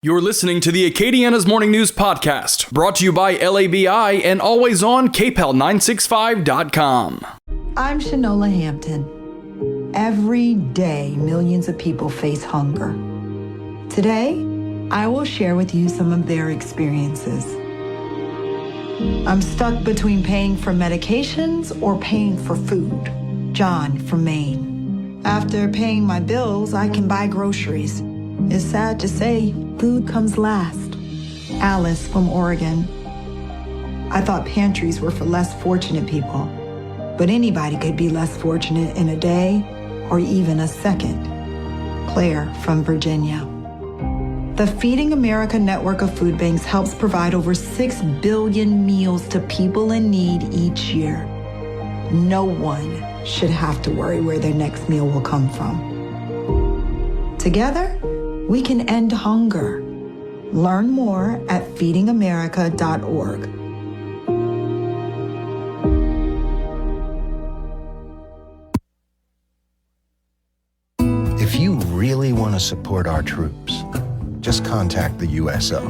You're listening to the Acadiana's Morning News Podcast, brought to you by LABI and always on KPEL965.com. I'm Shanola Hampton. Every day, millions of people face hunger. Today, I will share with you some of their experiences. I'm stuck between paying for medications or paying for food. John from Maine. After paying my bills, I can buy groceries. It's sad to say, food comes last. Alice from Oregon. I thought pantries were for less fortunate people, but anybody could be less fortunate in a day or even a second. Claire from Virginia. The Feeding America network of food banks helps provide over 6 billion meals to people in need each year. No one should have to worry where their next meal will come from. Together, we can end hunger. Learn more at feedingamerica.org. If you really want to support our troops, just contact the USO.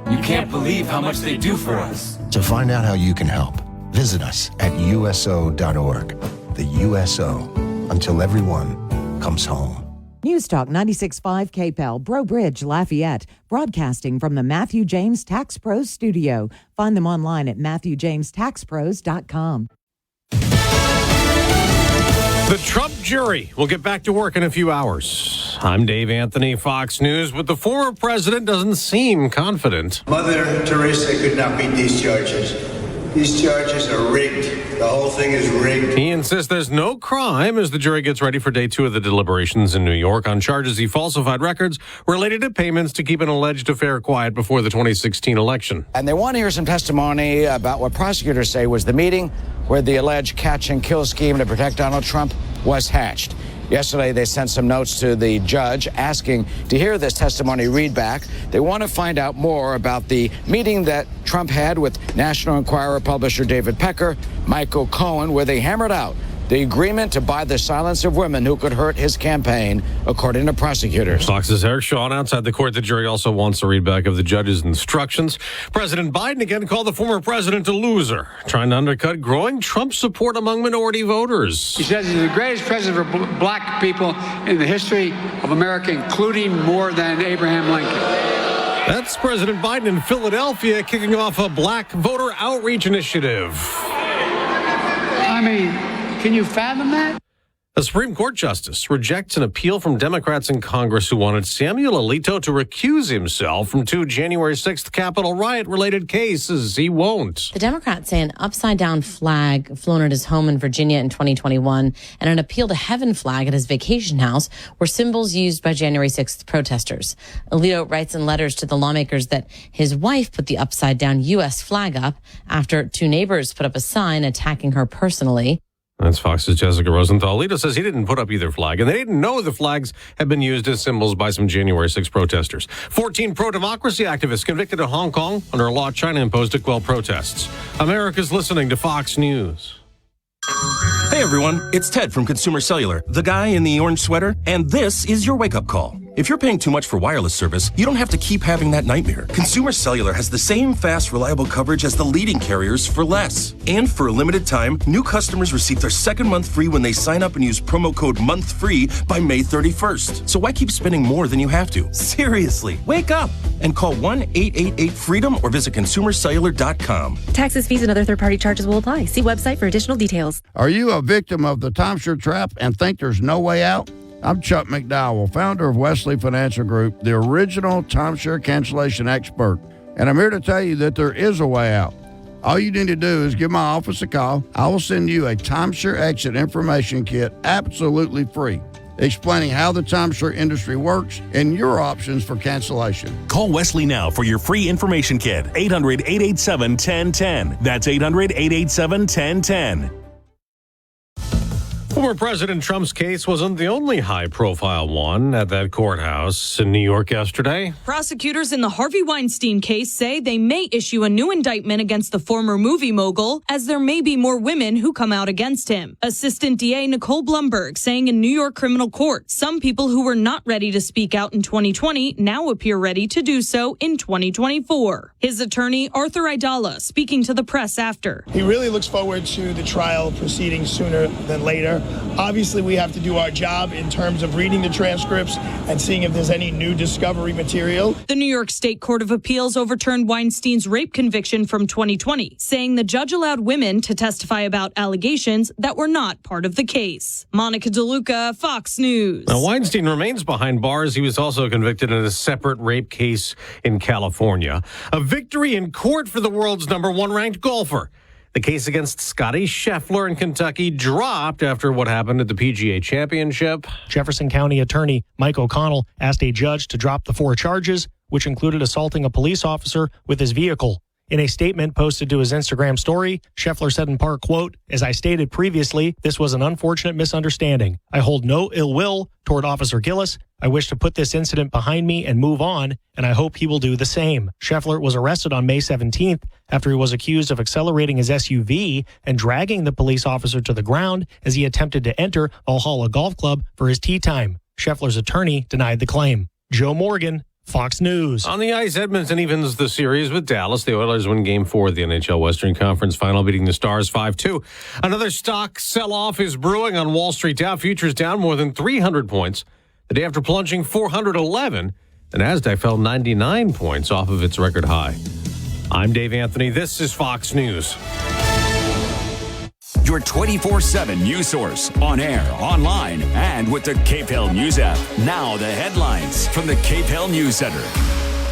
You can't believe how much they do for us. To find out how you can help, visit us at uso.org. The USO, until everyone comes home. News Talk 96.5 KPEL, Breaux Bridge, Lafayette, broadcasting from the Matthew James Tax Pros studio. Find them online at MatthewJamesTaxPros.com. The Trump jury will get back to work in a few hours. I'm Dave Anthony, Fox News, but the former president doesn't seem confident. Mother Teresa could not beat these charges. These charges are rigged. The whole thing is rigged. He insists there's no crime as the jury gets ready for day 2 of the deliberations in New York on charges he falsified records related to payments to keep an alleged affair quiet before the 2016 election. And they want to hear some testimony about what prosecutors say was the meeting where the alleged catch and kill scheme to protect Donald Trump was hatched. Yesterday, they sent some notes to the judge asking to hear this testimony read back. They want to find out more about the meeting that Trump had with National Enquirer publisher David Pecker, Michael Cohen, where they hammered out the agreement to buy the silence of women who could hurt his campaign, according to prosecutors. Fox's Eric Shawn outside the court. The jury also wants a readback of the judge's instructions. President Biden again called the former president a loser, trying to undercut growing Trump support among minority voters. He says he's the greatest president for black people in the history of America, including more than Abraham Lincoln. That's President Biden in Philadelphia kicking off a black voter outreach initiative. I mean, can you fathom that? A Supreme Court justice rejects an appeal from Democrats in Congress who wanted Samuel Alito to recuse himself from 2 January 6th Capitol riot-related cases. He won't. The Democrats say an upside-down flag flown at his home in Virginia in 2021 and an Appeal to Heaven flag at his vacation house were symbols used by January 6th protesters. Alito writes in letters to the lawmakers that his wife put the upside-down U.S. flag up after 2 neighbors put up a sign attacking her personally. That's Fox's Jessica Rosenthal. Alito says he didn't put up either flag, and they didn't know the flags had been used as symbols by some January 6 protesters. 14 pro-democracy activists convicted in Hong Kong under a law China imposed to quell protests. America's listening to Fox News. Hey everyone, it's Ted from Consumer Cellular, the guy in the orange sweater, and this is your wake-up call. If you're paying too much for wireless service, you don't have to keep having that nightmare. Consumer Cellular has the same fast, reliable coverage as the leading carriers for less. And for a limited time, new customers receive their 2nd month free when they sign up and use promo code MONTHFREE by May 31st. So why keep spending more than you have to? Seriously, wake up and call 1-888-FREEDOM or visit consumercellular.com. Taxes, fees, and other third-party charges will apply. See website for additional details. Are you a victim of the timeshare trap and think there's no way out? I'm Chuck McDowell, founder of Wesley Financial Group, the original timeshare cancellation expert, and I'm here to tell you that there is a way out. All you need to do is give my office a call. I will send you a timeshare exit information kit absolutely free, explaining how the timeshare industry works and your options for cancellation. Call Wesley now for your free information kit, 800-887-1010. That's 800-887-1010. Former President Trump's case wasn't the only high-profile one at that courthouse in New York yesterday. Prosecutors in the Harvey Weinstein case say they may issue a new indictment against the former movie mogul, as there may be more women who come out against him. Assistant DA Nicole Blumberg saying in New York criminal court, some people who were not ready to speak out in 2020 now appear ready to do so in 2024. His attorney, Arthur Aidala, speaking to the press after. He really looks forward to the trial proceeding sooner than later. Obviously, we have to do our job in terms of reading the transcripts and seeing if there's any new discovery material. The New York State Court of Appeals overturned Weinstein's rape conviction from 2020, saying the judge allowed women to testify about allegations that were not part of the case. Monica DeLuca, Fox News. Now, Weinstein remains behind bars. He was also convicted in a separate rape case in California. A victory in court for the world's #1 ranked golfer. The case against Scotty Scheffler in Kentucky dropped after what happened at the PGA Championship. Jefferson County Attorney Mike O'Connell asked a judge to drop the 4 charges, which included assaulting a police officer with his vehicle. In a statement posted to his Instagram story, Scheffler said in part, quote, "As I stated previously, this was an unfortunate misunderstanding. I hold no ill will toward Officer Gillis. I wish to put this incident behind me and move on, and I hope he will do the same." Scheffler was arrested on May 17th after he was accused of accelerating his SUV and dragging the police officer to the ground as he attempted to enter Valhalla Golf Club for his tee time. Scheffler's attorney denied the claim. Joe Morgan, Fox News. On the ice, Edmonton evens the series with Dallas. The Oilers win Game 4 of the NHL Western Conference Final, beating the Stars 5-2. Another stock sell-off is brewing on Wall Street. Dow futures down more than 300 points. The day after plunging 411, the Nasdaq fell 99 points off of its record high. I'm Dave Anthony. This is Fox News. Your 24/7 news source, on air, online, and with the KPEL News app. Now the headlines from the KPEL News Center.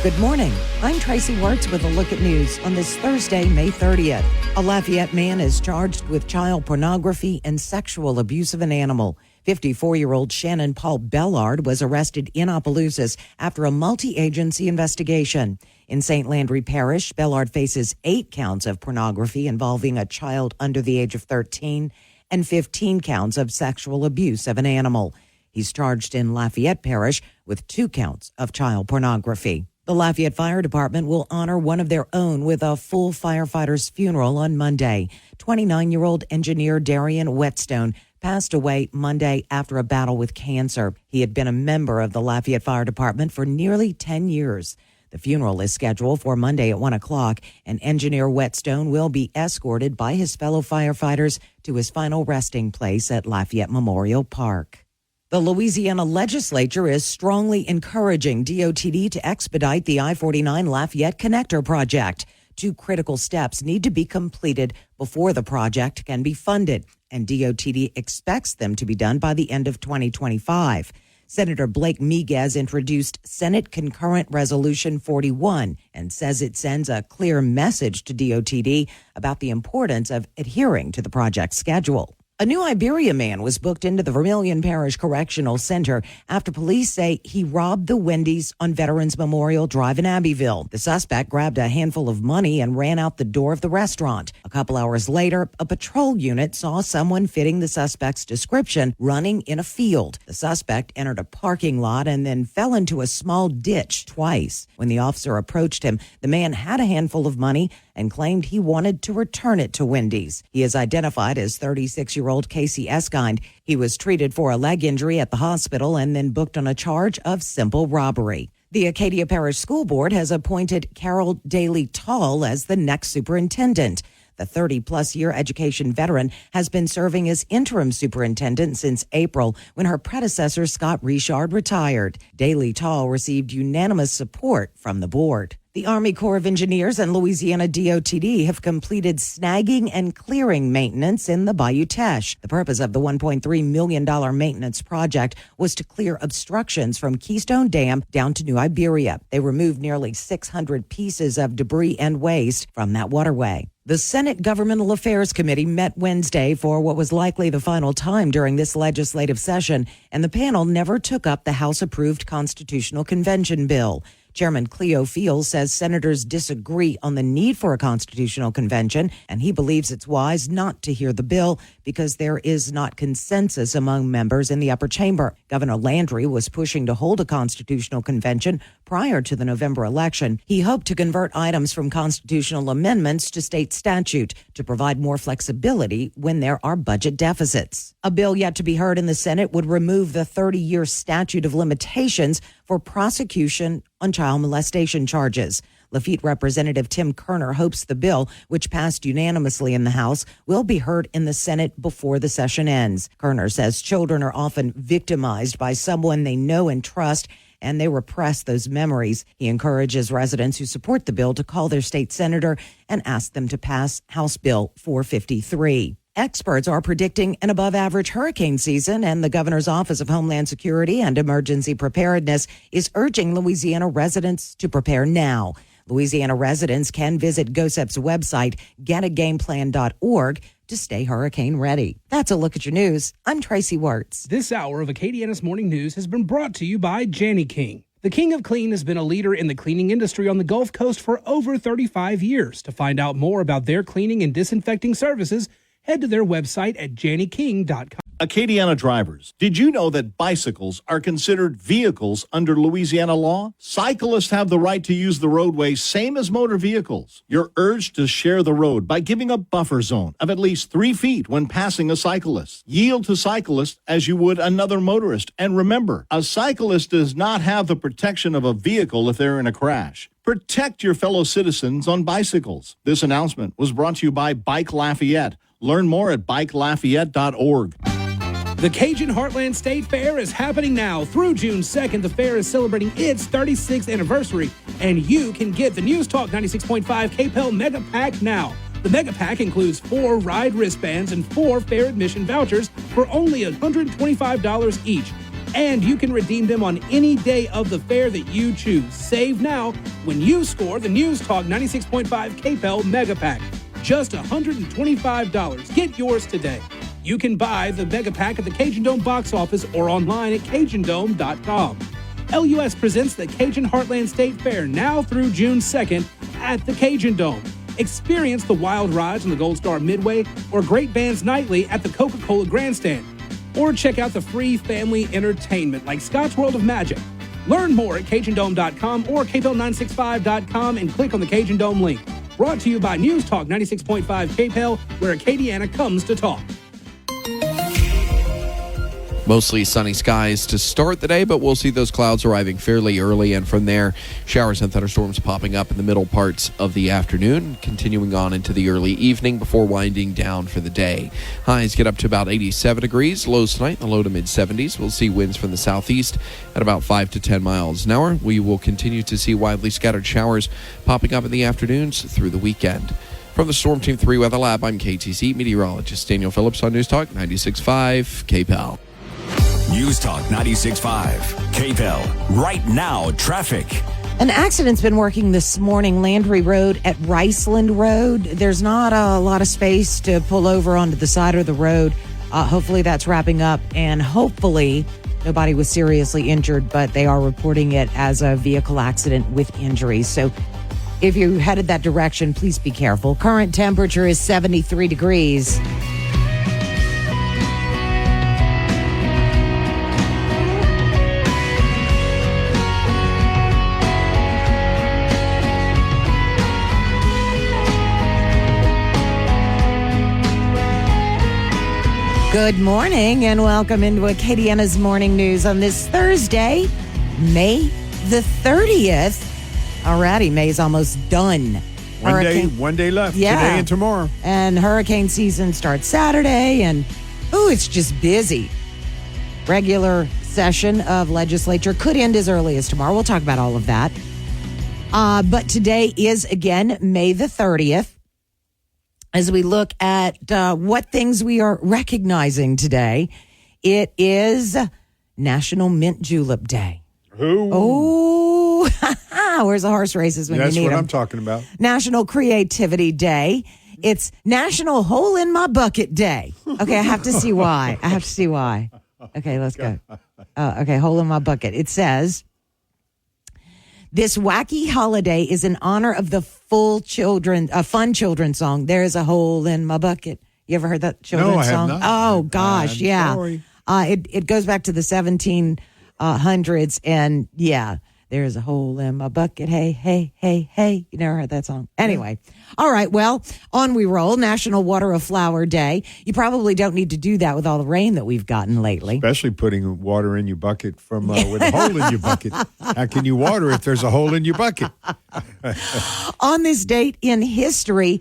Good morning. I'm Tracy Wertz with a look at news on this Thursday, May 30th. A Lafayette man is charged with child pornography and sexual abuse of an animal. 54-year-old Shannon Paul Bellard was arrested in Opelousas after a multi-agency investigation. In St. Landry Parish, Bellard faces 8 counts of pornography involving a child under the age of 13 and 15 counts of sexual abuse of an animal. He's charged in Lafayette Parish with 2 counts of child pornography. The Lafayette Fire Department will honor one of their own with a full firefighter's funeral on Monday. 29-year-old engineer Darian Whetstone passed away Monday after a battle with cancer. He had been a member of the Lafayette Fire Department for nearly 10 years. The funeral is scheduled for Monday at 1 o'clock, and engineer Whetstone will be escorted by his fellow firefighters to his final resting place at Lafayette Memorial Park. The Louisiana legislature is strongly encouraging DOTD to expedite the I-49 Lafayette Connector project. 2 critical steps need to be completed before the project can be funded, and DOTD expects them to be done by the end of 2025. Senator Blake Miguez introduced Senate Concurrent Resolution 41 and says it sends a clear message to DOTD about the importance of adhering to the project schedule. A New Iberia man was booked into the Vermilion Parish Correctional Center after police say he robbed the Wendy's on Veterans Memorial Drive in Abbeville. The suspect grabbed a handful of money and ran out the door of the restaurant. A couple hours later, a patrol unit saw someone fitting the suspect's description running in a field. The suspect entered a parking lot and then fell into a small ditch twice. When the officer approached him, the man had a handful of money and claimed he wanted to return it to Wendy's. He is identified as 36-year-old Casey Eskind. He was treated for a leg injury at the hospital and then booked on a charge of simple robbery. The Acadia Parish School Board has appointed Carol Daly Tall as the next superintendent. The 30-plus-year education veteran has been serving as interim superintendent since April when her predecessor, Scott Richard, retired. Daly Tall received unanimous support from the board. The Army Corps of Engineers and Louisiana DOTD have completed snagging and clearing maintenance in the Bayou Teche. The purpose of the $1.3 million maintenance project was to clear obstructions from Keystone Dam down to New Iberia. They removed nearly 600 pieces of debris and waste from that waterway. The Senate Governmental Affairs Committee met Wednesday for what was likely the final time during this legislative session, and the panel never took up the House-approved Constitutional Convention bill. Chairman Cleo Fields says senators disagree on the need for a constitutional convention, and he believes it's wise not to hear the bill because there is not consensus among members in the upper chamber. Governor Landry was pushing to hold a constitutional convention prior to the November election. He hoped to convert items from constitutional amendments to state statute to provide more flexibility when there are budget deficits. A bill yet to be heard in the Senate would remove the 30-year statute of limitations for prosecution on child molestation charges. Lafitte Representative Tim Kerner hopes the bill, which passed unanimously in the House, will be heard in the Senate before the session ends. Kerner says children are often victimized by someone they know and trust, and they repress those memories. He encourages residents who support the bill to call their state senator and ask them to pass House Bill 453. Experts are predicting an above-average hurricane season, and the governor's Office of Homeland Security and Emergency Preparedness is urging Louisiana residents to prepare now. Louisiana residents can visit GOSEP's website, getagameplan.org, to stay hurricane ready. That's a look at your news. I'm Tracy Wirtz. This hour of Acadiana's Morning News has been brought to you by Jani King. The King of Clean has been a leader in the cleaning industry on the Gulf Coast for over 35 years. To find out more about their cleaning and disinfecting services, head to their website at janiking.com. Acadiana drivers, did you know that bicycles are considered vehicles under Louisiana law? Cyclists have the right to use the roadway same as motor vehicles. You're urged to share the road by giving a buffer zone of at least 3 feet when passing a cyclist. Yield to cyclists as you would another motorist. And remember, a cyclist does not have the protection of a vehicle if they're in a crash. Protect your fellow citizens on bicycles. This announcement was brought to you by Bike Lafayette. Learn more at bikelafayette.org. The Cajun Heartland State Fair is happening now through June 2nd. The fair is celebrating its 36th anniversary, and you can get the News Talk 96.5 KPEL Mega Pack now. The Mega Pack includes 4 ride wristbands and 4 fair admission vouchers for only $125 each. And you can redeem them on any day of the fair that you choose. Save now when you score the News Talk 96.5 KPEL Mega Pack. Just $125. Get yours today. You can buy the Mega Pack at the Cajun Dome box office or online at CajunDome.com. LUS presents the Cajun Heartland State Fair now through June 2nd at the Cajun Dome. Experience the wild rides on the Gold Star Midway or great bands nightly at the Coca-Cola Grandstand. Or check out the free family entertainment like Scott's World of Magic. Learn more at CajunDome.com or KPEL965.com and click on the Cajun Dome link. Brought to you by News Talk 96.5 KPEL, where Acadiana comes to talk. Mostly sunny skies to start the day, but we'll see those clouds arriving fairly early, and from there, showers and thunderstorms popping up in the middle parts of the afternoon, continuing on into the early evening before winding down for the day. Highs get up to about 87 degrees. Lows tonight in the low to mid-70s. We'll see winds from the southeast at about 5 to 10 miles an hour. We will continue to see widely scattered showers popping up in the afternoons through the weekend. From the Storm Team 3 Weather Lab, I'm KTC meteorologist Daniel Phillips on News Talk 96.5 KPEL. News Talk 96.5 KPEL. Right now, traffic. An accident's been working this morning, Landry Road at Riceland Road. There's not a lot of space to pull over onto the side of the road. Hopefully that's wrapping up, and hopefully nobody was seriously injured, but they are reporting it as a vehicle accident with injuries. So if you headed that direction, please be careful. Current temperature is 73 degrees. Good morning and welcome into Acadiana's Morning News on this Thursday, May the 30th. Alrighty, May's almost done. One day left, today and tomorrow. And hurricane season starts Saturday, and it's just busy. Regular session of legislature could end as early as tomorrow. We'll talk about all of that. But today is, again, May the 30th. As we look at what things we are recognizing today, it is National Mint Julep Day. Oh, where's the horse races when you need them? That's what I'm talking about. National Creativity Day. It's National Hole in My Bucket Day. Okay, I have to see why. Okay, let's go. Okay, Hole in My Bucket. It says, this wacky holiday is in honor of the fun children's song, There's a Hole in My Bucket. You ever heard that children's I have song? not. Oh, gosh, I'm yeah. sorry. It goes back to the 1700s, and yeah, there's a hole in my bucket. Hey, hey, hey, hey. You never heard that song? Anyway. All right, well, on we roll. National Water a Flower Day. You probably don't need to do that with all the rain that we've gotten lately. Especially putting water in your bucket from with a hole in your bucket. How can you water if there's a hole in your bucket? On this date in history,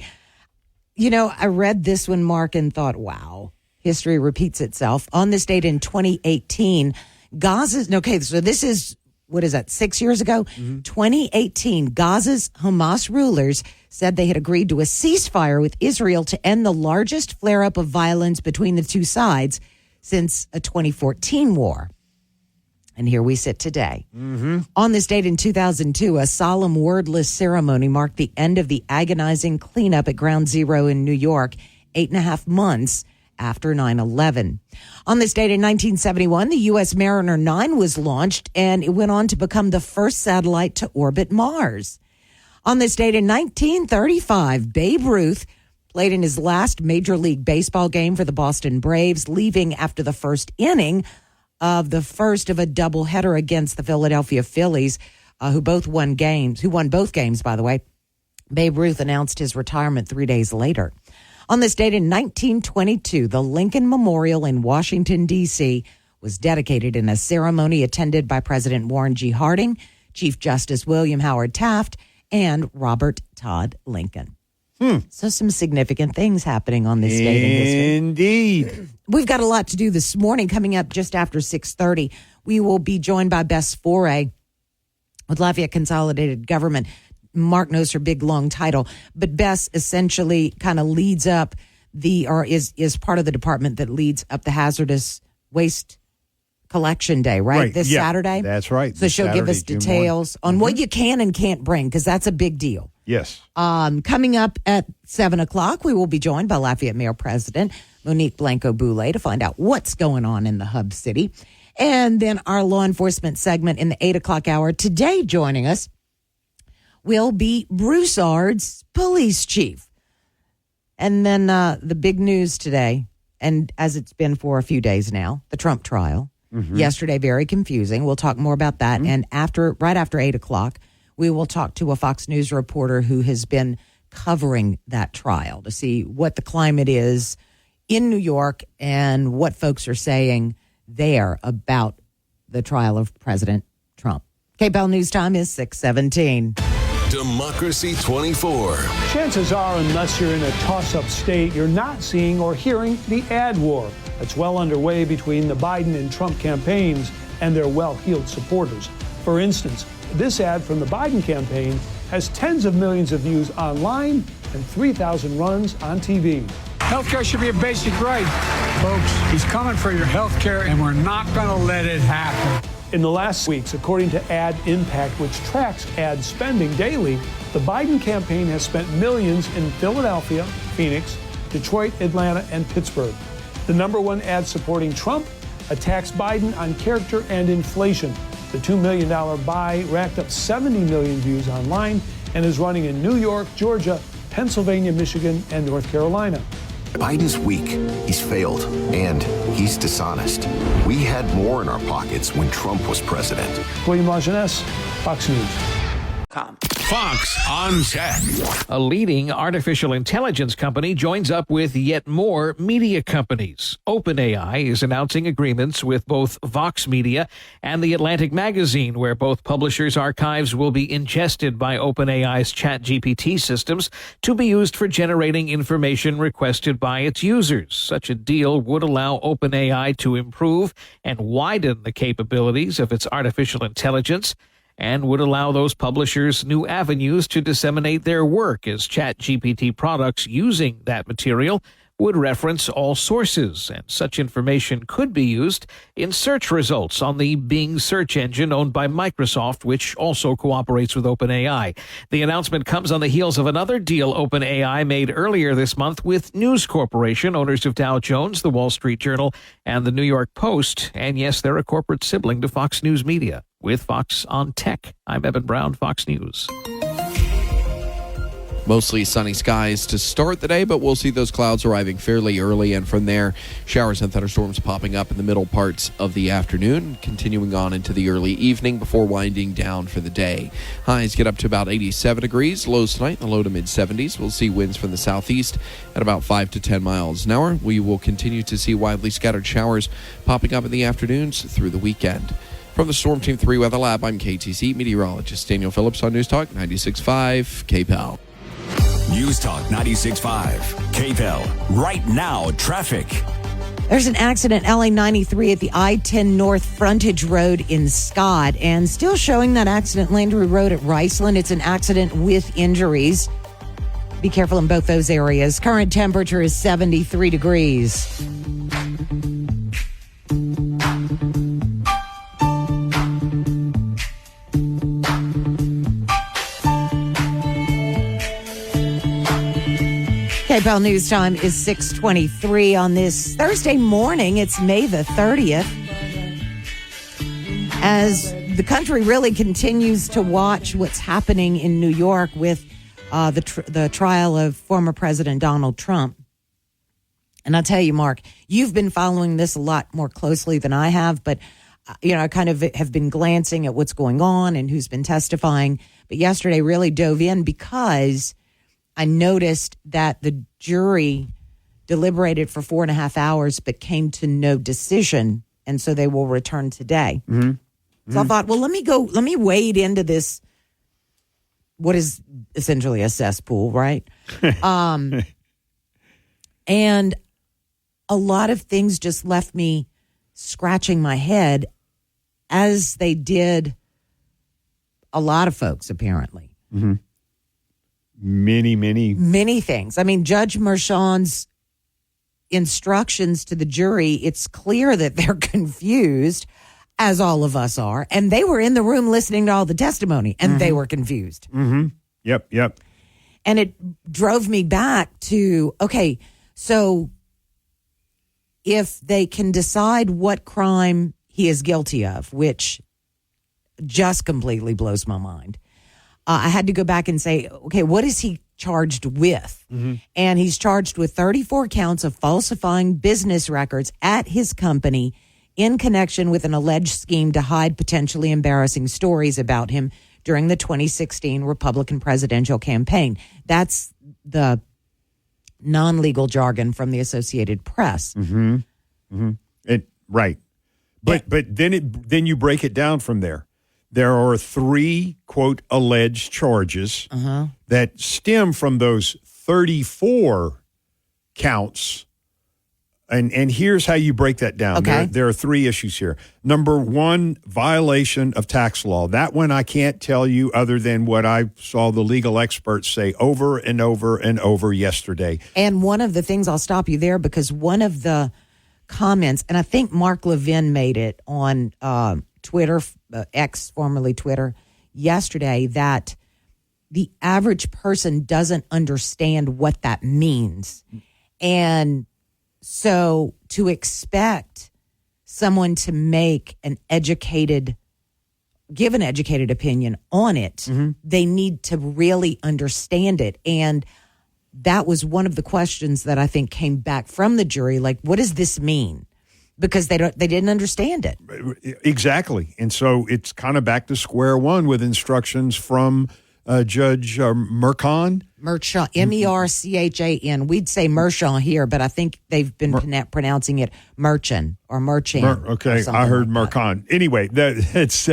I read this one, Mark, and thought, wow, history repeats itself. On this date in 2018, so this is, 6 years ago? 2018, Gaza's Hamas rulers said they had agreed to a ceasefire with Israel to end the largest flare-up of violence between the two sides since a 2014 war. And here we sit today. On this date in 2002, a solemn wordless ceremony marked the end of the agonizing cleanup at Ground Zero in New York, 8.5 months after 9/11. On this date in 1971, the U.S. Mariner 9 was launched, and it went on to become the first satellite to orbit Mars. On this date in 1935, Babe Ruth played in his last Major League Baseball game for the Boston Braves, leaving after the first inning of the first of a doubleheader against the Philadelphia Phillies, who won both games, by the way. Babe Ruth announced his retirement 3 days later. On this date in 1922, the Lincoln Memorial in Washington, D.C. was dedicated in a ceremony attended by President Warren G. Harding, Chief Justice William Howard Taft, and Robert Todd Lincoln. So some significant things happening on this date in history. Indeed. We've got a lot to do this morning. Coming up just after 6:30, we will be joined by Bess Foray with Lafayette Consolidated Government. Mark knows her big, long title, but Bess essentially kind of leads up is part of the department that leads up the hazardous waste collection day, right? This Saturday? That's right. So she'll give us details on what you can and can't bring, because that's a big deal. Yes. Coming up at 7 o'clock, we will be joined by Lafayette Mayor President Monique Blanco-Boulay to find out what's going on in the hub city. And then our law enforcement segment in the 8 o'clock hour. Today joining us will be Broussard's police chief. And then the big news today, and as it's been for a few days now, the Trump trial. Yesterday, very confusing. We'll talk more about that. And right after 8 o'clock, we will talk to a Fox News reporter who has been covering that trial to see what the climate is in New York and what folks are saying there about the trial of President Trump. KPEL News Time is 6:17. Democracy 24. Chances are, unless you're in a toss-up state, you're not seeing or hearing the ad war that's well underway between the Biden and Trump campaigns and their well-heeled supporters. For instance, this ad from the Biden campaign has tens of millions of views online and 3,000 runs on TV. Healthcare should be a basic right. Folks, he's coming for your healthcare, and we're not going to let it happen. In the last weeks, according to Ad Impact, which tracks ad spending daily, the Biden campaign has spent millions in Philadelphia, Phoenix, Detroit, Atlanta, and Pittsburgh. The number one ad supporting Trump attacks Biden on character and inflation. The $2 million buy racked up 70 million views online and is running in New York, Georgia, Pennsylvania, Michigan, and North Carolina. Biden's weak, he's failed, and he's dishonest. We had more in our pockets when Trump was president. William Lajeunesse, Fox News. Fox on Tech. A leading artificial intelligence company joins up with yet more media companies. OpenAI is announcing agreements with both Vox Media and The Atlantic Magazine, where both publishers' archives will be ingested by OpenAI's ChatGPT systems to be used for generating information requested by its users. Such a deal would allow OpenAI to improve and widen the capabilities of its artificial intelligence, and would allow those publishers new avenues to disseminate their work, as ChatGPT products using that material would reference all sources, and such information could be used in search results on the Bing search engine owned by Microsoft, which also cooperates with OpenAI. The announcement comes on the heels of another deal OpenAI made earlier this month with News Corporation, owners of Dow Jones, The Wall Street Journal, and The New York Post. And yes, they're a corporate sibling to Fox News Media. With Fox on Tech, I'm Evan Brown, Fox News. Mostly sunny skies to start the day, but we'll see those clouds arriving fairly early, and from there, showers and thunderstorms popping up in the middle parts of the afternoon, continuing on into the early evening before winding down for the day. Highs get up to about 87 degrees. Lows tonight in the low to mid-70s. We'll see winds from the southeast at about 5 to 10 miles an hour. We will continue to see widely scattered showers popping up in the afternoons through the weekend. From the Storm Team 3 Weather Lab, I'm KTC meteorologist Daniel Phillips on News Talk 96.5 KPEL. News Talk 96.5 KPEL. Right now, traffic. There's an accident, LA 93 at the I-10 North Frontage Road in Scott, and still showing that accident, Landry Road at Riceland. It's an accident with injuries. Be careful in both those areas. Current temperature is 73 degrees. KPEL News Time is 6:23 on this Thursday morning. It's May the 30th. As the country really continues to watch what's happening in New York with the trial of former President Donald Trump. And I'll tell you, Mark, you've been following this a lot more closely than I have, but I kind of have been glancing at what's going on and who's been testifying. But yesterday really dove in because I noticed that the jury deliberated for 4.5 hours but came to no decision, and so they will return today. Mm-hmm. So I thought, well, let me wade into this, what is essentially a cesspool, right? And a lot of things just left me scratching my head, as they did a lot of folks, apparently. Mm-hmm. Many things. I mean, Judge Merchan's instructions to the jury, it's clear that they're confused, as all of us are. And they were in the room listening to all the testimony, and they were confused. Mm-hmm. Yep. And it drove me back to, okay, so if they can decide what crime he is guilty of, which just completely blows my mind, I had to go back and say, okay, what is he charged with? Mm-hmm. And he's charged with 34 counts of falsifying business records at his company in connection with an alleged scheme to hide potentially embarrassing stories about him during the 2016 Republican presidential campaign. That's the non-legal jargon from the Associated Press. Mm-hmm. Mm-hmm. Right. But then you break it down from there. There are 3, quote, alleged charges that stem from those 34 counts. And here's how you break that down. Okay. There are 3 issues here. Number 1, violation of tax law. That one I can't tell you other than what I saw the legal experts say over and over and over yesterday. And one of the things, I'll stop you there, because one of the comments, and I think Mark Levin made it on Twitter, X, formerly Twitter, yesterday, that the average person doesn't understand what that means. And so to expect someone to make give an educated opinion on it, they need to really understand it. And that was one of the questions that I think came back from the jury. Like, what does this mean? Because they didn't understand it. Exactly. And so it's kind of back to square one with instructions from Judge Merchan. Merchan, M-E-R-C-H-A-N. We'd say Merchan here, but I think they've been pronouncing it Merchan or Merchan. Okay, I heard like Merchan. Anyway, it's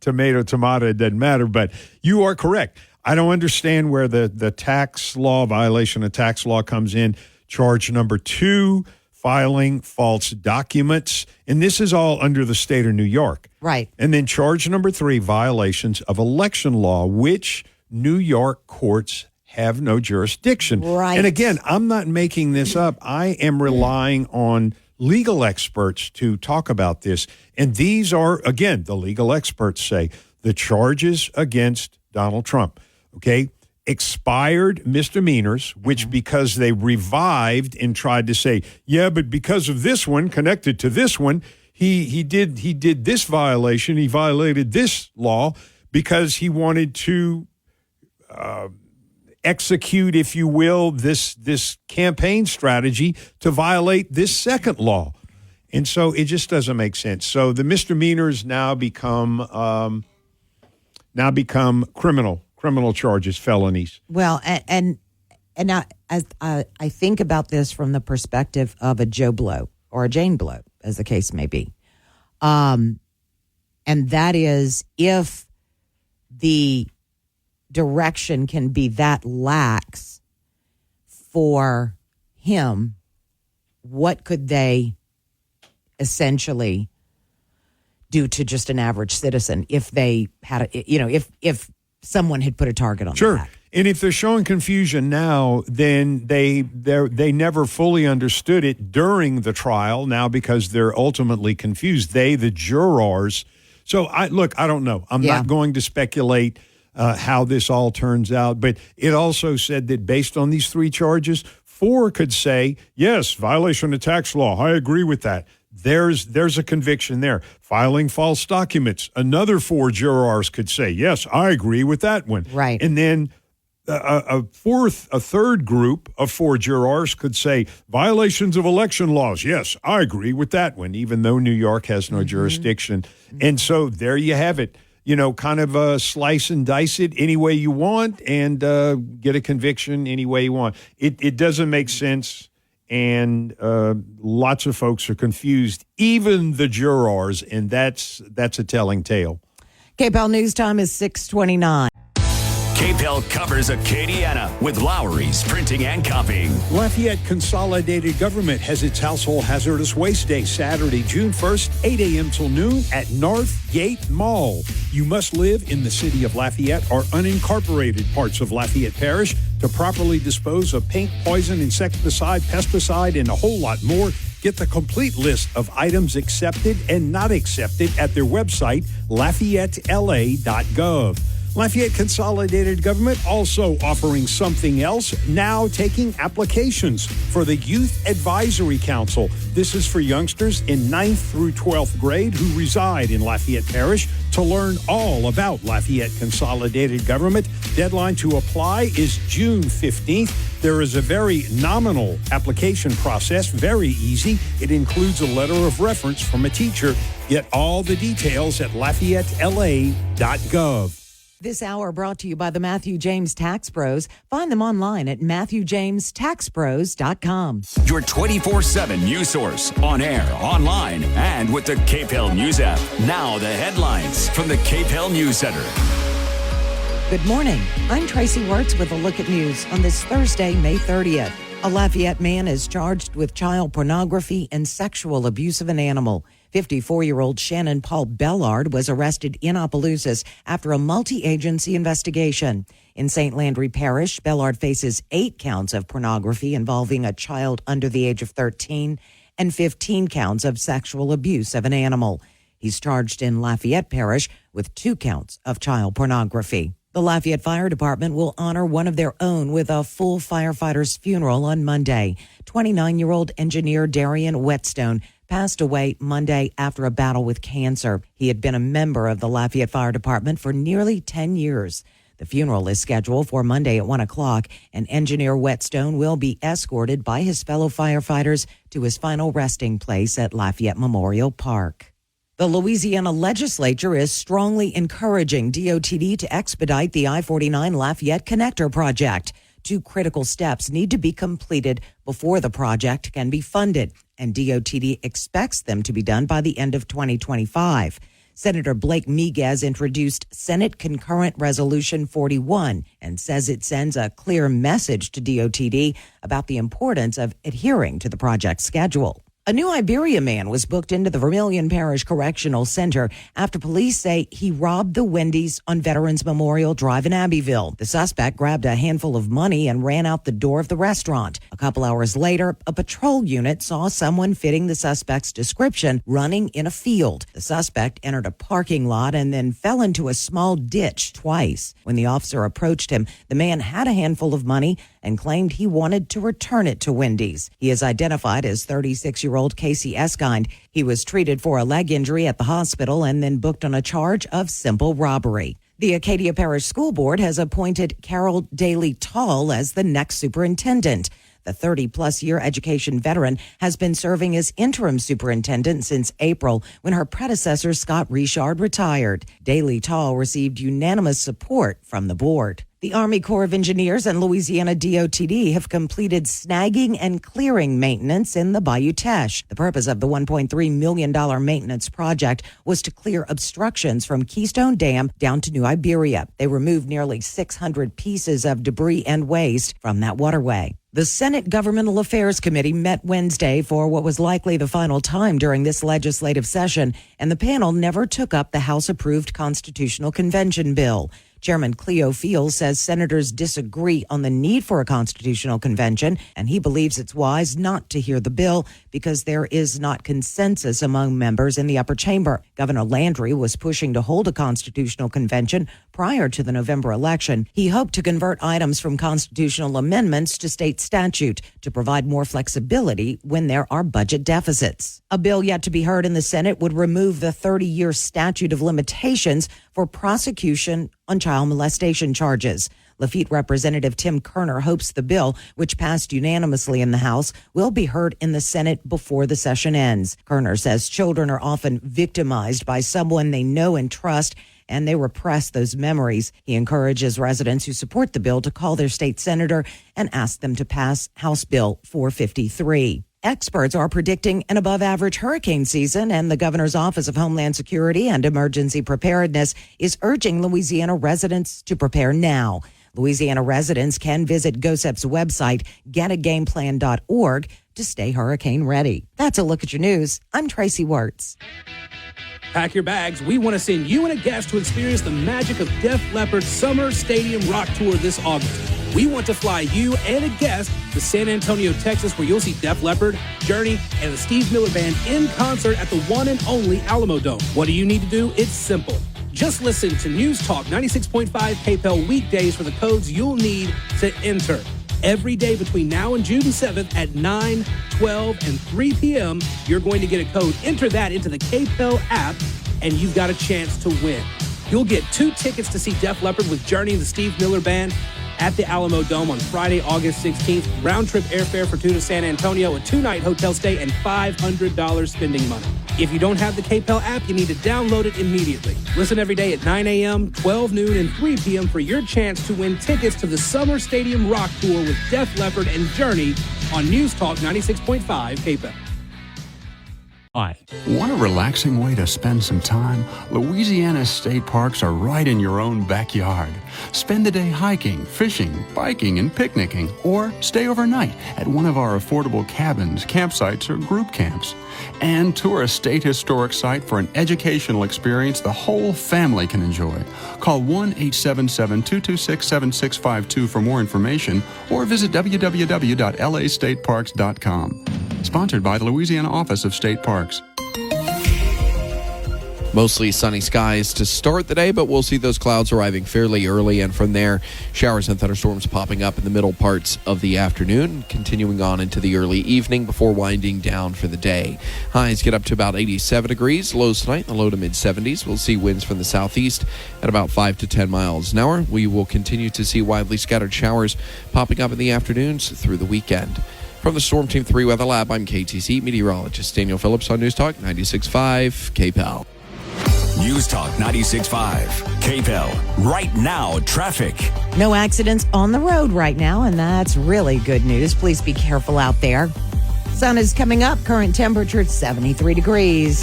tomato, it doesn't matter, but you are correct. I don't understand where the tax law, violation of tax law comes in. Charge number 2, filing false documents. And this is all under the state of New York. Right. And then charge number 3, violations of election law, which New York courts have no jurisdiction. Right. And again, I'm not making this up. I am relying on legal experts to talk about this. And these are, again, the legal experts say, the charges against Donald Trump, okay, expired misdemeanors, which because they revived and tried to say, yeah, but because of this one connected to this one, he did this violation, he violated this law because he wanted to execute, if you will, this campaign strategy to violate this second law. And so it just doesn't make sense. So the misdemeanors now become criminal charges, felonies. Well, and now as I think about this from the perspective of a Joe Blow or a Jane Blow, as the case may be, and that is if the direction can be that lax for him, what could they essentially do to just an average citizen if they had if someone had put a target on Sure. their back? And if they're showing confusion now, then they never fully understood it during the trial now because they're ultimately confused. The jurors. So I don't know. I'm not going to speculate how this all turns out, but it also said that based on these three charges, 4 could say, yes, violation of tax law. I agree with that. There's a conviction there. Filing false documents. Another 4 jurors could say, yes, I agree with that one. Right. And then a third group of 4 jurors could say violations of election laws. Yes, I agree with that one, even though New York has no jurisdiction. And so there you have it. Kind of slice and dice it any way you want and get a conviction any way you want. It doesn't make sense. And lots of folks are confused, even the jurors, and that's a telling tale. KPEL News Time is 6:29. KPEL covers Acadiana with Lowry's Printing and Copying. Lafayette Consolidated Government has its Household Hazardous Waste Day Saturday, June 1st, 8 a.m. till noon at North Gate Mall. You must live in the city of Lafayette or unincorporated parts of Lafayette Parish to properly dispose of paint, poison, insecticide, pesticide, and a whole lot more. Get the complete list of items accepted and not accepted at their website, LafayetteLA.gov. Lafayette Consolidated Government also offering something else, now taking applications for the Youth Advisory Council. This is for youngsters in 9th through 12th grade who reside in Lafayette Parish to learn all about Lafayette Consolidated Government. Deadline to apply is June 15th. There is a very nominal application process, very easy. It includes a letter of reference from a teacher. Get all the details at LafayetteLA.gov. This hour brought to you by the Matthew James Tax Pros. Find them online at MatthewJamesTaxPros.com. Your 24/7 news source, on air, online, and with the KPEL News app. Now the headlines from the KPEL News Center. Good morning. I'm Tracy Wirtz with a look at news on this Thursday, May 30th. A Lafayette man is charged with child pornography and sexual abuse of an animal. 54-year-old Shannon Paul Bellard was arrested in Opelousas after a multi-agency investigation. In St. Landry Parish, Bellard faces 8 counts of pornography involving a child under the age of 13 and 15 counts of sexual abuse of an animal. He's charged in Lafayette Parish with 2 counts of child pornography. The Lafayette Fire Department will honor one of their own with a full firefighter's funeral on Monday. 29-year-old engineer Darian Whetstone passed away Monday after a battle with cancer. He had been a member of the Lafayette Fire Department for nearly 10 years. The funeral is scheduled for Monday at 1 o'clock, and engineer Whetstone will be escorted by his fellow firefighters to his final resting place at Lafayette Memorial Park. The Louisiana legislature is strongly encouraging DOTD to expedite the I-49 Lafayette Connector project. 2 critical steps need to be completed before the project can be funded, and DOTD expects them to be done by the end of 2025. Senator Blake Miguez introduced Senate Concurrent Resolution 41 and says it sends a clear message to DOTD about the importance of adhering to the project schedule. A new Iberia man was booked into the Vermilion Parish Correctional Center after police say he robbed the Wendy's on Veterans Memorial Drive in Abbeville. The suspect grabbed a handful of money and ran out the door of the restaurant. A couple hours later, a patrol unit saw someone fitting the suspect's description running in a field. The suspect entered a parking lot and then fell into a small ditch twice. When the officer approached him, the man had a handful of money and claimed he wanted to return it to Wendy's. He is identified as 36-year-old Casey Eskind. He was treated for a leg injury at the hospital and then booked on a charge of simple robbery. The Acadia Parish School Board has appointed Carol Daly Tall as the next superintendent. The 30-plus year education veteran has been serving as interim superintendent since April when her predecessor, Scott Richard, retired. Daly Tall received unanimous support from the board. The Army Corps of Engineers and Louisiana DOTD have completed snagging and clearing maintenance in the Bayou Teche. The purpose of the $1.3 million maintenance project was to clear obstructions from Keystone Dam down to New Iberia. They removed nearly 600 pieces of debris and waste from that waterway. The Senate Governmental Affairs Committee met Wednesday for what was likely the final time during this legislative session, and the panel never took up the House-approved Constitutional Convention bill. Chairman Cleo Field says senators disagree on the need for a constitutional convention, and he believes it's wise not to hear the bill because there is not consensus among members in the upper chamber. Governor Landry was pushing to hold a constitutional convention prior to the November election. He hoped to convert items from constitutional amendments to state statute to provide more flexibility when there are budget deficits. A bill yet to be heard in the Senate would remove the 30-year statute of limitations for prosecution on child molestation charges. Lafitte Representative Tim Kerner hopes the bill, which passed unanimously in the House, will be heard in the Senate before the session ends. Kerner says children are often victimized by someone they know and trust, and they repress those memories. He encourages residents who support the bill to call their state senator and ask them to pass House Bill 453. Experts are predicting an above-average hurricane season, and the governor's Office of Homeland Security and Emergency Preparedness is urging Louisiana residents to prepare now. Louisiana residents can visit GOSEP's website, getagameplan.org, to stay hurricane ready. That's a look at your news. I'm Tracy Wirtz. Pack your bags. We want to send you and a guest to experience the magic of Def Leppard's Summer Stadium Rock Tour this August. We want to fly you and a guest to San Antonio, Texas, where you'll see Def Leppard, Journey, and the Steve Miller Band in concert at the one and only Alamo Dome. What do you need to do? It's simple. Just listen to News Talk 96.5 KPEL weekdays for the codes you'll need to enter. Every day between now and June 7th at 9, 12, and 3 p.m., you're going to get a code. Enter that into the KPEL app, and you've got a chance to win. You'll get 2 tickets to see Def Leppard with Journey and the Steve Miller Band at the Alamo Dome on Friday, August 16th. Round-trip airfare for 2 to San Antonio, a 2-night hotel stay, and $500 spending money. If you don't have the KPEL app, you need to download it immediately. Listen every day at 9 a.m., 12 noon, and 3 p.m. for your chance to win tickets to the Summer Stadium Rock Tour with Def Leppard and Journey on News Talk 96.5 KPEL. Want a relaxing way to spend some time? Louisiana state parks are right in your own backyard. Spend the day hiking, fishing, biking, and picnicking, or stay overnight at one of our affordable cabins, campsites, or group camps. And tour a state historic site for an educational experience the whole family can enjoy. Call 1-877-226-7652 for more information, or visit www.lastateparks.com. Sponsored by the Louisiana Office of State Parks. Mostly sunny skies to start the day, but we'll see those clouds arriving fairly early, and from there, showers and thunderstorms popping up in the middle parts of the afternoon, continuing on into the early evening before winding down for the day. Highs get up to about 87 degrees. Lows tonight in the low to mid-70s. We'll see winds from the southeast at about 5 to 10 miles an hour. We will continue to see widely scattered showers popping up in the afternoons through the weekend. From the Storm Team 3 Weather Lab, I'm KTC meteorologist Daniel Phillips on News Talk 96.5 KPEL. News Talk 96.5 KPEL. Right now, traffic. No accidents on the road right now, and that's really good news. Please be careful out there. Sun is coming up. Current temperature 73 degrees.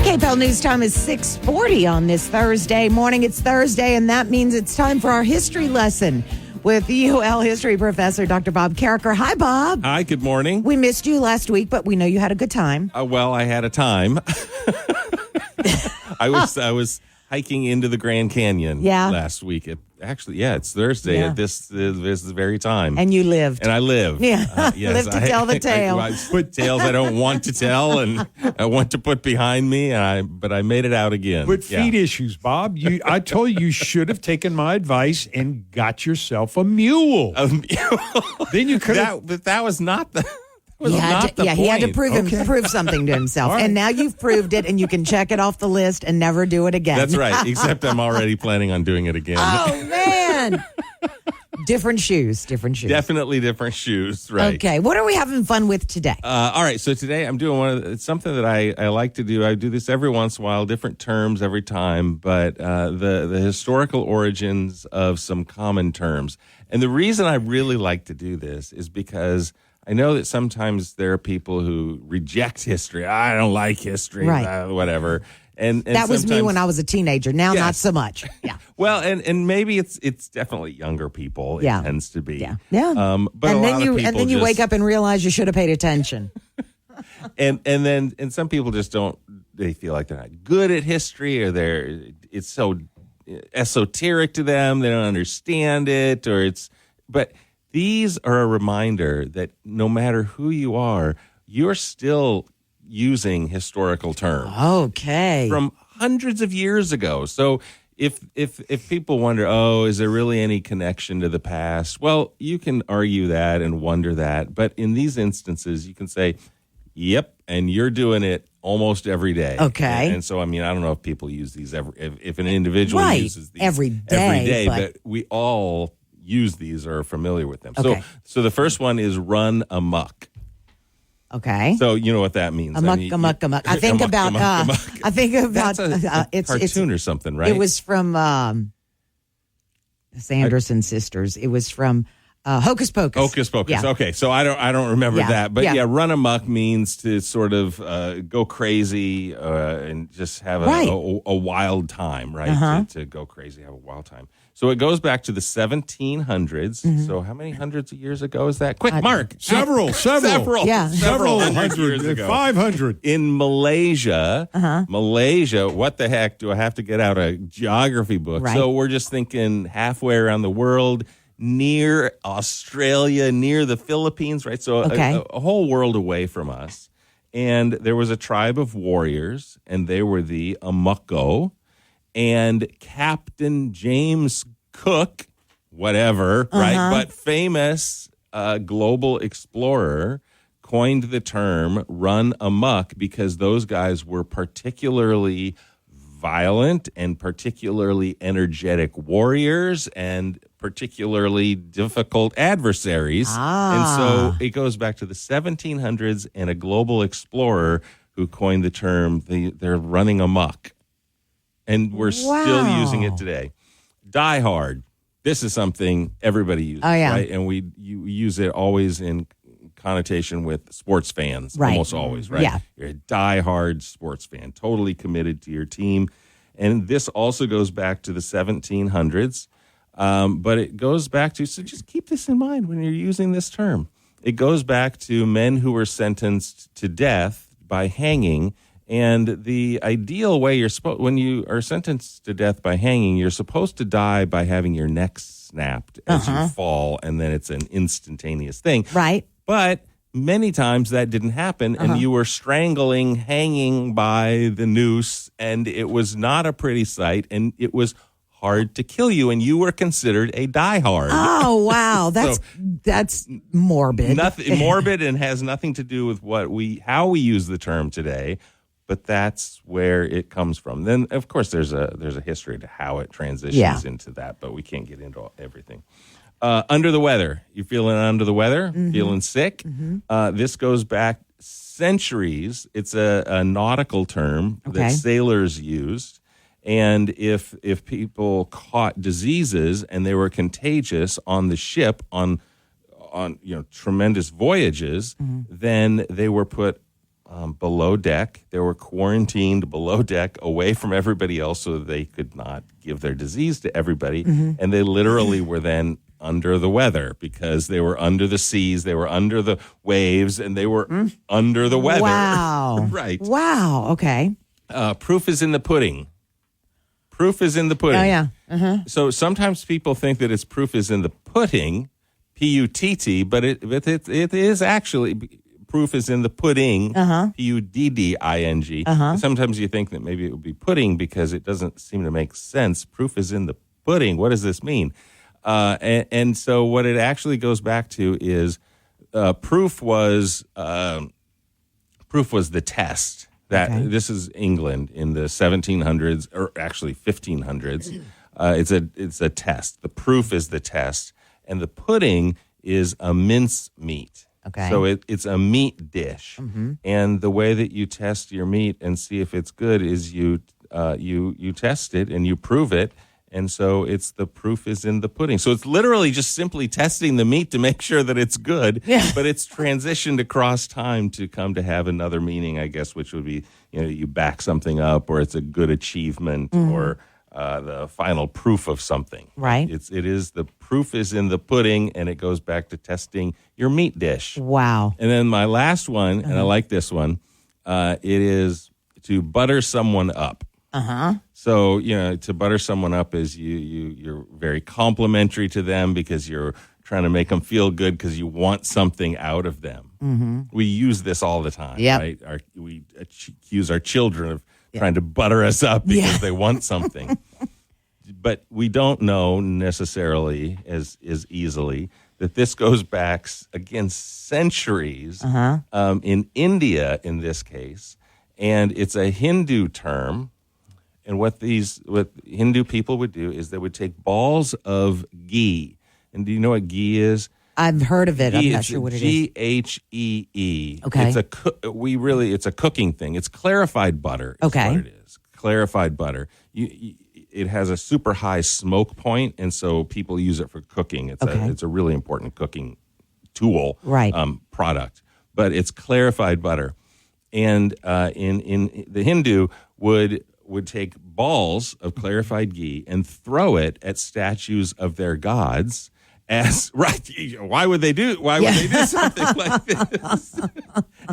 KPEL News Time is 6:40 on this Thursday morning. It's Thursday, and that means it's time for our history lesson with UL history professor Dr. Bob Carricker. Hi, Bob. Hi, good morning. We missed you last week, but we know you had a good time. Well, I had a time. I was hiking into the Grand Canyon last week. It's Thursday at this very time. And you lived. And I lived. Yeah. Yes, lived to tell the tale. I put tales I don't want to tell and I want to put behind me, but I made it out again. But feet issues, Bob. I told you should have taken my advice and got yourself a mule. Then you could have. But that was not the... He had to prove something to himself. Right. And now you've proved it, and you can check it off the list and never do it again. That's right, except I'm already planning on doing it again. Oh, man. Different shoes. Definitely different shoes, right. Okay, what are we having fun with today? All right, so today I'm doing it's something that I like to do. I do this every once in a while, different terms every time, but the historical origins of some common terms. And the reason I really like to do this is because I know that sometimes there are people who reject history. I don't like history, whatever. And that was me when I was a teenager. Now, not so much. Yeah. Well, and maybe it's definitely younger people. It tends to be. Yeah. But then you wake up and realize you should have paid attention. and some people just don't. They feel like they're not good at history, or it's so esoteric to them. They don't understand it, but. These are a reminder that no matter who you are, you're still using historical terms. Okay. From hundreds of years ago. So if people wonder, is there really any connection to the past? Well, you can argue that and wonder that. But in these instances, you can say, yep, and you're doing it almost every day. Okay. And so, I don't know if people use these if an individual uses these every day, but we all use these or are familiar with them. Okay. So the first one is run amok. Okay. So you know what that means. Amok. I think about it's a cartoon or something, right? It was from Sanderson sisters. It was from Hocus Pocus. Hocus Pocus. Yeah. Okay, so I don't remember that, but run amok means to sort of go crazy and just have a wild time, right? Uh-huh. To go crazy, have a wild time. So it goes back to the 1700s. Mm-hmm. So how many hundreds of years ago is that? Quick, Mark. Several. Yeah. Several hundred years ago. 500. In Malaysia, what the heck do I have to get out a geography book? Right. So we're just thinking halfway around the world, near Australia, near the Philippines, right? So a whole world away from us. And there was a tribe of warriors, and they were the Amako. And Captain James Cook, whatever, right? But famous global explorer coined the term run amok because those guys were particularly violent and particularly energetic warriors and particularly difficult adversaries. And so it goes back to the 1700s and a global explorer who coined the term, they're running amok. And we're still using it today. Die Hard. This is something everybody uses, right? And you use it always in connotation with sports fans, almost always, right? Yeah. You're a die-hard sports fan, totally committed to your team. And this also goes back to the 1700s, but it goes back to, so just keep this in mind when you're using this term. It goes back to men who were sentenced to death by hanging. And the ideal way when you are sentenced to death by hanging, you're supposed to die by having your neck snapped as you fall, and then it's an instantaneous thing. Right. But many times that didn't happen, and you were strangling, hanging by the noose, and it was not a pretty sight, and it was hard to kill you, and you were considered a diehard. Oh, wow. That's morbid. Morbid and has nothing to do with how we use the term today. But that's where it comes from. Then, of course, there's a history to how it transitions into that, but we can't get into everything. Under the weather. You feeling under the weather? Mm-hmm. Feeling sick? Mm-hmm. This goes back centuries. It's a nautical term that sailors used. And if people caught diseases and they were contagious on the ship on tremendous voyages, then they were put below deck. They were quarantined below deck away from everybody else so that they could not give their disease to everybody. And they literally were then under the weather because they were under the seas, they were under the waves, and they were under the weather. Wow. Right. Wow. Okay. Proof is in the pudding. Proof is in the pudding. Oh, yeah. Uh-huh. So sometimes people think that it's proof is in the pudding, P-U-T-T, but it is actually proof is in the pudding, P-U-D-D-I-N-G. Sometimes you think that maybe it would be pudding because it doesn't seem to make sense. Proof is in the pudding. What does this mean? And so what it actually goes back to is proof was the test. This is England in the 1700s, or actually 1500s. It's a test. The proof is the test, and the pudding is a mince meat. Okay. So it's a meat dish, and the way that you test your meat and see if it's good is you test it and you prove it. And so it's the proof is in the pudding. So it's literally just simply testing the meat to make sure that it's good. Yeah. But it's transitioned across time to come to have another meaning, I guess, which would be, you back something up, or it's a good achievement, or the final proof of something. Right. It is the proof is in the pudding, and it goes back to testing your meat dish. Wow. And then my last one, and I like this one, it is to butter someone up. So, to butter someone up is you're very complimentary to them because you're trying to make them feel good because you want something out of them. We use this all the time, right? We accuse our children of trying to butter us up because they want something. But we don't know necessarily as easily that this goes back, again, centuries in India in this case. And it's a Hindu term. And what Hindu people would do is they would take balls of ghee. And do you know what ghee is? I've heard of it. I'm not sure what it is. G-H-E-E. Okay. It's a cooking thing. It's clarified butter. Is what it is. Clarified butter. It has a super high smoke point, and so people use it for cooking. It's a really important cooking tool, product. But it's clarified butter. And in the Hindu would take balls of clarified ghee and throw it at statues of their gods why would they do something like this?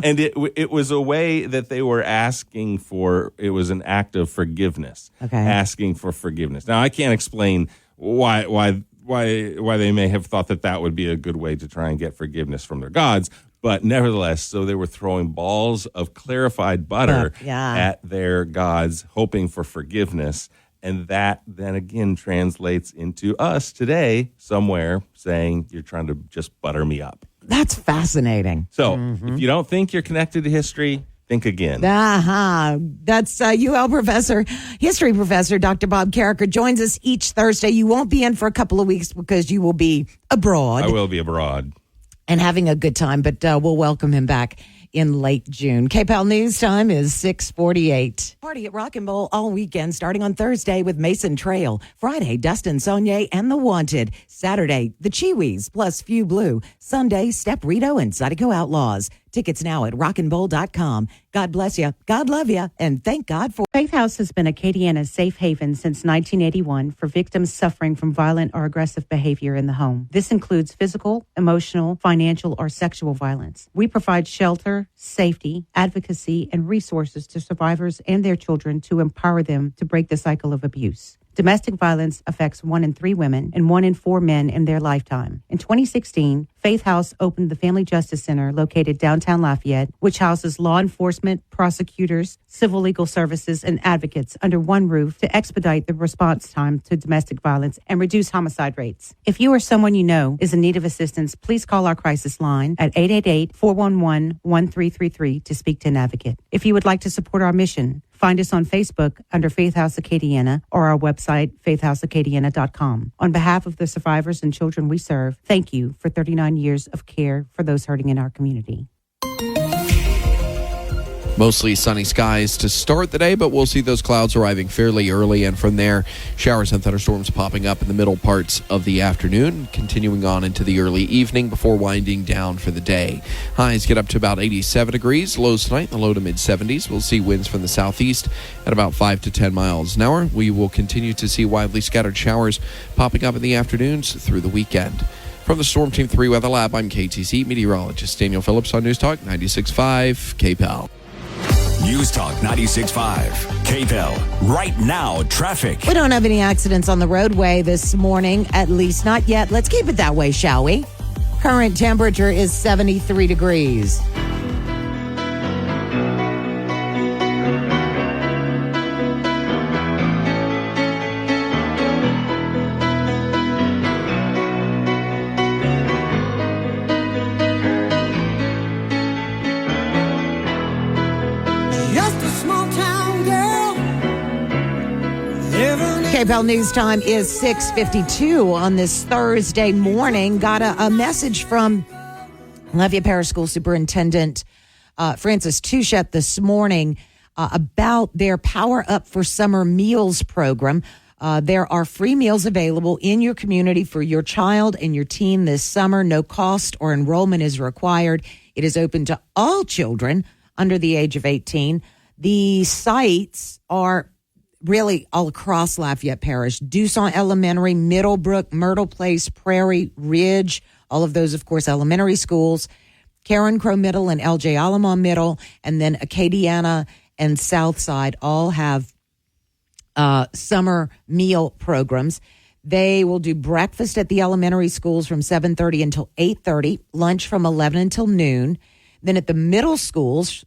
And it was a way that they were asking for, it was an act of forgiveness, asking for forgiveness. Now I can't explain why they may have thought that would be a good way to try and get forgiveness from their gods. But nevertheless, so they were throwing balls of clarified butter at their gods, hoping for forgiveness. And that then again translates into us today somewhere saying, you're trying to just butter me up. That's fascinating. So if you don't think you're connected to history, think again. That's UL history professor, Dr. Bob Carricker joins us each Thursday. You won't be in for a couple of weeks because you will be abroad. I will be abroad. And having a good time, but we'll welcome him back in late June. KPEL News Time is 6:48. Party at Rock and Bowl all weekend, starting on Thursday with Mason Trail. Friday, Dustin Saunier and The Wanted. Saturday, The Chiwis plus Few Blue. Sunday, Step Rito and Zydeco Outlaws. Tickets now at rockandbowl.com. God bless you, God love you, and thank God for... Faith House has been Acadiana's safe haven since 1981 for victims suffering from violent or aggressive behavior in the home. This includes physical, emotional, financial, or sexual violence. We provide shelter, safety, advocacy, and resources to survivors and their children to empower them to break the cycle of abuse. Domestic violence affects 1 in 3 women and 1 in 4 men in their lifetime. In 2016, Faith House opened the Family Justice Center located downtown Lafayette, which houses law enforcement, prosecutors, civil legal services, and advocates under one roof to expedite the response time to domestic violence and reduce homicide rates. If you or someone you know is in need of assistance, please call our crisis line at 888-411-1333 to speak to an advocate. If you would like to support our mission, find us on Facebook under Faith House Acadiana or our website, faithhouseacadiana.com. On behalf of the survivors and children we serve, thank you for 39 years of care for those hurting in our community. Mostly sunny skies to start the day, but we'll see those clouds arriving fairly early, and from there, showers and thunderstorms popping up in the middle parts of the afternoon, continuing on into the early evening before winding down for the day. Highs get up to about 87 degrees. Lows tonight in the low to mid-70s. We'll see winds from the southeast at about 5 to 10 miles an hour. We will continue to see widely scattered showers popping up in the afternoons through the weekend. From the Storm Team 3 Weather Lab, I'm KTC meteorologist Daniel Phillips on News Talk 96.5 KPEL. News Talk 96.5. KPEL. Right now, traffic. We don't have any accidents on the roadway this morning, at least not yet. Let's keep it that way, shall we? Current temperature is 73 degrees. KPEL News Time is 6:52 on this Thursday morning. Got a message from Lafayette Parish School Superintendent Francis Touchette this morning about their Power Up for Summer Meals program. There are free meals available in your community for your child and your teen this summer. No cost or enrollment is required. It is open to all children under the age of 18. The sites are really all across Lafayette Parish: Dusant Elementary, Middlebrook, Myrtle Place, Prairie, Ridge, all of those, of course, elementary schools, Karen Crow Middle and LJ Alamon Middle, and then Acadiana and Southside all have summer meal programs. They will do breakfast at the elementary schools from 7:30 until 8:30, lunch from 11 until noon. Then at the middle schools,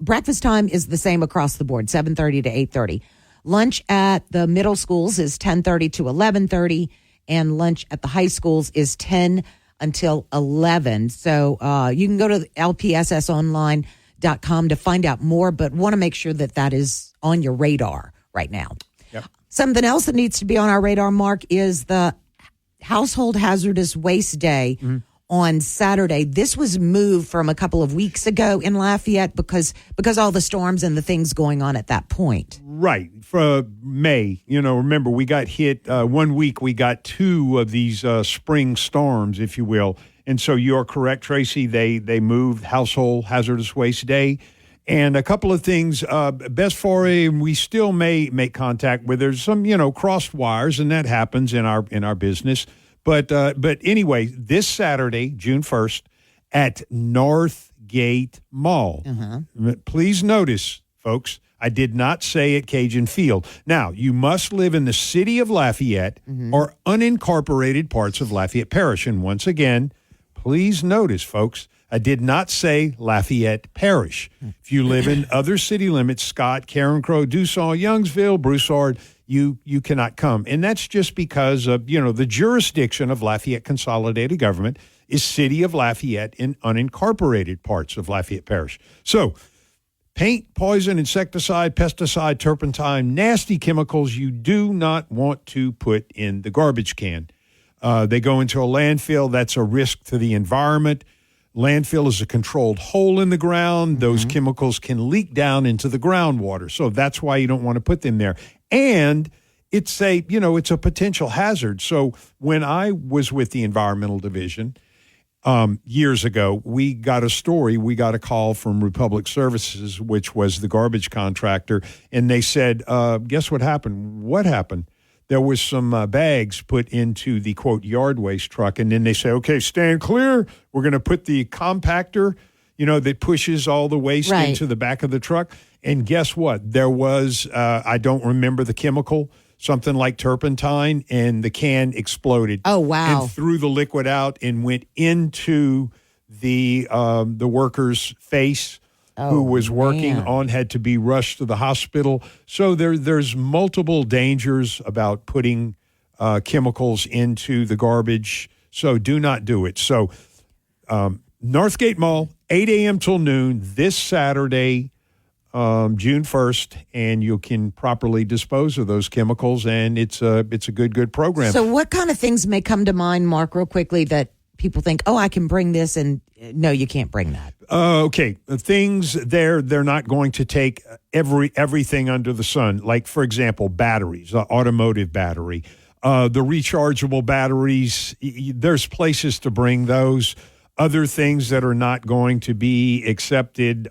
breakfast time is the same across the board, 7:30 to 8:30. Lunch at the middle schools is 10:30 to 11:30, and lunch at the high schools is 10 until 11. So you can go to lpssonline.com to find out more, but want to make sure that that is on your radar right now. Yep. Something else that needs to be on our radar, Mark, is the Household Hazardous Waste Day on Saturday. This was moved from a couple of weeks ago in Lafayette because all the storms and the things going on at that point. Right. For May, remember, we got hit 1 week. We got two of these spring storms, if you will. And so you're correct, Tracy. They moved Household Hazardous Waste Day. And a couple of things, best for we still may make contact with. There's some, crossed wires, and that happens in our business. But anyway, this Saturday, June 1st, at Northgate Mall. Please notice, folks, I did not say at Cajun Field. Now, you must live in the city of Lafayette or unincorporated parts of Lafayette Parish. And once again, please notice, folks, I did not say Lafayette Parish. If you live in other city limits, Scott, Karen Crow, Dusant, Youngsville, Broussard, you cannot come. And that's just because of, the jurisdiction of Lafayette Consolidated Government is City of Lafayette in unincorporated parts of Lafayette Parish. So paint, poison, insecticide, pesticide, turpentine, nasty chemicals you do not want to put in the garbage can. They go into a landfill. That's a risk to the environment. Landfill is a controlled hole in the ground. Those chemicals can leak down into the groundwater. So that's why you don't want to put them there. And it's a potential hazard. So when I was with the Environmental Division years ago, we got a call from Republic Services, which was the garbage contractor, and they said, guess what happened? What happened? There was some bags put into the, quote, yard waste truck, and then they say, okay, stand clear. We're going to put the compactor, that pushes all the waste into the back of the truck. And guess what? There was, I don't remember the chemical, something like turpentine, and the can exploded. Oh, wow. And threw the liquid out and went into the worker's face. Who was working on, had to be rushed to the hospital. So there's multiple dangers about putting chemicals into the garbage. So do not do it. So Northgate Mall, 8 a.m. till noon this Saturday, June 1st, and you can properly dispose of those chemicals, and it's a good program. So what kind of things may come to mind, Mark, real quickly, that people think, oh, I can bring this, and no, you can't bring that? Okay, things they're not going to take everything under the sun. Like, for example, batteries, automotive battery, the rechargeable batteries. There's places to bring those. Other things that are not going to be accepted.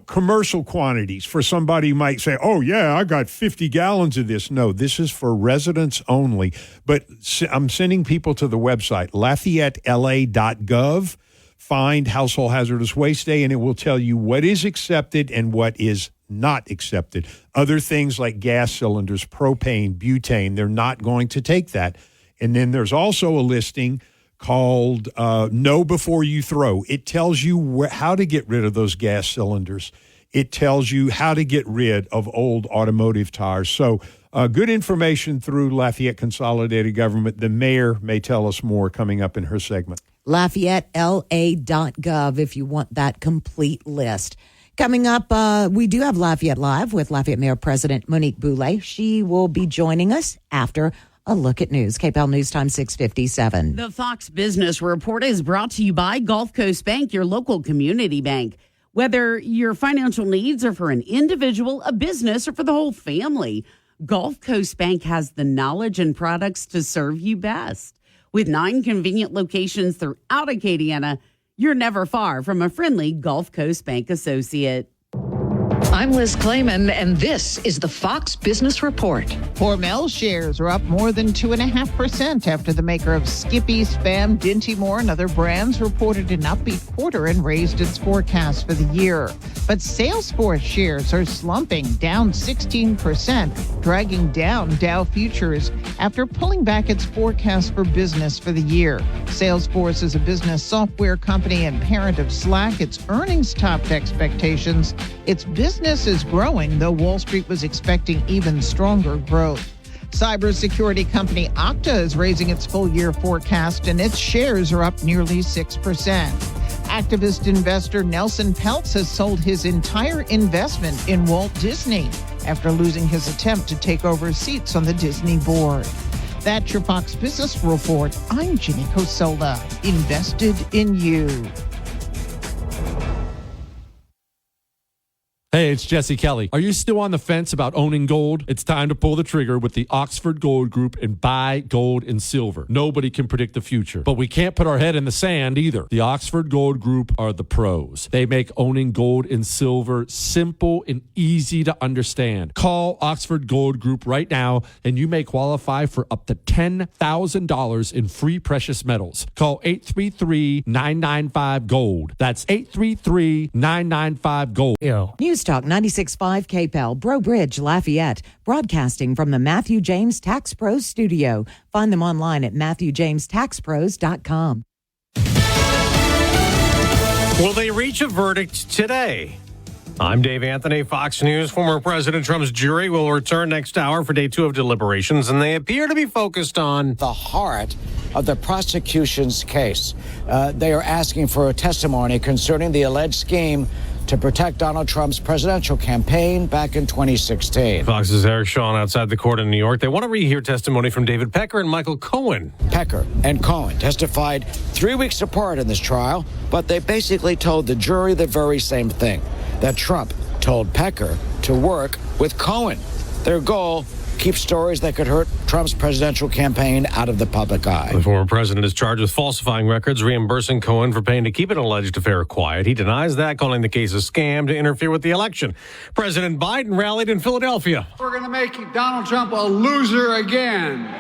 Commercial quantities for somebody who might say, oh, yeah, I got 50 gallons of this. No, this is for residents only. But I'm sending people to the website, LafayetteLA.gov. find Household Hazardous Waste Day, and it will tell you what is accepted and what is not accepted. Other things like gas cylinders, propane, butane, they're not going to take that. And then there's also a listing called Know Before You Throw. It tells you how to get rid of those gas cylinders. It tells you how to get rid of old automotive tires. So good information through Lafayette Consolidated Government. The mayor may tell us more coming up in her segment. LafayetteLA.gov if you want that complete list. Coming up, we do have Lafayette Live with Lafayette Mayor President Monique Boulay. She will be joining us after a look at news. KPEL News Time 6:57. The Fox Business Report is brought to you by Gulf Coast Bank, your local community bank. Whether your financial needs are for an individual, a business, or for the whole family, Gulf Coast Bank has the knowledge and products to serve you best. With 9 convenient locations throughout Acadiana, you're never far from a friendly Gulf Coast Bank associate. I'm Liz Clayman, and this is the Fox Business Report. Hormel shares are up more than 2.5% after the maker of Skippy, Spam, Dinty Moore, and other brands reported an upbeat quarter and raised its forecast for the year. But Salesforce shares are slumping, down 16%, dragging down Dow futures after pulling back its forecast for business for the year. Salesforce is a business software company and parent of Slack. Its earnings topped expectations. Its business is growing, though Wall Street was expecting even stronger growth. Cybersecurity company Okta is raising its full-year forecast, and its shares are up nearly 6%. Activist investor Nelson Peltz has sold his entire investment in Walt Disney after losing his attempt to take over seats on the Disney board. That's your Fox Business Report. I'm Ginny Cosola, invested in you. Hey, it's Jesse Kelly. Are you still on the fence about owning gold? It's time to pull the trigger with the Oxford Gold Group and buy gold and silver. Nobody can predict the future, but we can't put our head in the sand either. The Oxford Gold Group are the pros. They make owning gold and silver simple and easy to understand. Call Oxford Gold Group right now, and you may qualify for up to $10,000 in free precious metals. Call 833-995-GOLD. That's 833-995-GOLD. News Talk 96.5 KPEL, Breaux Bridge, Lafayette, broadcasting from the Matthew James Tax Pros studio. Find them online at MatthewJamesTaxPros.com. Will they reach a verdict today? I'm Dave Anthony, Fox News. Former President Trump's jury will return next hour for day 2 of deliberations, and they appear to be focused on the heart of the prosecution's case. They are asking for a testimony concerning the alleged scheme to protect Donald Trump's presidential campaign back in 2016. Fox's Eric Shawn outside the court in New York. They want to rehear testimony from David Pecker and Michael Cohen. Pecker and Cohen testified 3 weeks apart in this trial, but they basically told the jury the very same thing, that Trump told Pecker to work with Cohen. Their goal, keep stories that could hurt Trump's presidential campaign out of the public eye. The former president is charged with falsifying records, reimbursing Cohen for paying to keep an alleged affair quiet. He denies that, calling the case a scam to interfere with the election. President Biden rallied in Philadelphia. We're going to make Donald Trump a loser again.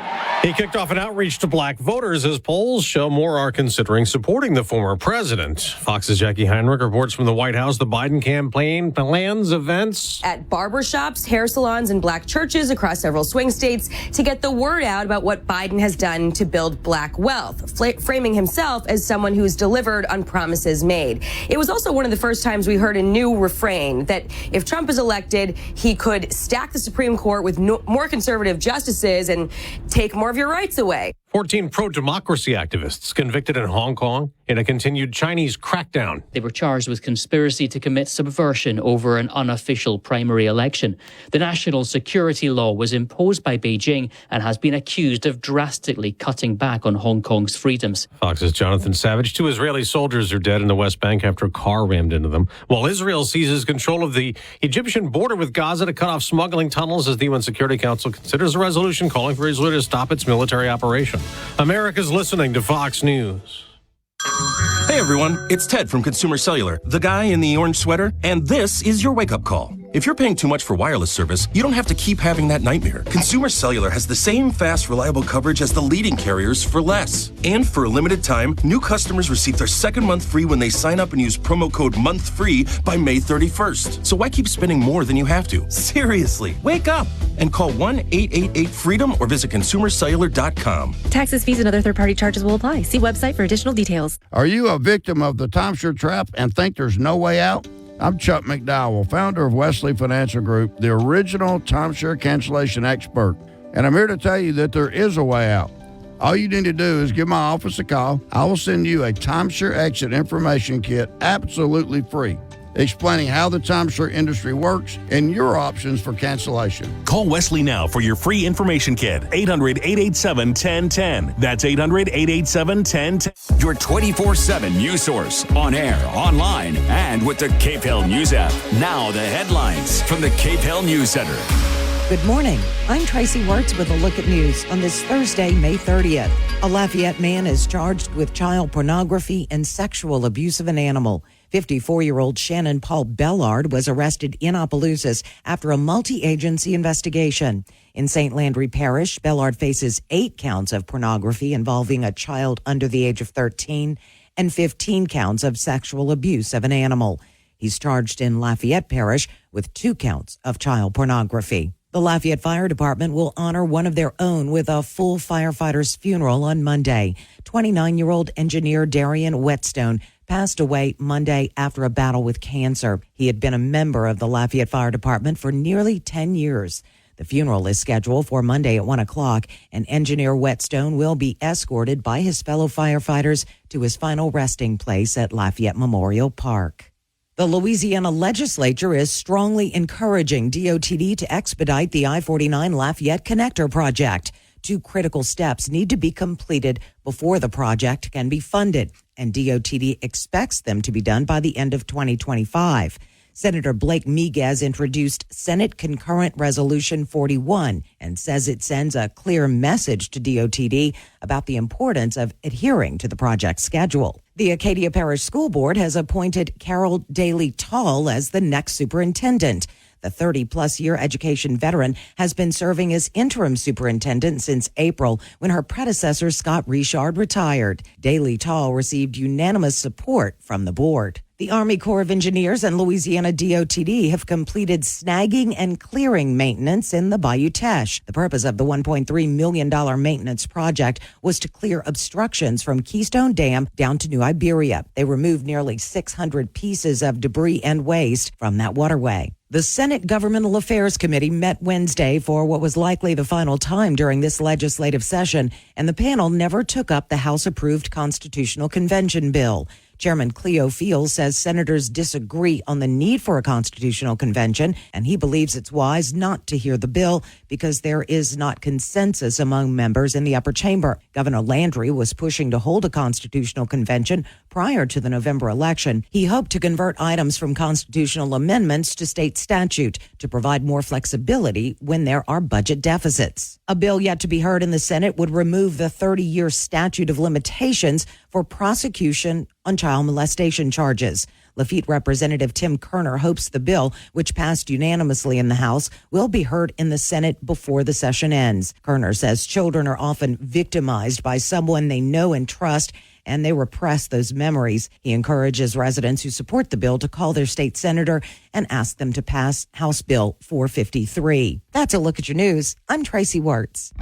He kicked off an outreach to black voters as polls show more are considering supporting the former president. Fox's Jackie Heinrich reports from the White House the Biden campaign plans events at barbershops, hair salons, and black churches across several swing states to get the word out about what Biden has done to build black wealth, framing himself as someone who's delivered on promises made. It was also one of the first times we heard a new refrain that if Trump is elected, he could stack the Supreme Court with more conservative justices and take more of your rights away. 14 pro-democracy activists convicted in Hong Kong in a continued Chinese crackdown. They were charged with conspiracy to commit subversion over an unofficial primary election. The national security law was imposed by Beijing and has been accused of drastically cutting back on Hong Kong's freedoms. Fox's Jonathan Savage. 2 Israeli soldiers are dead in the West Bank after a car rammed into them, while Israel seizes control of the Egyptian border with Gaza to cut off smuggling tunnels as the UN Security Council considers a resolution calling for Israel to stop its military operation. America's listening to Fox News. Hey everyone, it's Ted from Consumer Cellular, the guy in the orange sweater, and this is your wake-up call. If you're paying too much for wireless service, you don't have to keep having that nightmare. Consumer Cellular has the same fast, reliable coverage as the leading carriers for less. And for a limited time, new customers receive their second month free when they sign up and use promo code MONTHFREE by May 31st. So why keep spending more than you have to? Seriously, wake up and call 1-888-FREEDOM or visit consumercellular.com. Taxes, fees, and other third-party charges will apply. See website for additional details. Are you a victim of the timeshare trap and think there's no way out? I'm Chuck McDowell, founder of Wesley Financial Group, the original timeshare cancellation expert. And I'm here to tell you that there is a way out. All you need to do is give my office a call. I will send you a timeshare exit information kit absolutely free, explaining how the timeshare industry works and your options for cancellation. Call Wesley now for your free information kit. 800-887-1010. That's 800-887-1010. Your 24/7 news source, on air, online, and with the KPEL News app. Now the headlines from the KPEL News Center. Good morning. I'm Tracy Wirtz with a look at news on this Thursday, May 30th. A Lafayette man is charged with child pornography and sexual abuse of an animal. 54-year-old Shannon Paul Bellard was arrested in Opelousas after a multi-agency investigation. In St. Landry Parish, Bellard faces 8 counts of pornography involving a child under the age of 13 and 15 counts of sexual abuse of an animal. He's charged in Lafayette Parish with 2 counts of child pornography. The Lafayette Fire Department will honor one of their own with a full firefighter's funeral on Monday. 29-year-old engineer Darian Whetstone passed away Monday after a battle with cancer. He had been a member of the Lafayette Fire Department for nearly 10 years. The funeral is scheduled for Monday at 1 o'clock, and engineer Whetstone will be escorted by his fellow firefighters to his final resting place at Lafayette Memorial Park. The Louisiana legislature is strongly encouraging DOTD to expedite the I-49 Lafayette Connector project. 2 critical steps need to be completed before the project can be funded, and DOTD expects them to be done by the end of 2025. Senator Blake Miguez introduced Senate Concurrent Resolution 41 and says it sends a clear message to DOTD about the importance of adhering to the project schedule. The Acadia Parish School Board has appointed Carol Daly Tall as the next superintendent. The 30-plus year education veteran has been serving as interim superintendent since April when her predecessor, Scott Richard, retired. Daly Tall received unanimous support from the board. The Army Corps of Engineers and Louisiana DOTD have completed snagging and clearing maintenance in the Bayou Teche. The purpose of the $1.3 million maintenance project was to clear obstructions from Keystone Dam down to New Iberia. They removed nearly 600 pieces of debris and waste from that waterway. The Senate Governmental Affairs Committee met Wednesday for what was likely the final time during this legislative session, and the panel never took up the House-approved Constitutional Convention bill. Chairman Cleo Field says senators disagree on the need for a constitutional convention, and he believes it's wise not to hear the bill because there is not consensus among members in the upper chamber. Governor Landry was pushing to hold a constitutional convention prior to the November election. He hoped to convert items from constitutional amendments to state statute to provide more flexibility when there are budget deficits. A bill yet to be heard in the Senate would remove the 30-year statute of limitations for prosecution on child molestation charges. Lafitte Representative Tim Kerner hopes the bill, which passed unanimously in the House, will be heard in the Senate before the session ends. Kerner says children are often victimized by someone they know and trust, and they repress those memories. He encourages residents who support the bill to call their state senator and ask them to pass House Bill 453. That's a look at your news. I'm Tracy Wirtz.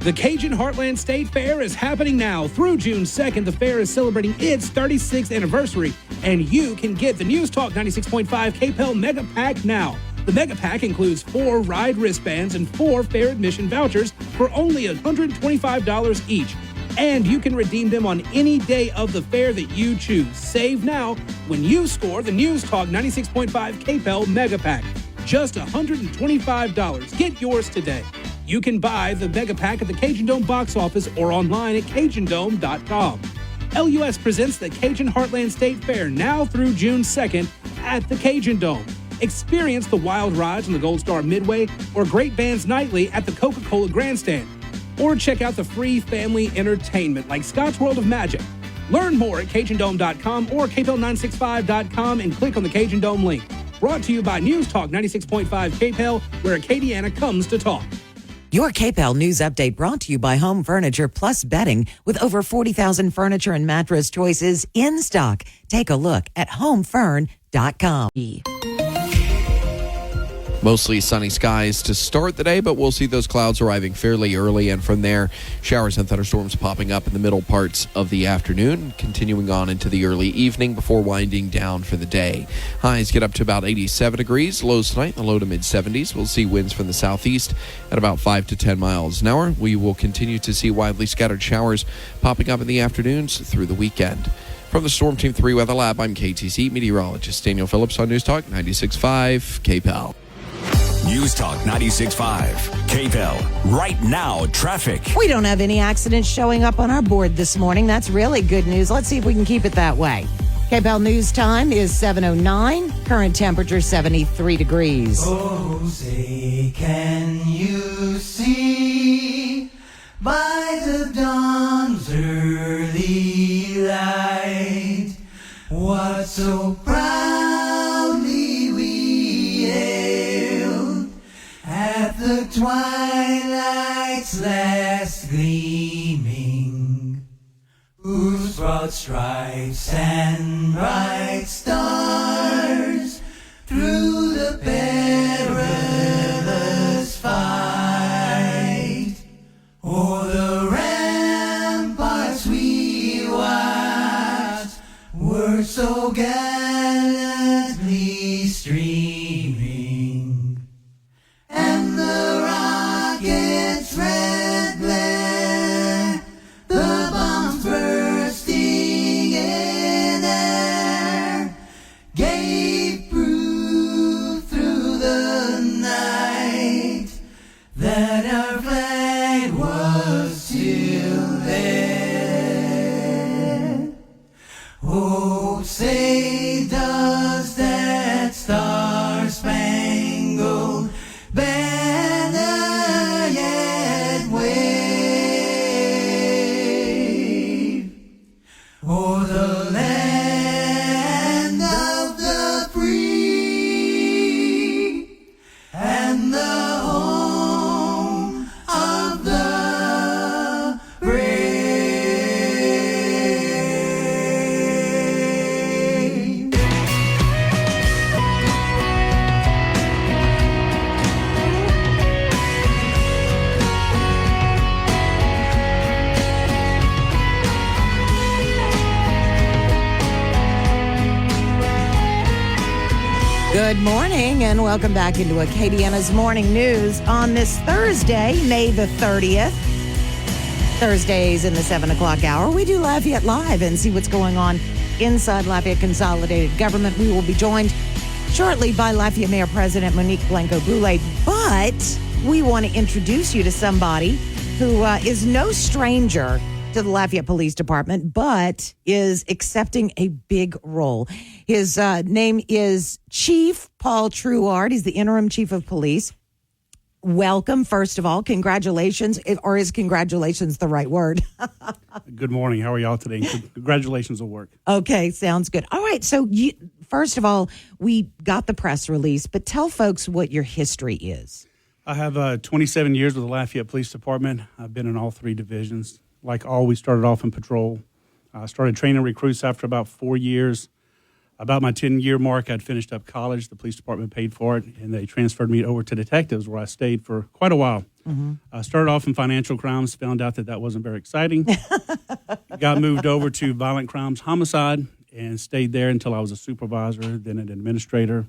The Cajun Heartland State Fair is happening now. Through June 2nd, the fair is celebrating its 36th anniversary, and you can get the News Talk 96.5 KPEL Mega Pack now. The Mega Pack includes 4 ride wristbands and 4 fair admission vouchers for only $125 each. And you can redeem them on any day of the fair that you choose. Save now when you score the News Talk 96.5 KPEL Mega Pack. Just $125. Get yours today. You can buy the Mega Pack at the Cajun Dome box office or online at CajunDome.com. LUS presents the Cajun Heartland State Fair now through June 2nd at the Cajun Dome. Experience the wild rides on the Gold Star Midway or great bands nightly at the Coca-Cola Grandstand. Or check out the free family entertainment like Scott's World of Magic. Learn more at CajunDome.com or KPEL965.com and click on the Cajun Dome link. brought to you by News Talk 96.5 KPEL, where Acadiana comes to talk. Your KPEL News Update brought to you by Home Furniture Plus Bedding with over 40,000 furniture and mattress choices in stock. Take a look at homefern.com. Mostly sunny skies to start the day, but we'll see those clouds arriving fairly early, and from there, showers and thunderstorms popping up in the middle parts of the afternoon, continuing on into the early evening before winding down for the day. Highs get up to about 87 degrees. Lows tonight in the low to mid-70s. We'll see winds from the southeast at about 5 to 10 miles an hour. We will continue to see widely scattered showers popping up in the afternoons through the weekend. From the Storm Team 3 Weather Lab, I'm KTC meteorologist Daniel Phillips on News Talk 96.5 KPEL. News Talk 96.5 KPEL. Right now, traffic. We don't have any accidents showing up on our board this morning. That's really good news. Let's see if we can keep it that way. KPEL News Time is 7:09. Current temperature 73 degrees. Oh, say, can you see by the dawn's early light what so proudly we hailed at the twilight's last gleaming, whose broad stripes and bright stars through the perilous fight o'er the ramparts we watched were so gallantly streaming, and the rocket's red glare, the bombs bursting in air, gave proof through the night that our flag was still there. Oh, say does that star-spangled banner yet wave o'er the land of the free and the home of the brave. Good morning and welcome back into Acadiana's Morning News on this Thursday, May the 30th. Thursdays in the 7 o'clock hour, we do Lafayette Live and see what's going on inside Lafayette Consolidated Government. We will be joined shortly by Lafayette Mayor President Monique Blanco-Boulay, but we want to introduce you to somebody who is no stranger to the Lafayette Police Department, but is accepting a big role. His name is Chief Paul Truard. He's the interim chief of police. Welcome, first of all. Congratulations, or is congratulations the right word? Good morning. How are y'all today? Congratulations will work. Okay, sounds good. All right, so first of all, we got the press release, but tell folks what your history is. I have 27 years with the Lafayette Police Department. I've been in all three divisions. Like all, we started off in patrol. I started training recruits after about 4 years. About my 10-year mark, I'd finished up college. The police department paid for it, and they transferred me over to detectives, where I stayed for quite a while. Mm-hmm. I started off in financial crimes, found out that wasn't very exciting. Got moved over to violent crimes, homicide, and stayed there until I was a supervisor, then an administrator.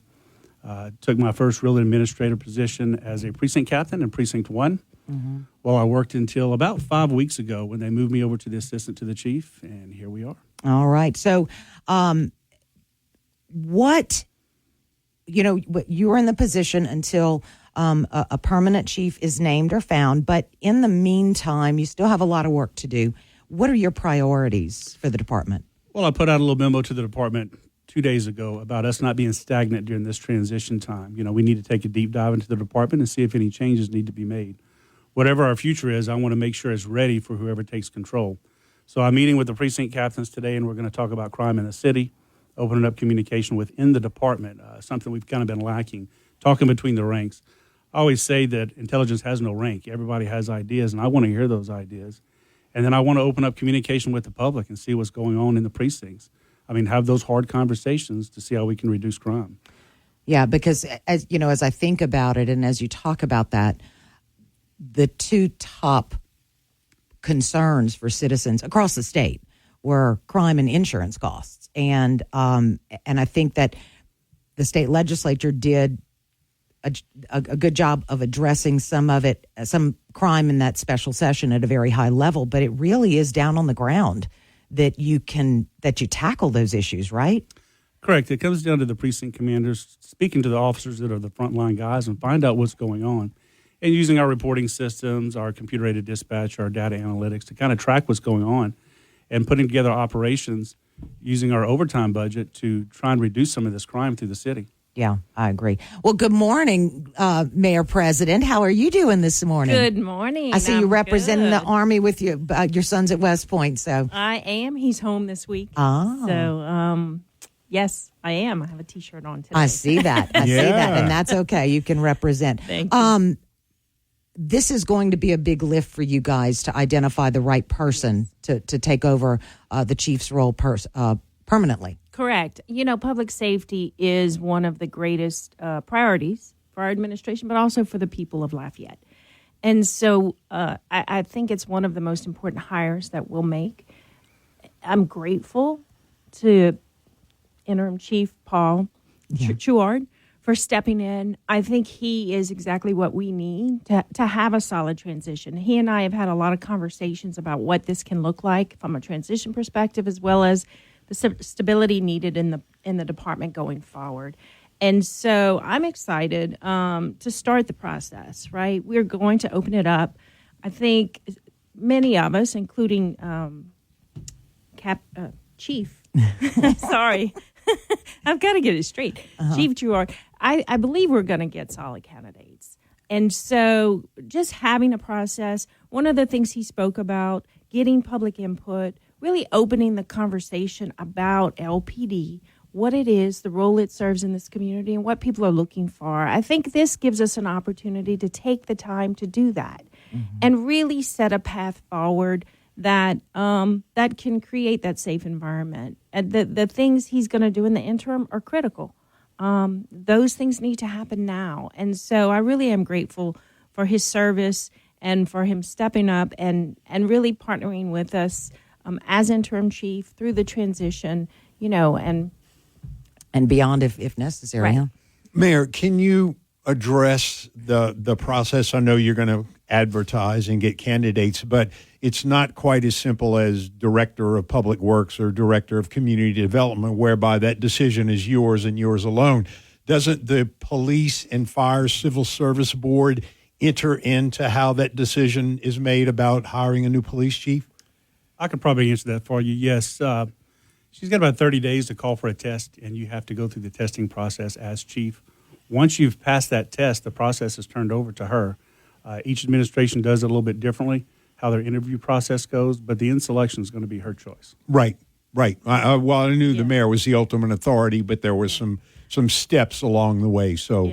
Took my first real administrator position as a precinct captain in Precinct 1. Mm-hmm. Well, I worked until about 5 weeks ago when they moved me over to the assistant to the chief, and here we are. All right. So, you were in the position until a permanent chief is named or found, but in the meantime, you still have a lot of work to do. What are your priorities for the department? Well, I put out a little memo to the department 2 days ago about us not being stagnant during this transition time. We need to take a deep dive into the department and see if any changes need to be made. Whatever our future is, I want to make sure it's ready for whoever takes control. So I'm meeting with the precinct captains today, and we're going to talk about crime in the city. opening up communication within the department, something we've kind of been lacking, talking between the ranks. I always say that intelligence has no rank. Everybody has ideas, and I want to hear those ideas. And then I want to open up communication with the public and see what's going on in the precincts. I mean, have those hard conversations to see how we can reduce crime. Yeah, because as you know, as I think about it and as you talk about that, the two top concerns for citizens across the state were crime and insurance costs. And I think that the state legislature did a good job of addressing some of it, some crime in that special session at a very high level. But it really is down on the ground that you tackle those issues, right? Correct. It comes down to the precinct commanders speaking to the officers that are the frontline guys and find out what's going on. And using our reporting systems, our computer-aided dispatch, our data analytics to kind of track what's going on and putting together operations using our overtime budget to try and reduce some of this crime through the city. Yeah, I agree. Well, good morning, Mayor President. How are you doing this morning? Good morning. I see you representing the Army with your son's at West Point. So I am. He's home this week. Oh. So, yes, I am. I have a T-shirt on today. I see that. I see that. And that's okay. You can represent. Thank you. This is going to be a big lift for you guys to identify the right person to take over the chief's role permanently. Correct. You know, public safety is one of the greatest priorities for our administration, but also for the people of Lafayette. And so I think it's one of the most important hires that we'll make. I'm grateful to Interim Chief Paul Chouard for stepping in. I think he is exactly what we need to have a solid transition. He and I have had a lot of conversations about what this can look like from a transition perspective, as well as the stability needed in the department going forward. And so I'm excited to start the process, right? We're going to open it up. I think many of us, including Chief, sorry, I've got to get it straight. Chief Chouard, I believe we're going to get solid candidates. And so just having a process, one of the things he spoke about, getting public input, really opening the conversation about LPD, what it is, the role it serves in this community, and what people are looking for. I think this gives us an opportunity to take the time to do that and really set a path forward that that can create that safe environment. And the things he's going to do in the interim are critical. Those things need to happen now. And so I really am grateful for his service and for him stepping up and really partnering with us as interim chief through the transition, you know, and beyond if necessary. Right. Huh? Mayor, can you address the process? I know you're going to advertise and get candidates, but it's not quite as simple as director of public works or director of community development, whereby that decision is yours and yours alone. Doesn't the police and fire civil service board enter into how that decision is made about hiring a new police chief? I could probably answer that for you. Yes. She's got about 30 days to call for a test, and you have to go through the testing process as chief. Once you've passed that test, the process is turned over to her. Each administration does it a little bit differently, how their interview process goes, but the end selection is going to be her choice. Right. I knew the mayor was the ultimate authority, but there was some steps along the way. So,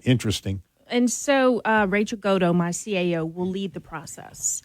interesting. And so Rachel Godo, my CAO, will lead the process.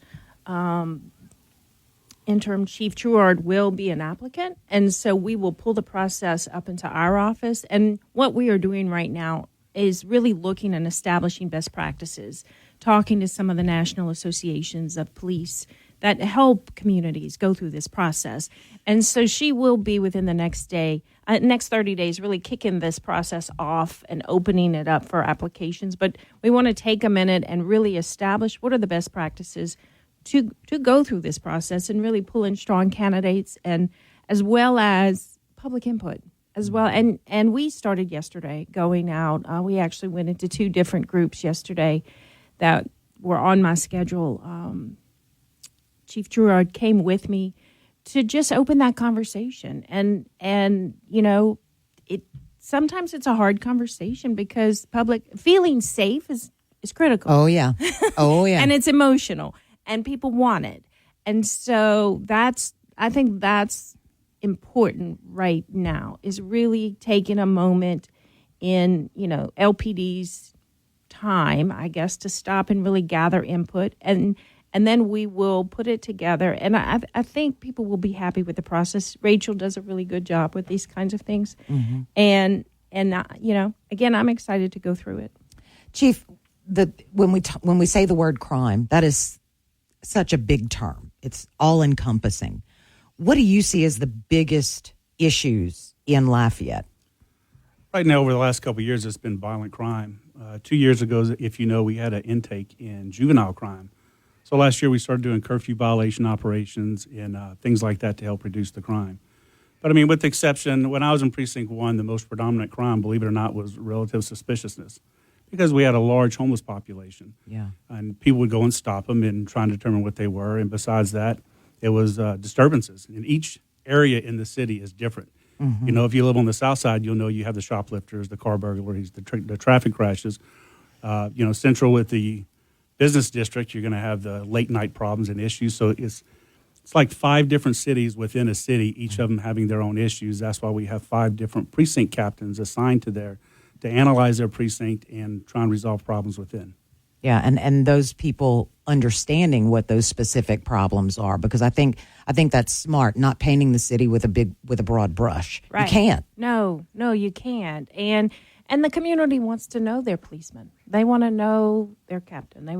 Interim Chief Chouard will be an applicant, and so we will pull the process up into our office. And what we are doing right now is really looking and establishing best practices, talking to some of the national associations of police that help communities go through this process. And so she will be within the next 30 days, really kicking this process off and opening it up for applications. But we want to take a minute and really establish what are the best practices to go through this process and really pull in strong candidates, and as well as public input as well. And we started yesterday going out. We actually went into 2 different groups yesterday that were on my schedule. Chief Chouard came with me to just open that conversation. And you know, sometimes it's a hard conversation because feeling safe is critical. Oh, yeah. And it's emotional. And people want it. And so I think that's important right now is really taking a moment in, LPD's time, I guess, to stop and really gather input, and then we will put it together. And I think people will be happy with the process. Rachel does a really good job with these kinds of things. Mm-hmm. And again, I'm excited to go through it. Chief, when we say the word crime, that is such a big term. It's all encompassing. What do you see as the biggest issues in Lafayette? Right now, over the last couple of years, it's been violent crime. 2 years ago, we had an intake in juvenile crime. So last year, we started doing curfew violation operations and things like that to help reduce the crime. But, with the exception, when I was in Precinct 1, the most predominant crime, believe it or not, was relative suspiciousness, because we had a large homeless population. Yeah. And people would go and stop them and try and determine what they were. And besides that, it was disturbances. And each area in the city is different. Mm-hmm. If you live on the south side, you'll know you have the shoplifters, the car burglaries, the traffic crashes. Central with the business district, you're going to have the late night problems and issues. So it's like 5 different cities within a city, each of them having their own issues. That's why we have 5 different precinct captains assigned to analyze their precinct and try and resolve problems within. Yeah, and those people understanding what those specific problems are, because I think that's smart, not painting the city with a broad brush. Right. You can't. No, you can't. And the community wants to know their policeman. They want to know their captain. They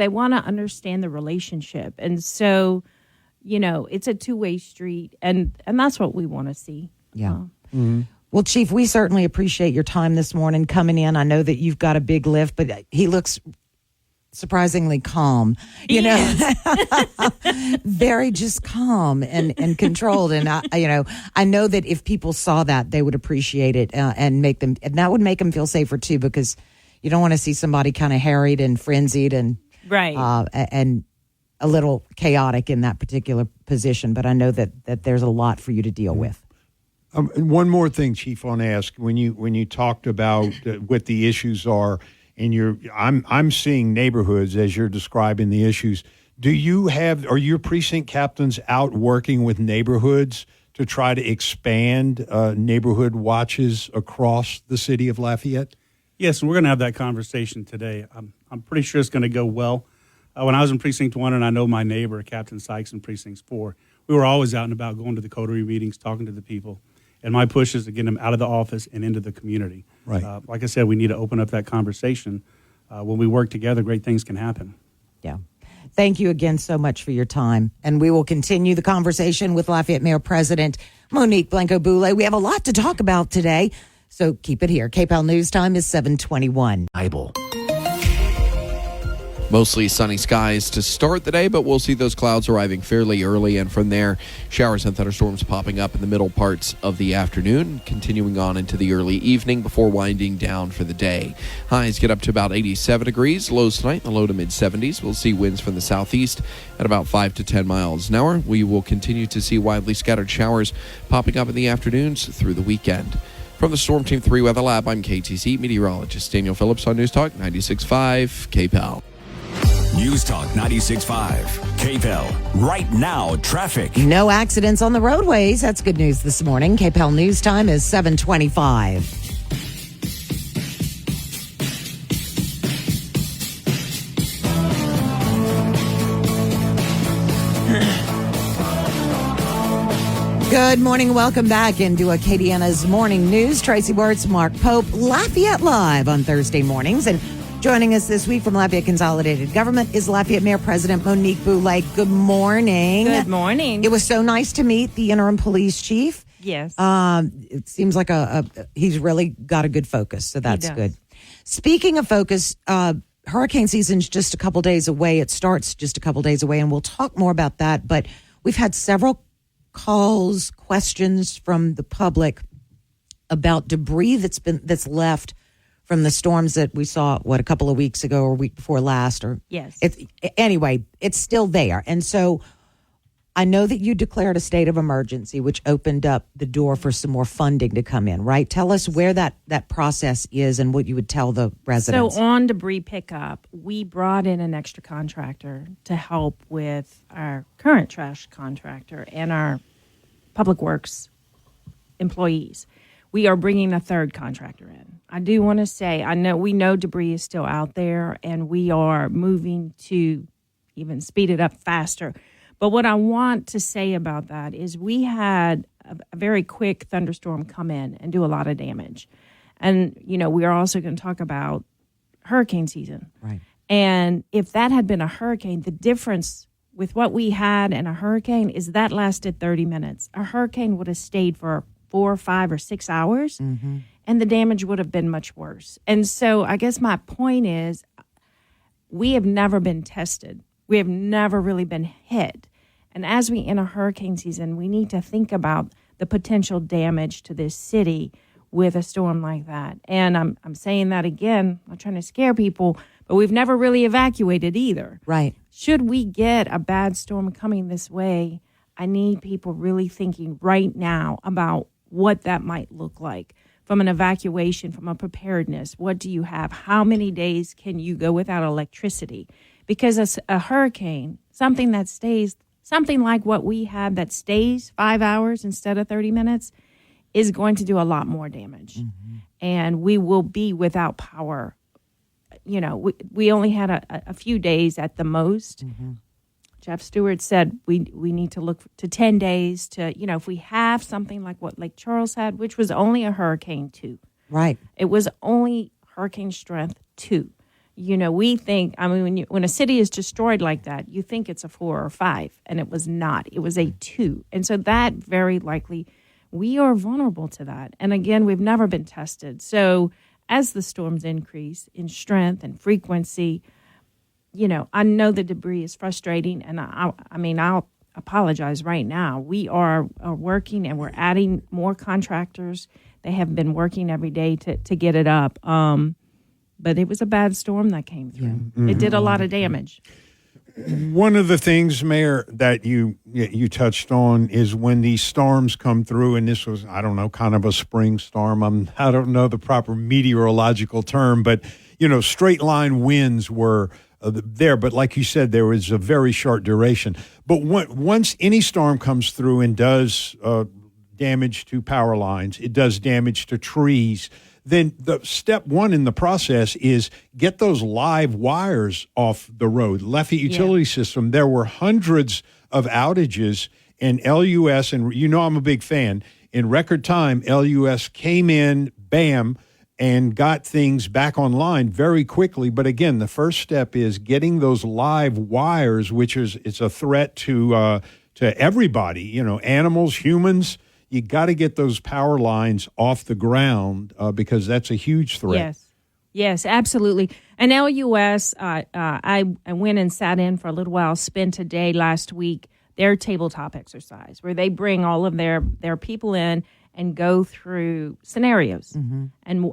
want to understand the relationship. And so, it's a two-way street, and that's what we want to see. Yeah. Well, Chief, we certainly appreciate your time this morning coming in. I know that you've got a big lift, but he looks surprisingly calm, very just calm and controlled. And I know that if people saw that, they would appreciate it and that would make them feel safer too, because you don't want to see somebody kind of harried and frenzied and right and a little chaotic in that particular position. But I know that there's a lot for you to deal with. One more thing, Chief, I want to ask, when you talked about what the issues are, and I'm seeing neighborhoods as you're describing the issues. Are your precinct captains out working with neighborhoods to try to expand neighborhood watches across the city of Lafayette? Yes, and we're going to have that conversation today. I'm pretty sure it's going to go well. When I was in Precinct 1, and I know my neighbor, Captain Sykes, in Precinct 4, we were always out and about going to the coterie meetings, talking to the people. And my push is to get them out of the office and into the community. Right. Like I said, we need to open up that conversation. When we work together, great things can happen. Yeah. Thank you again so much for your time. And we will continue the conversation with Lafayette Mayor President Monique Blanco-Boulay. We have a lot to talk about today, so keep it here. KPEL News Time is 7:21. Bible. Mostly sunny skies to start the day, but we'll see those clouds arriving fairly early, and from there, showers and thunderstorms popping up in the middle parts of the afternoon, continuing on into the early evening before winding down for the day. Highs get up to about 87 degrees, lows tonight in the low to mid-70s. We'll see winds from the southeast at about 5 to 10 miles an hour. We will continue to see widely scattered showers popping up in the afternoons through the weekend. From the Storm Team 3 Weather Lab, I'm KTC meteorologist Daniel Phillips on News Talk 96.5 KPEL. News Talk 96.5 KPEL. Right now, traffic. No accidents on the roadways. That's good news this morning. KPEL News Time is 7:25. Good morning. Welcome back into Acadiana's Morning News. Tracy Wertz, Mark Pope, Lafayette Live on Thursday mornings. And joining us this week from Lafayette Consolidated Government is Lafayette Mayor President Monique Boulay. Good morning. Good morning. It was so nice to meet the interim police chief. Yes. It seems like he's really got a good focus, so that's good. Speaking of focus, hurricane season's just a couple days away. It starts just a couple days away, and we'll talk more about that. But we've had several calls, questions from the public about debris that's left from the storms that we saw, a couple of weeks ago or week before last, or yes. Anyway, it's still there. And so I know that you declared a state of emergency, which opened up the door for some more funding to come in, right? Tell us where that process is and what you would tell the residents. So on debris pickup, we brought in an extra contractor to help with our current trash contractor and our public works employees. We are bringing a third contractor in. I do want to say, we know debris is still out there, and we are moving to even speed it up faster. But what I want to say about that is we had a very quick thunderstorm come in and do a lot of damage. And, we are also going to talk about hurricane season. Right. And if that had been a hurricane, the difference with what we had and a hurricane is that lasted 30 minutes. A hurricane would have stayed for 4, 5, or 6 hours, and the damage would have been much worse. And so I guess my point is we have never been tested. We have never really been hit. And as we enter hurricane season, we need to think about the potential damage to this city with a storm like that. And I'm saying that again, I'm not trying to scare people, but we've never really evacuated either. Right. Should we get a bad storm coming this way, I need people really thinking right now about what that might look like from an evacuation, from a preparedness. What do you have? How many days can you go without electricity? Because a hurricane, something like what we had that stays 5 hours instead of 30 minutes, is going to do a lot more damage. And we will be without power. We only had a few days at the most. Jeff Stewart said we need to look to 10 days to, if we have something like what Lake Charles had, which was only a Hurricane 2. Right. It was only hurricane strength 2. We think, when a city is destroyed like that, you think it's a 4 or 5, and it was not. It was a 2. And so that very likely, we are vulnerable to that. And again, we've never been tested. So as the storms increase in strength and frequency, I know the debris is frustrating, and I'll apologize right now. We are working, and we're adding more contractors. They have been working every day to get it up. But it was a bad storm that came through. Yeah. It did a lot of damage. One of the things, Mayor, that you touched on is when these storms come through, and this was, I don't know, kind of a spring storm. I don't know the proper meteorological term, but, straight line winds were there. But like you said, there was a very short duration. But once any storm comes through and does damage to power lines, it does damage to trees, then the step one in the process is get those live wires off the road. Lafayette Utility System, there were hundreds of outages, and LUS, and I'm a big fan, in record time, LUS came in, bam, and got things back online very quickly. But again, the first step is getting those live wires, it's a threat to everybody, animals, humans. You got to get those power lines off the ground because that's a huge threat. Yes, absolutely. And LUS, I went and sat in for a little while, spent a day last week, their tabletop exercise, where they bring all of their people in and go through scenarios and,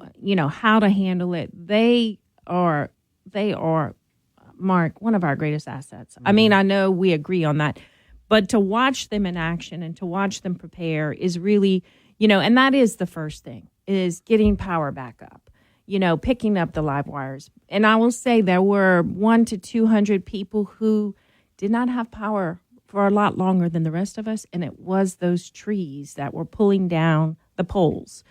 how to handle it. They are, Mark, one of our greatest assets. I mean, I know we agree on that. But to watch them in action and to watch them prepare is really, and that is the first thing, is getting power back up, picking up the live wires. And I will say there were 100 to 200 people who did not have power for a lot longer than the rest of us. And it was those trees that were pulling down the poles.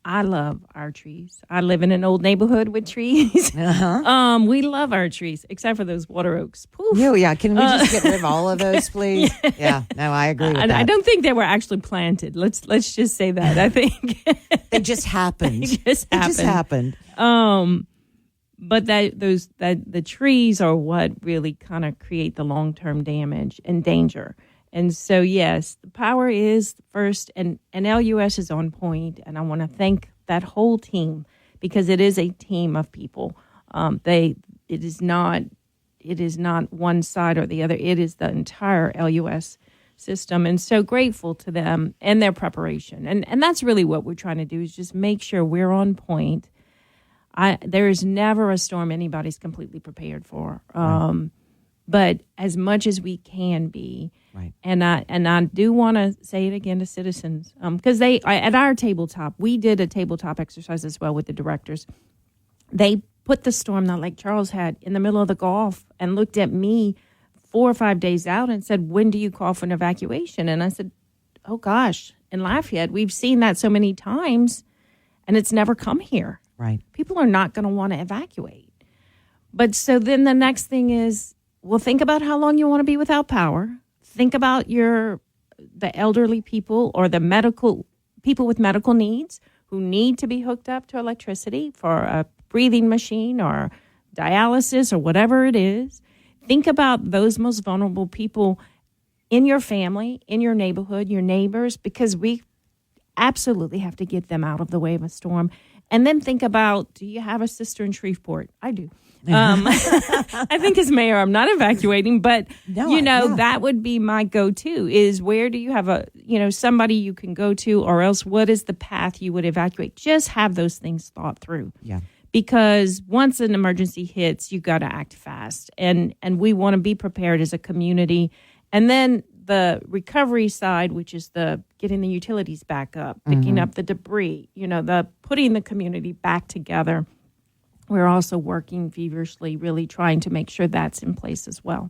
I love our trees. I live in an old neighborhood with trees. We love our trees, except for those water oaks. Poof. Yeah. Can we just get rid of all of those, please? Yeah. No, I agree with that. I don't think they were actually planted. Let's just say that. I think it just happened. It just happened. But the trees are what really kind of create the long-term damage and danger. And so, yes, the power is first, and LUS is on point, and I want to thank that whole team because it is a team of people. It is not one side or the other. It is the entire LUS system, and so grateful to them and their preparation. And that's really what we're trying to do is just make sure we're on point. There is never a storm anybody's completely prepared for. But as much as we can be, right. And I do want to say it again to citizens, because at our tabletop, we did a tabletop exercise as well with the directors. They put the storm that Lake Charles had in the middle of the Gulf and looked at me 4 or 5 days out and said, "When do you call for an evacuation?" And I said, "Oh gosh, in Lafayette. We've seen that so many times, and it's never come here. Right. People are not going to want to evacuate. But so then the next thing is, well, think about how long you want to be without power. Think about the elderly people or the people with medical needs who need to be hooked up to electricity for a breathing machine or dialysis or whatever it is. Think about those most vulnerable people in your family, in your neighborhood, your neighbors, because we absolutely have to get them out of the way of a storm. And then think about, do you have a sister in Shreveport? I do. I think as mayor, I'm not evacuating, but that would be my go-to is where do you have somebody you can go to, or else what is the path you would evacuate? Just have those things thought through. Yeah. Because once an emergency hits, you got to act fast. And we want to be prepared as a community. And then the recovery side, which is the getting the utilities back up, picking up the debris, the putting the community back together. We're also working feverishly, really trying to make sure that's in place as well.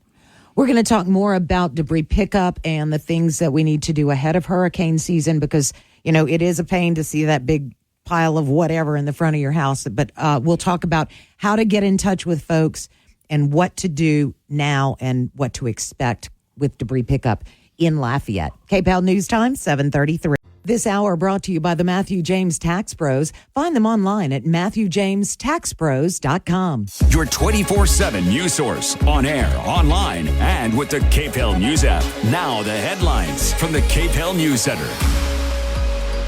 We're going to talk more about debris pickup and the things that we need to do ahead of hurricane season because, it is a pain to see that big pile of whatever in the front of your house. But we'll talk about how to get in touch with folks and what to do now and what to expect with debris pickup in Lafayette. KPEL News Time, 7:33. This hour brought to you by the Matthew James Tax Pros. Find them online at MatthewJamesTaxPros.com. Your 24/7 news source on air, online, and with the KPEL News app. Now the headlines from the KPEL News Center.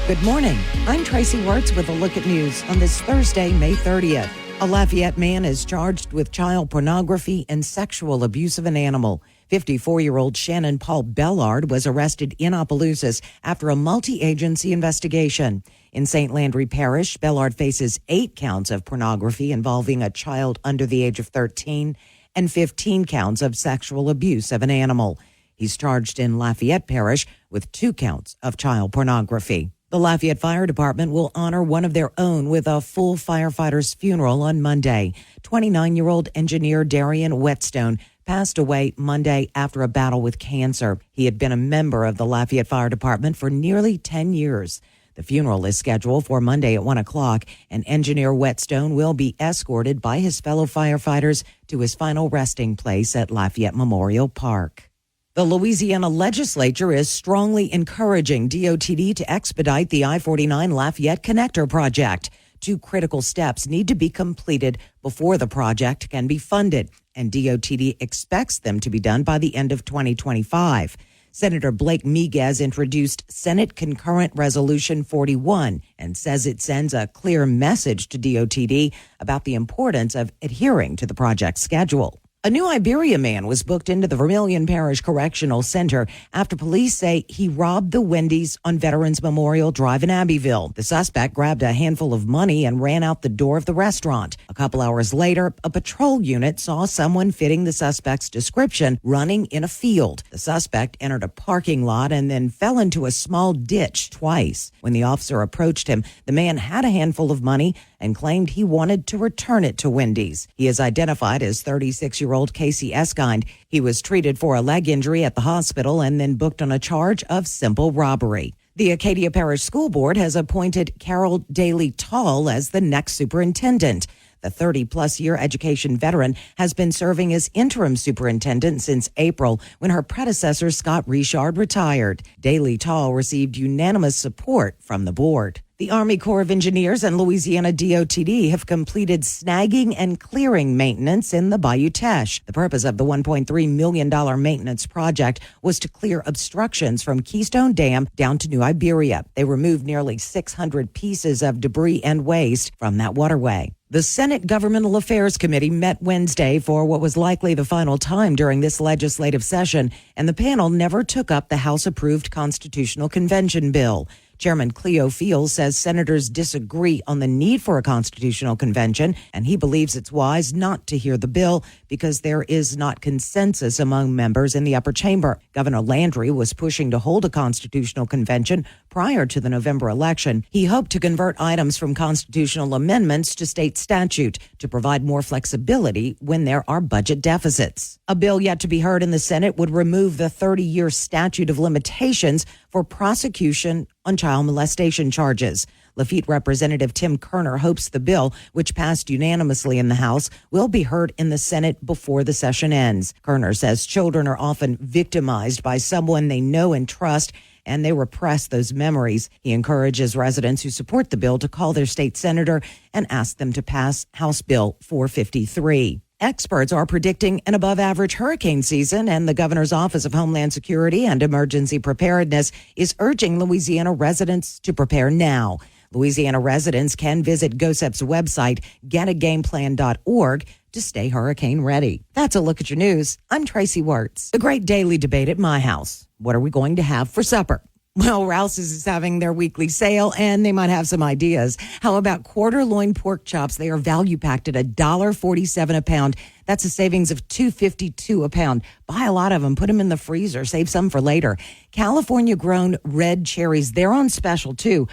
Good morning. I'm Tracy Wirtz with a look at news on this Thursday, May 30th. A Lafayette man is charged with child pornography and sexual abuse of an animal. 54-year-old Shannon Paul Bellard was arrested in Opelousas after a multi-agency investigation. In St. Landry Parish, Bellard faces 8 counts of pornography involving a child under the age of 13 and 15 counts of sexual abuse of an animal. He's charged in Lafayette Parish with 2 counts of child pornography. The Lafayette Fire Department will honor one of their own with a full firefighter's funeral on Monday. 29-year-old engineer Darian Whetstone passed away Monday after a battle with cancer. He had been a member of the Lafayette Fire Department for nearly 10 years. The funeral is scheduled for Monday at 1 o'clock, and engineer Whetstone will be escorted by his fellow firefighters to his final resting place at Lafayette Memorial Park. The Louisiana legislature is strongly encouraging DOTD to expedite the I-49 Lafayette Connector project. 2 critical steps need to be completed before the project can be funded, and DOTD expects them to be done by the end of 2025. Senator Blake Miguez introduced Senate Concurrent Resolution 41 and says it sends a clear message to DOTD about the importance of adhering to the project schedule. A New Iberia man was booked into the Vermilion Parish Correctional Center after police say he robbed the Wendy's on Veterans Memorial Drive in Abbeville. The suspect grabbed a handful of money and ran out the door of the restaurant. A couple hours later, a patrol unit saw someone fitting the suspect's description running in a field. The suspect entered a parking lot and then fell into a small ditch twice. When the officer approached him, the man had a handful of money and claimed he wanted to return it to Wendy's. He is identified as 36-year-old Casey Eskind. He was treated for a leg injury at the hospital and then booked on a charge of simple robbery. The Acadia Parish School Board has appointed Carol Daly Tall as the next superintendent. The 30-plus-year education veteran has been serving as interim superintendent since April when her predecessor, Scott Richard, retired. Daly Tall received unanimous support from the board. The Army Corps of Engineers and Louisiana DOTD have completed snagging and clearing maintenance in the Bayou Teche. The purpose of the $1.3 million maintenance project was to clear obstructions from Keystone Dam down to New Iberia. They removed nearly 600 pieces of debris and waste from that waterway. The Senate Governmental Affairs Committee met Wednesday for what was likely the final time during this legislative session, and the panel never took up the House-approved Constitutional Convention bill. Chairman Cleo Fields says senators disagree on the need for a constitutional convention, and he believes it's wise not to hear the bill because there is not consensus among members in the upper chamber. Governor Landry was pushing to hold a constitutional convention prior to the November election. He hoped to convert items from constitutional amendments to state statute to provide more flexibility when there are budget deficits. A bill yet to be heard in the Senate would remove the 30-year statute of limitations for prosecution on child molestation charges. Lafitte Representative Tim Kerner hopes the bill, which passed unanimously in the House, will be heard in the Senate before the session ends. Kerner says children are often victimized by someone they know and trust, and they repress those memories. He encourages residents who support the bill to call their state senator and ask them to pass House Bill 453. Experts are predicting an above-average hurricane season, and the governor's Office of Homeland Security and Emergency Preparedness is urging Louisiana residents to prepare now. Louisiana residents can visit GOSEP's website, getagameplan.org, to stay hurricane ready. That's a look at your news. I'm Tracy Wirtz. The great daily debate at my house. What are we going to have for supper? Well, Rouse's is having their weekly sale, and they might have some ideas. How about quarter loin pork chops? They are value packed at $1.47 a pound. That's a savings of $2.52 a pound. Buy a lot of them. Put them in the freezer. Save some for later. California grown red cherries. They're on special too.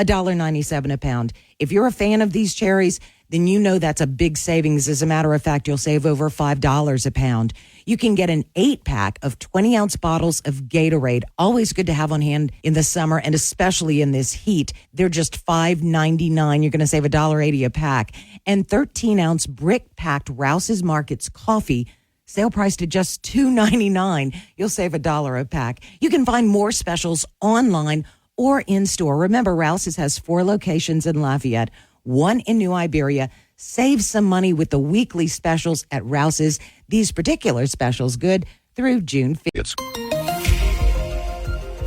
$1.97 a pound. If you're a fan of these cherries, then you know that's a big savings. As a matter of fact, you'll save over $5 a pound. You can get an 8-pack of 20-ounce bottles of Gatorade. Always good to have on hand in the summer, and especially in this heat. They're just $5.99. You're going to save $1.80 a pack. And 13-ounce brick-packed Rouse's Markets coffee, sale priced at just $2.99. You'll save $1 a pack. You can find more specials online or in-store. Remember, Rouse's has 4 locations in Lafayette, 1 in New Iberia. Save some money with the weekly specials at Rouse's. These particular specials good through June 5th.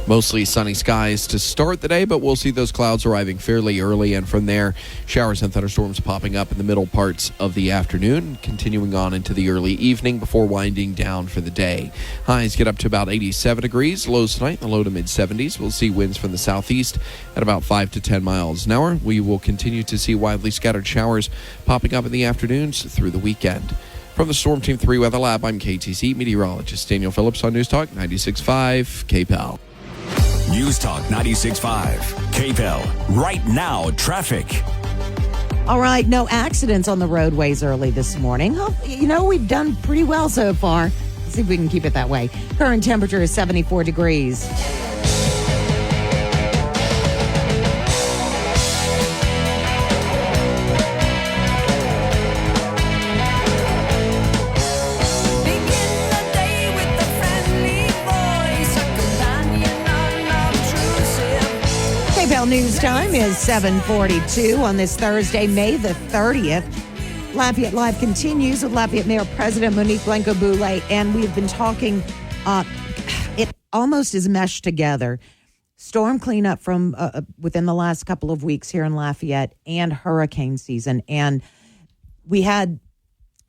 Mostly sunny skies to start the day, but we'll see those clouds arriving fairly early, and from there, showers and thunderstorms popping up in the middle parts of the afternoon, continuing on into the early evening before winding down for the day. Highs get up to about 87 degrees. Lows tonight in the low to mid-70s. We'll see winds from the southeast at about 5 to 10 miles an hour. We will continue to see widely scattered showers popping up in the afternoons through the weekend. From the Storm Team 3 Weather Lab, I'm KTC meteorologist Daniel Phillips on News Talk 96.5 KPEL. News Talk 96.5 KPEL. Right now, traffic. All right, no accidents on the roadways early this morning. We've done pretty well so far. Let's see if we can keep it that way. Current temperature is 74 degrees. News time is 7:42 on this Thursday, May the 30th. Lafayette Live continues with Lafayette Mayor President Monique Blanco-Boulay, and we've been talking, it almost is meshed together. Storm cleanup from within the last couple of weeks here in Lafayette and hurricane season. And we had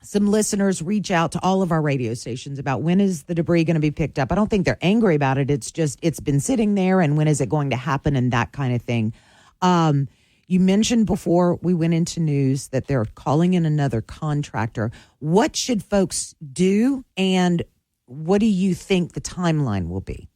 some listeners reach out to all of our radio stations about when is the debris going to be picked up. I don't think they're angry about it. It's just, it's been sitting there, and when is it going to happen, and that kind of thing. You mentioned before we went into news that they're calling in another contractor. What should folks do, and what do you think the timeline will be?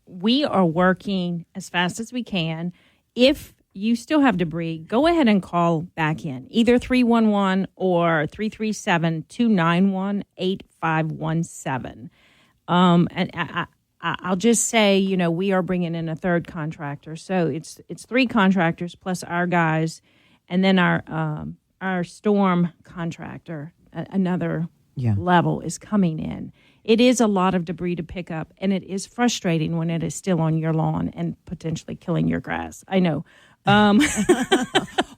We are working as fast as we can. If you still have debris, go ahead and call back in, either 311 or 337-291-8517. And I'll just say, we are bringing in a third contractor. So it's 3 contractors plus our guys, and then our storm contractor, another level, is coming in. It is a lot of debris to pick up, and it is frustrating when it is still on your lawn and potentially killing your grass. I know. Are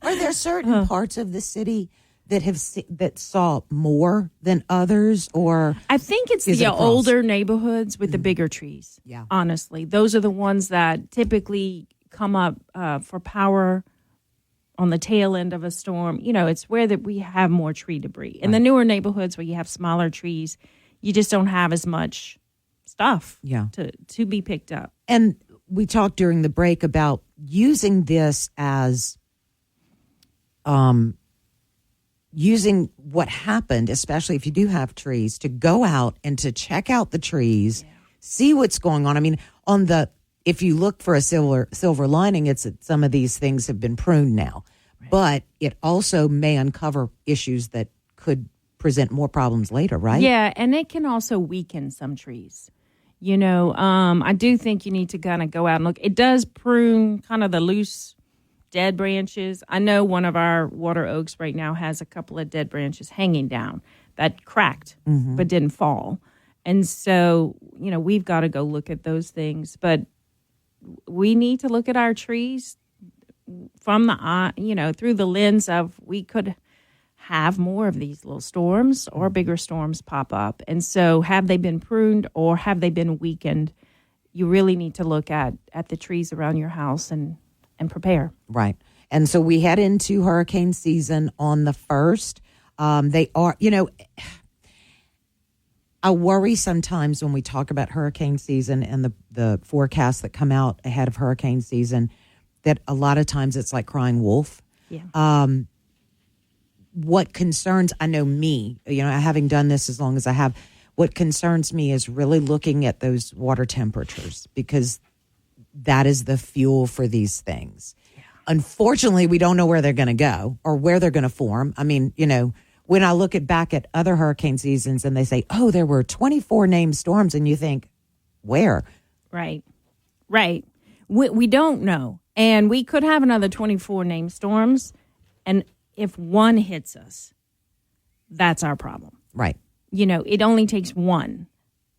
there certain parts of the city that saw more than others, or I think it's the older neighborhoods with the bigger trees? Yeah, honestly, those are the ones that typically come up for power on the tail end of a storm. It's where that we have more tree debris. In the newer neighborhoods where you have smaller trees, you just don't have as much stuff to be picked up. And we talked during the break about using this as using what happened, especially if you do have trees, to go out and to check out the trees, see what's going on. I mean, if you look for a silver lining, it's that some of these things have been pruned now, but it also may uncover issues that could present more problems later, right? Yeah, and it can also weaken some trees. I do think you need to kind of go out and look. It does prune kind of the loose, dead branches. I know one of our water oaks right now has a couple of dead branches hanging down that cracked but didn't fall. And so, we've got to go look at those things. But we need to look at our trees from the eye, through the lens of we could have more of these little storms or bigger storms pop up. And so have they been pruned or have they been weakened? You really need to look at the trees around your house and prepare. Right. And so we head into hurricane season on the 1st. They are, I worry sometimes when we talk about hurricane season and the forecasts that come out ahead of hurricane season that a lot of times it's like crying wolf. Yeah. What concerns, I know me, having done this as long as I have, what concerns me is really looking at those water temperatures because that is the fuel for these things. Yeah. Unfortunately, we don't know where they're going to go or where they're going to form. I mean, when I look back at other hurricane seasons and they say, oh, there were 24 named storms, and you think, where? Right. We don't know. And we could have another 24 named storms. And if one hits us, that's our problem. Right. It only takes one.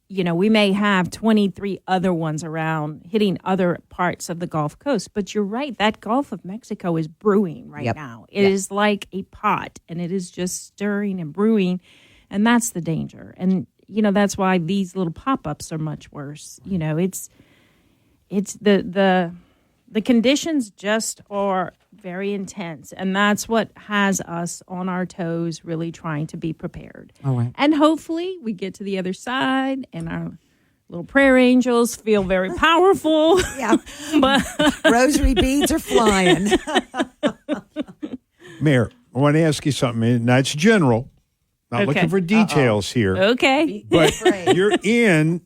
We may have 23 other ones around hitting other parts of the Gulf Coast. But you're right, that Gulf of Mexico is brewing right now. It is like a pot, and it is just stirring and brewing, and that's the danger. And, that's why these little pop-ups are much worse. It's the conditions just are very intense, and that's what has us on our toes really trying to be prepared. All right. And hopefully we get to the other side and our little prayer angels feel very powerful. Yeah. But rosary beads are flying. Mayor, I want to ask you something, and that's general. Not looking for details here. Okay. But you're in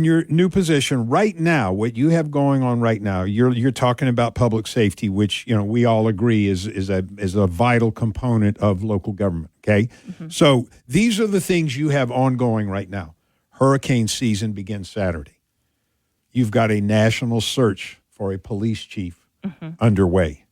your new position right now, what you have going on right now, you're talking about public safety, which we all agree is a vital component of local government. Okay, so these are the things you have ongoing right now. Hurricane season begins Saturday. You've got a national search for a police chief underway.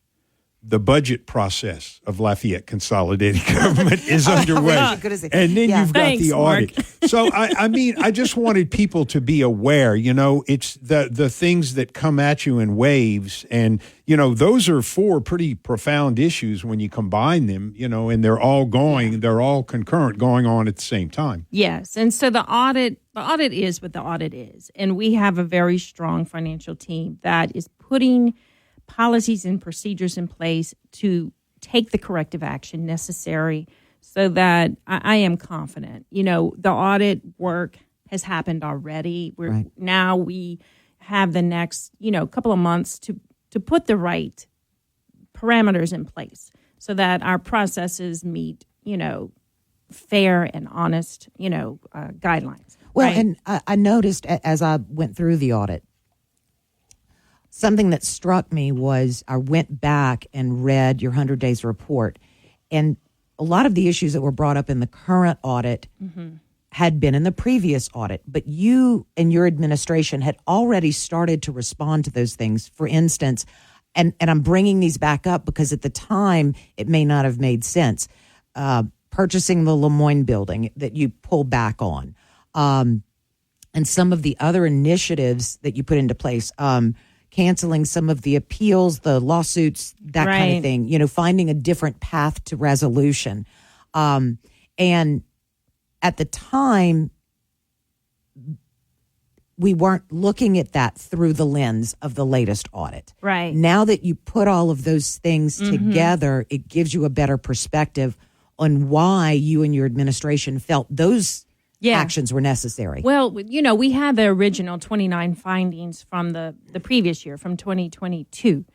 The budget process of Lafayette Consolidated Government is underway. And then you've got the audit. So, I just wanted people to be aware, it's the things that come at you in waves. And, those are four pretty profound issues when you combine them, and they're all concurrent going on at the same time. Yes. And so the audit is what the audit is. And we have a very strong financial team that is putting policies and procedures in place to take the corrective action necessary so that I am confident. The audit work has happened already. Now we have the next, couple of months to put the right parameters in place so that our processes meet, fair and honest, guidelines. Well, right? and I noticed as I went through the audit, something that struck me was I went back and read your 100 Days report, and a lot of the issues that were brought up in the current audit had been in the previous audit, but you and your administration had already started to respond to those things. For instance, and I'm bringing these back up because at the time it may not have made sense, purchasing the Lemoyne building that you pulled back on, and some of the other initiatives that you put into place, canceling some of the appeals, the lawsuits, that kind of thing, finding a different path to resolution. And at the time, we weren't looking at that through the lens of the latest audit. Right. Now that you put all of those things together, it gives you a better perspective on why you and your administration felt those actions were necessary. Well, we had the original 29 findings from the previous year, from 2022.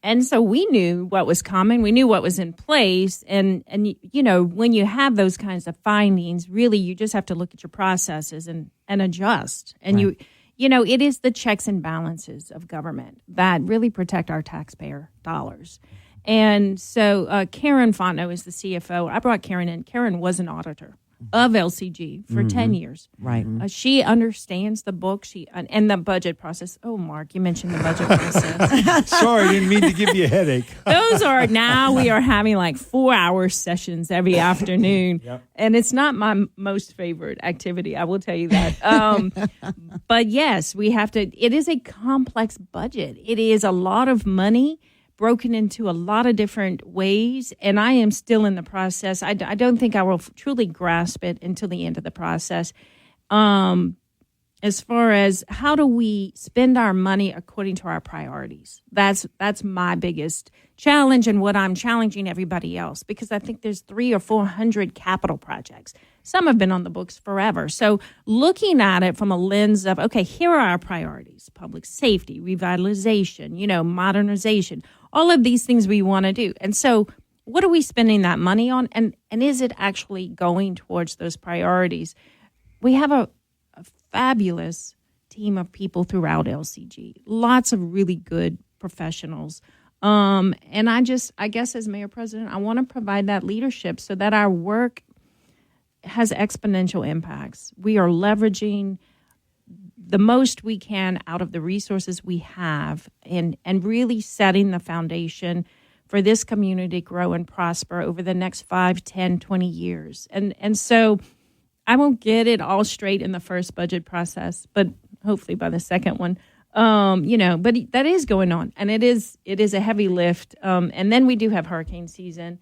And so we knew what was coming. We knew what was in place. And when you have those kinds of findings, really, you just have to look at your processes and adjust. And it is the checks and balances of government that really protect our taxpayer dollars. And so Karen Fontenot is the CFO. I brought Karen in. Karen was an auditor. of LCG for 10 years. Right. She understands the book and the budget process. Oh, Mark, you mentioned the budget process. Sorry, I didn't mean to give you a headache. We are having like 4-hour sessions every afternoon. Yep. And it's not my most favorite activity, I will tell you that. But yes, it is a complex budget. It is a lot of money broken into a lot of different ways, and I am still in the process. I don't think I will truly grasp it until the end of the process. As far as how do we spend our money according to our priorities, that's my biggest challenge, and what I'm challenging everybody else, because I think there's 300 or 400 capital projects. Some have been on the books forever. So looking at it from a lens of, okay, here are our priorities: public safety, revitalization, modernization, all of these things we want to do. And so what are we spending that money on? And is it actually going towards those priorities? We have a fabulous team of people throughout LCG, lots of really good professionals. And I guess as mayor president, I want to provide that leadership so that our work has exponential impacts. We are leveraging the most we can out of the resources we have and really setting the foundation for this community to grow and prosper over the next 5, 10, 20 years. And so I won't get it all straight in the first budget process, but hopefully by the second one, but that is going on, and it is a heavy lift. And then we do have hurricane season,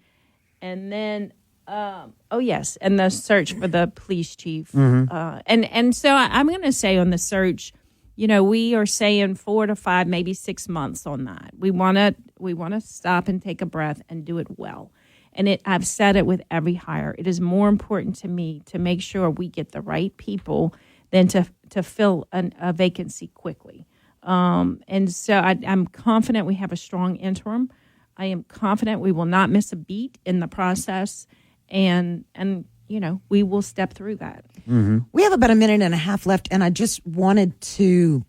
and then and the search for the police chief. And so I'm going to say on the search, we are saying 4 to 5, maybe 6 months on that. We want to stop and take a breath and do it well. And I've said it with every hire. It is more important to me to make sure we get the right people than to fill a vacancy quickly. And so I'm confident we have a strong interim. I am confident we will not miss a beat in the process, and we will step through that. We have about a minute and a half left, and I just wanted to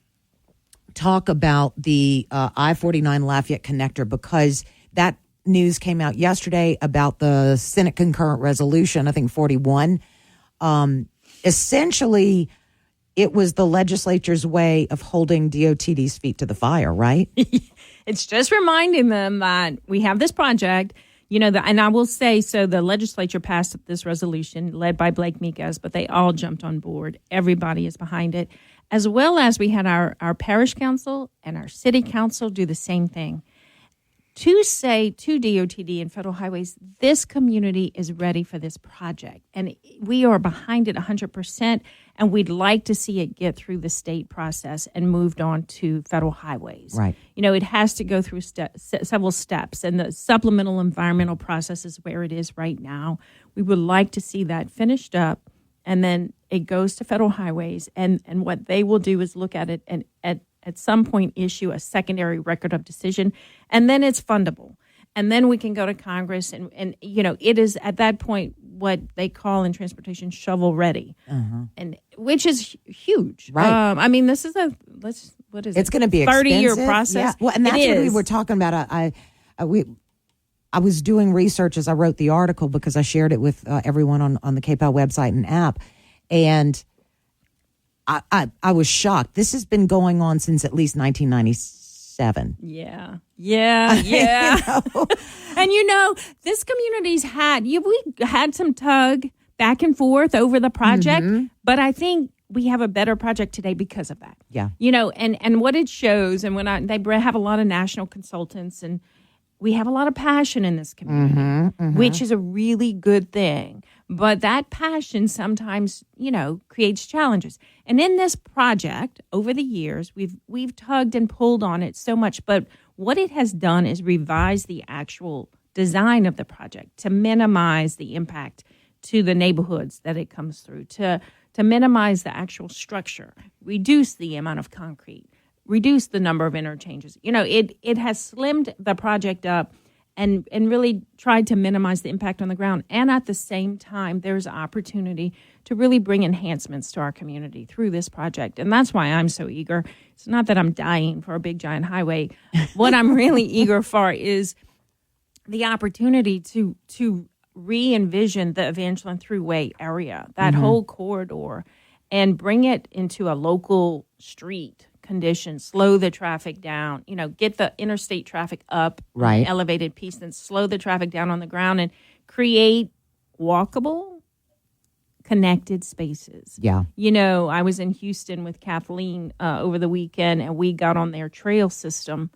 talk about the I-49 Lafayette connector, because that news came out yesterday about the Senate concurrent resolution, I think 41. Essentially, it was the legislature's way of holding DOTD's feet to the fire, right? It's just reminding them that we have this project, and I will say, so the legislature passed this resolution led by Blake Mikas, but they all jumped on board. Everybody is behind it, as well as we had our parish council and our city council do the same thing. To say to DOTD and Federal Highways, this community is ready for this project, and we are behind it 100%, and we'd like to see it get through the state process and moved on to Federal Highways. Right. It has to go through several steps, and the supplemental environmental process is where it is right now. We would like to see that finished up, and then it goes to Federal Highways, and what they will do is look at it and at some point issue a secondary record of decision, and then it's fundable. And then we can go to Congress, and it is at that point what they call in transportation shovel ready, and which is huge. Right. This is what is it? It's going to be 30-year process. Yeah. Well, and that's what we were talking about. I was doing research as I wrote the article, because I shared it with everyone on the KPEL website and app, and I was shocked. This has been going on since at least 1997. Yeah. And this community's we had some tug back and forth over the project, but I think we have a better project today because of that. Yeah. And what it shows, and they have a lot of national consultants, and we have a lot of passion in this community, which is a really good thing. But that passion sometimes, creates challenges. And in this project, over the years, we've tugged and pulled on it so much. But what it has done is revise the actual design of the project to minimize the impact to the neighborhoods that it comes through, to minimize the actual structure, reduce the amount of concrete, reduce the number of interchanges. It has slimmed the project up and really tried to minimize the impact on the ground. And at the same time, there's opportunity to really bring enhancements to our community through this project. And that's why I'm so eager. It's not that I'm dying for a big, giant highway. What I'm really eager for is the opportunity to re-envision the Evangeline Thruway area, that whole corridor, and bring it into a local street condition, slow the traffic down, get the interstate traffic up, right, an elevated piece, then slow the traffic down on the ground and create walkable, connected spaces. Yeah. I was in Houston with Kathleen over the weekend, and we got on their trail system.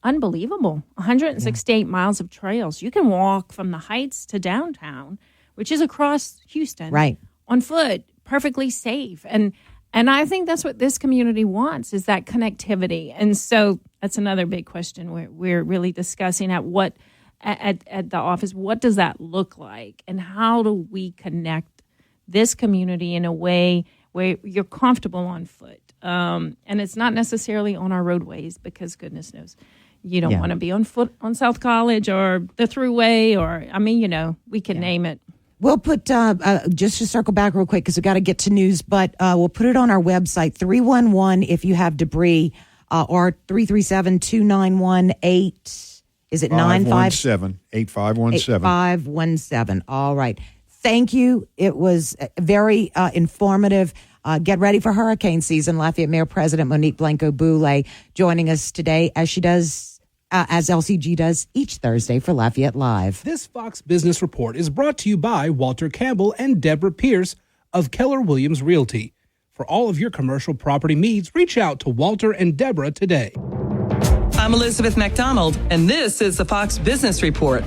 Unbelievable. 168 miles of trails. You can walk from the Heights to downtown, which is across Houston, right, on foot, perfectly safe. And I think that's what this community wants, is that connectivity. And so that's another big question we're really discussing at the office. What does that look like? And how do we connect this community in a way where you're comfortable on foot? And it's not necessarily on our roadways, because goodness knows, you don't want to be on foot on South College or the Thruway, or, we can name it. We'll put, just to circle back real quick, because we've got to get to news, but we'll put it on our website, 311 if you have debris, or 337-291-8, is it 8517? 8517. All right. Thank you. It was very informative. Get ready for hurricane season. Lafayette Mayor President Monique Blanco-Boulay joining us today, as she does, as LCG does each Thursday for Lafayette Live. This Fox Business Report is brought to you by Walter Campbell and Deborah Pierce of Keller Williams Realty. For all of your commercial property needs, reach out to Walter and Deborah today. I'm Elizabeth McDonald, and this is the Fox Business Report.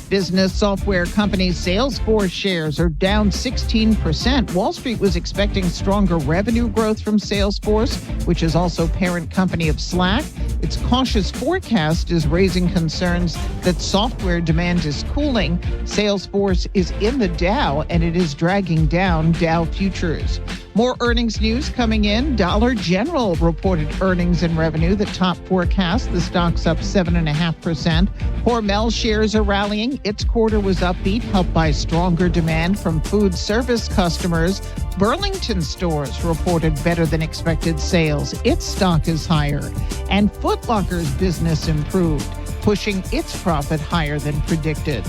Business software company Salesforce shares are down 16%. Wall Street was expecting stronger revenue growth from Salesforce, which is also parent company of Slack. Its cautious forecast is raising concerns that software demand is cooling. Salesforce is in the Dow, and it is dragging down Dow futures. More earnings news coming in. Dollar General reported earnings and revenue that top forecast. The stock's up 7.5%. Hormel shares are rallying. Its quarter was upbeat, helped by stronger demand from food service customers. Burlington Stores reported better than expected sales. Its stock is higher. And Foot Locker's business improved, pushing its profit higher than predicted.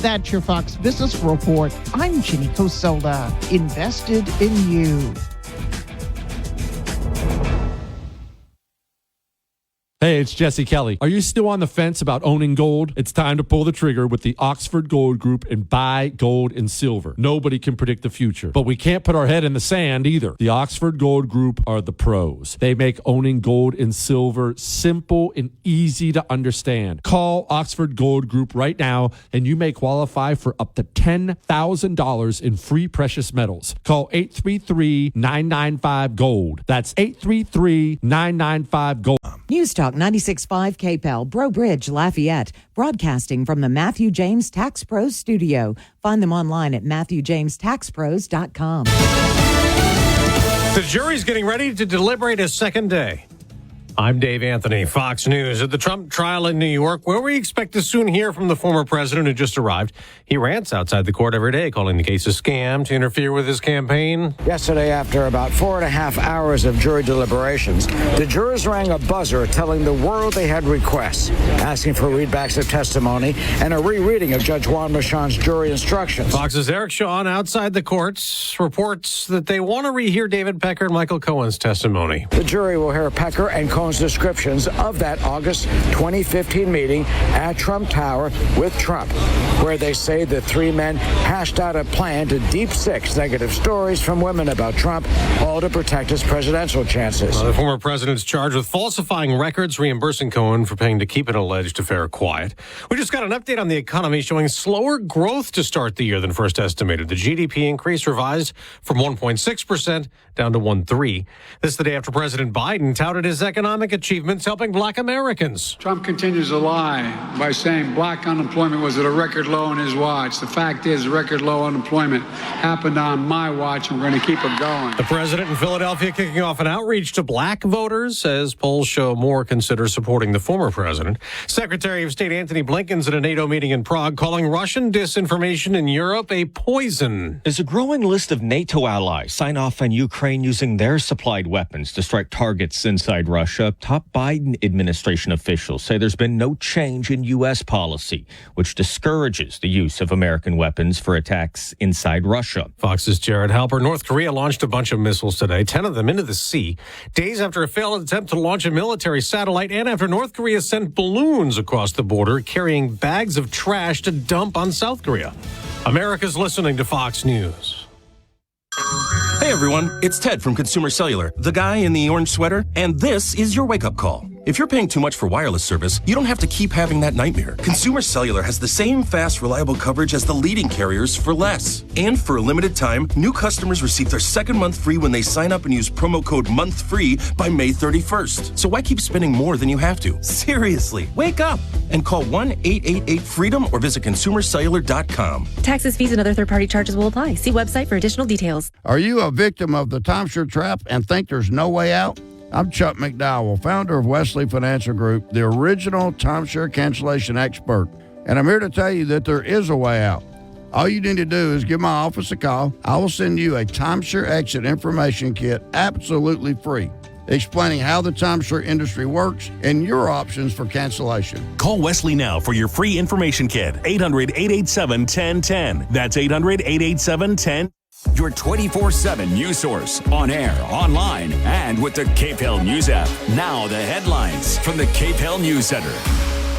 That's your Fox Business Report. I'm Ginny Cosola, invested in you. Hey, it's Jesse Kelly. Are you still on the fence about owning gold? It's time to pull the trigger with the Oxford Gold Group and buy gold and silver. Nobody can predict the future, but we can't put our head in the sand either. The Oxford Gold Group are the pros. They make owning gold and silver simple and easy to understand. Call Oxford Gold Group right now, and you may qualify for up to $10,000 in free precious metals. Call 833-995-GOLD. That's 833-995-GOLD. News Talk 96.5 KPEL, Breaux Bridge, Lafayette, broadcasting from the Matthew James Tax Pros studio. Find them online at MatthewJamesTaxPros.com. The jury's getting ready to deliberate a second day. I'm Dave Anthony, Fox News. At the Trump trial in New York, where we expect to soon hear from the former president who just arrived, he rants outside the court every day, calling the case a scam to interfere with his campaign. Yesterday, after about 4.5 hours of jury deliberations, the jurors rang a buzzer telling the world they had requests, asking for readbacks of testimony and a rereading of Judge Juan Merchan's jury instructions. Fox's Eric Shawn outside the courts reports that they want to rehear David Pecker and Michael Cohen's testimony. The jury will hear Pecker and Cohen's descriptions of that August 2015 meeting at Trump Tower with Trump, where they say the three men hashed out a plan to deep six negative stories from women about Trump, all to protect his presidential chances. The former president's charged with falsifying records, reimbursing Cohen for paying to keep an alleged affair quiet. We just got an update on the economy showing slower growth to start the year than first estimated. The GDP increase revised from 1.6% down to 1.3%. This is the day after President Biden touted his economic achievements helping black Americans. Trump continues to lie by saying black unemployment was at a record low on his watch. The fact is, record low unemployment happened on my watch, and we're going to keep it going. The president in Philadelphia kicking off an outreach to black voters as polls show more consider supporting the former president. Secretary of State Antony Blinken's at a NATO meeting in Prague calling Russian disinformation in Europe a poison. As a growing list of NATO allies sign off on Ukraine Ukraine using their supplied weapons to strike targets inside Russia, top Biden administration officials say there's been no change in U.S. policy, which discourages the use of American weapons for attacks inside Russia. Fox's Jared Halper. North Korea launched a bunch of missiles today, 10 of them into the sea, days after a failed attempt to launch a military satellite and after North Korea sent balloons across the border carrying bags of trash to dump on South Korea. America's listening to Fox News. Hey everyone, it's Ted from Consumer Cellular, the guy in the orange sweater, and this is your wake-up call. If you're paying too much for wireless service, you don't have to keep having that nightmare. Consumer Cellular has the same fast, reliable coverage as the leading carriers for less. And for a limited time, new customers receive their second month free when they sign up and use promo code MONTHFREE by May 31st. So why keep spending more than you have to? Seriously, wake up and call 1-888-FREEDOM or visit consumercellular.com. Taxes, fees, and other third-party charges will apply. See website for additional details. Are you a victim of the timeshare trap and think there's no way out? I'm Chuck McDowell, founder of Wesley Financial Group, the original timeshare cancellation expert. And I'm here to tell you that there is a way out. All you need to do is give my office a call. I will send you a timeshare exit information kit absolutely free, explaining how the timeshare industry works and your options for cancellation. Call Wesley now for your free information kit. 800-887-1010. That's 800-887-1010. Your 24/7 news source, on air, online, and with the Cape Hill News app. Now the headlines from the Cape Hill News Center.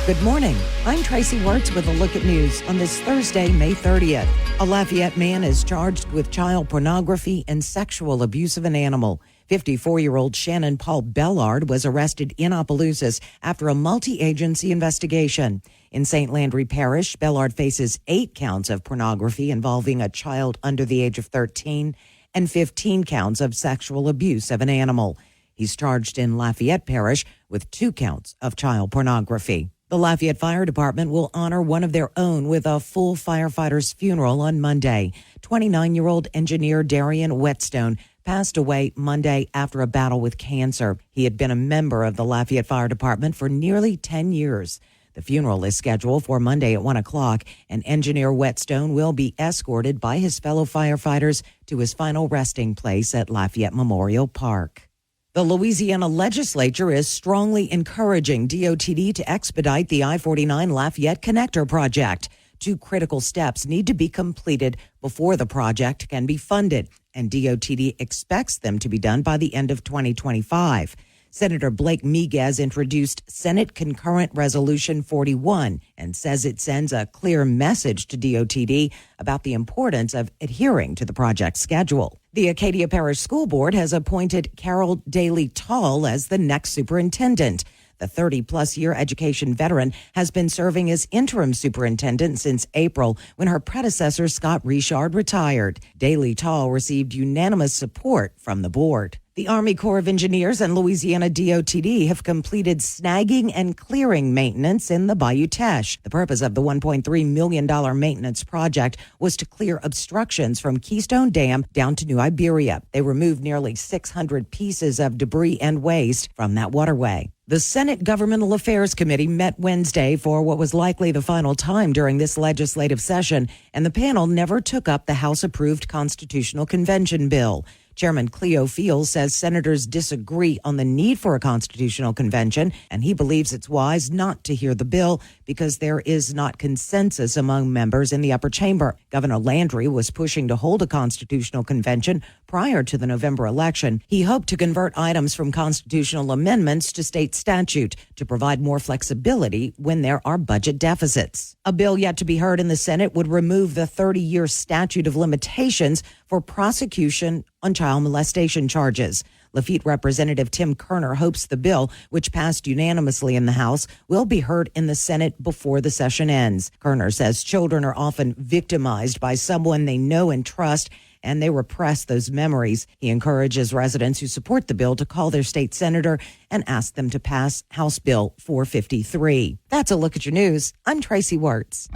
Good morning. I'm Tracy Wirtz with a look at news on this Thursday, May 30th. A Lafayette man is charged with child pornography and sexual abuse of an animal. 54-year-old Shannon Paul Bellard was arrested in Opelousas after a multi-agency investigation. In St. Landry Parish, Bellard faces 8 counts of pornography involving a child under the age of 13 and 15 counts of sexual abuse of an animal. He's charged in Lafayette Parish with 2 counts of child pornography. The Lafayette Fire Department will honor one of their own with a full firefighter's funeral on Monday. 29-year-old engineer Darian Whetstone passed away Monday after a battle with cancer. He had been a member of the Lafayette Fire Department for nearly 10 years. The funeral is scheduled for Monday at 1 o'clock, and engineer Whetstone will be escorted by his fellow firefighters to his final resting place at Lafayette Memorial Park. The Louisiana legislature is strongly encouraging DOTD to expedite the I-49 Lafayette Connector project. 2 critical steps need to be completed before the project can be funded, and DOTD expects them to be done by the end of 2025. Senator Blake Miguez introduced Senate Concurrent Resolution 41 and says it sends a clear message to DOTD about the importance of adhering to the project schedule. The Acadia Parish School Board has appointed Carol Daly Tall as the next superintendent. The 30-plus-year education veteran has been serving as interim superintendent since April when her predecessor, Scott Richard, retired. Daly Tall received unanimous support from the board. The Army Corps of Engineers and Louisiana DOTD have completed snagging and clearing maintenance in the Bayou Teche. The purpose of the $1.3 million maintenance project was to clear obstructions from Keystone Dam down to New Iberia. They removed nearly 600 pieces of debris and waste from that waterway. The Senate Governmental Affairs Committee met Wednesday for what was likely the final time during this legislative session, and the panel never took up the House-approved Constitutional Convention bill. Chairman Cleo Fields says senators disagree on the need for a constitutional convention, and he believes it's wise not to hear the bill because there is not consensus among members in the upper chamber. Governor Landry was pushing to hold a constitutional convention prior to the November election. He hoped to convert items from constitutional amendments to state statute to provide more flexibility when there are budget deficits. A bill yet to be heard in the Senate would remove the 30-year statute of limitations for prosecution on child molestation charges. Lafitte Representative Tim Kerner hopes the bill, which passed unanimously in the House, will be heard in the Senate before the session ends. Kerner says children are often victimized by someone they know and trust, and they repress those memories. He encourages residents who support the bill to call their state senator and ask them to pass House Bill 453. That's a look at your news. I'm Tracy Wirtz.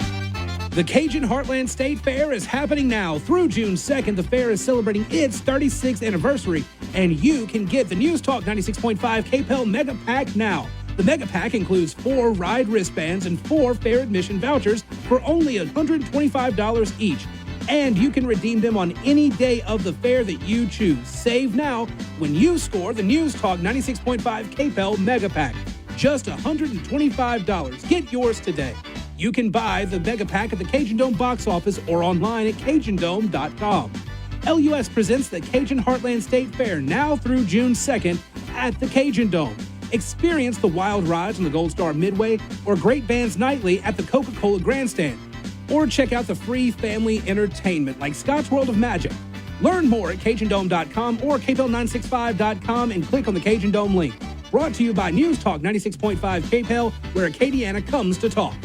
The Cajun Heartland State Fair is happening now. Through June 2nd, the fair is celebrating its 36th anniversary, and you can get the News Talk 96.5 Cape Hill Mega Pack now. The Mega Pack includes 4 ride wristbands and 4 fair admission vouchers for only $125 each. And you can redeem them on any day of the fair that you choose. Save now when you score the News Talk 96.5 KPEL Mega Pack. Just $125. Get yours today. You can buy the Mega Pack at the Cajun Dome box office or online at CajunDome.com. LUS presents the Cajun Heartland State Fair now through June 2nd at the Cajun Dome. Experience the wild rides on the Gold Star Midway or great bands nightly at the Coca-Cola Grandstand. Or check out the free family entertainment like Scott's World of Magic. Learn more at CajunDome.com or KPEL965.com and click on the Cajun Dome link. Brought to you by News Talk 96.5 KPEL, where Acadiana comes to talk.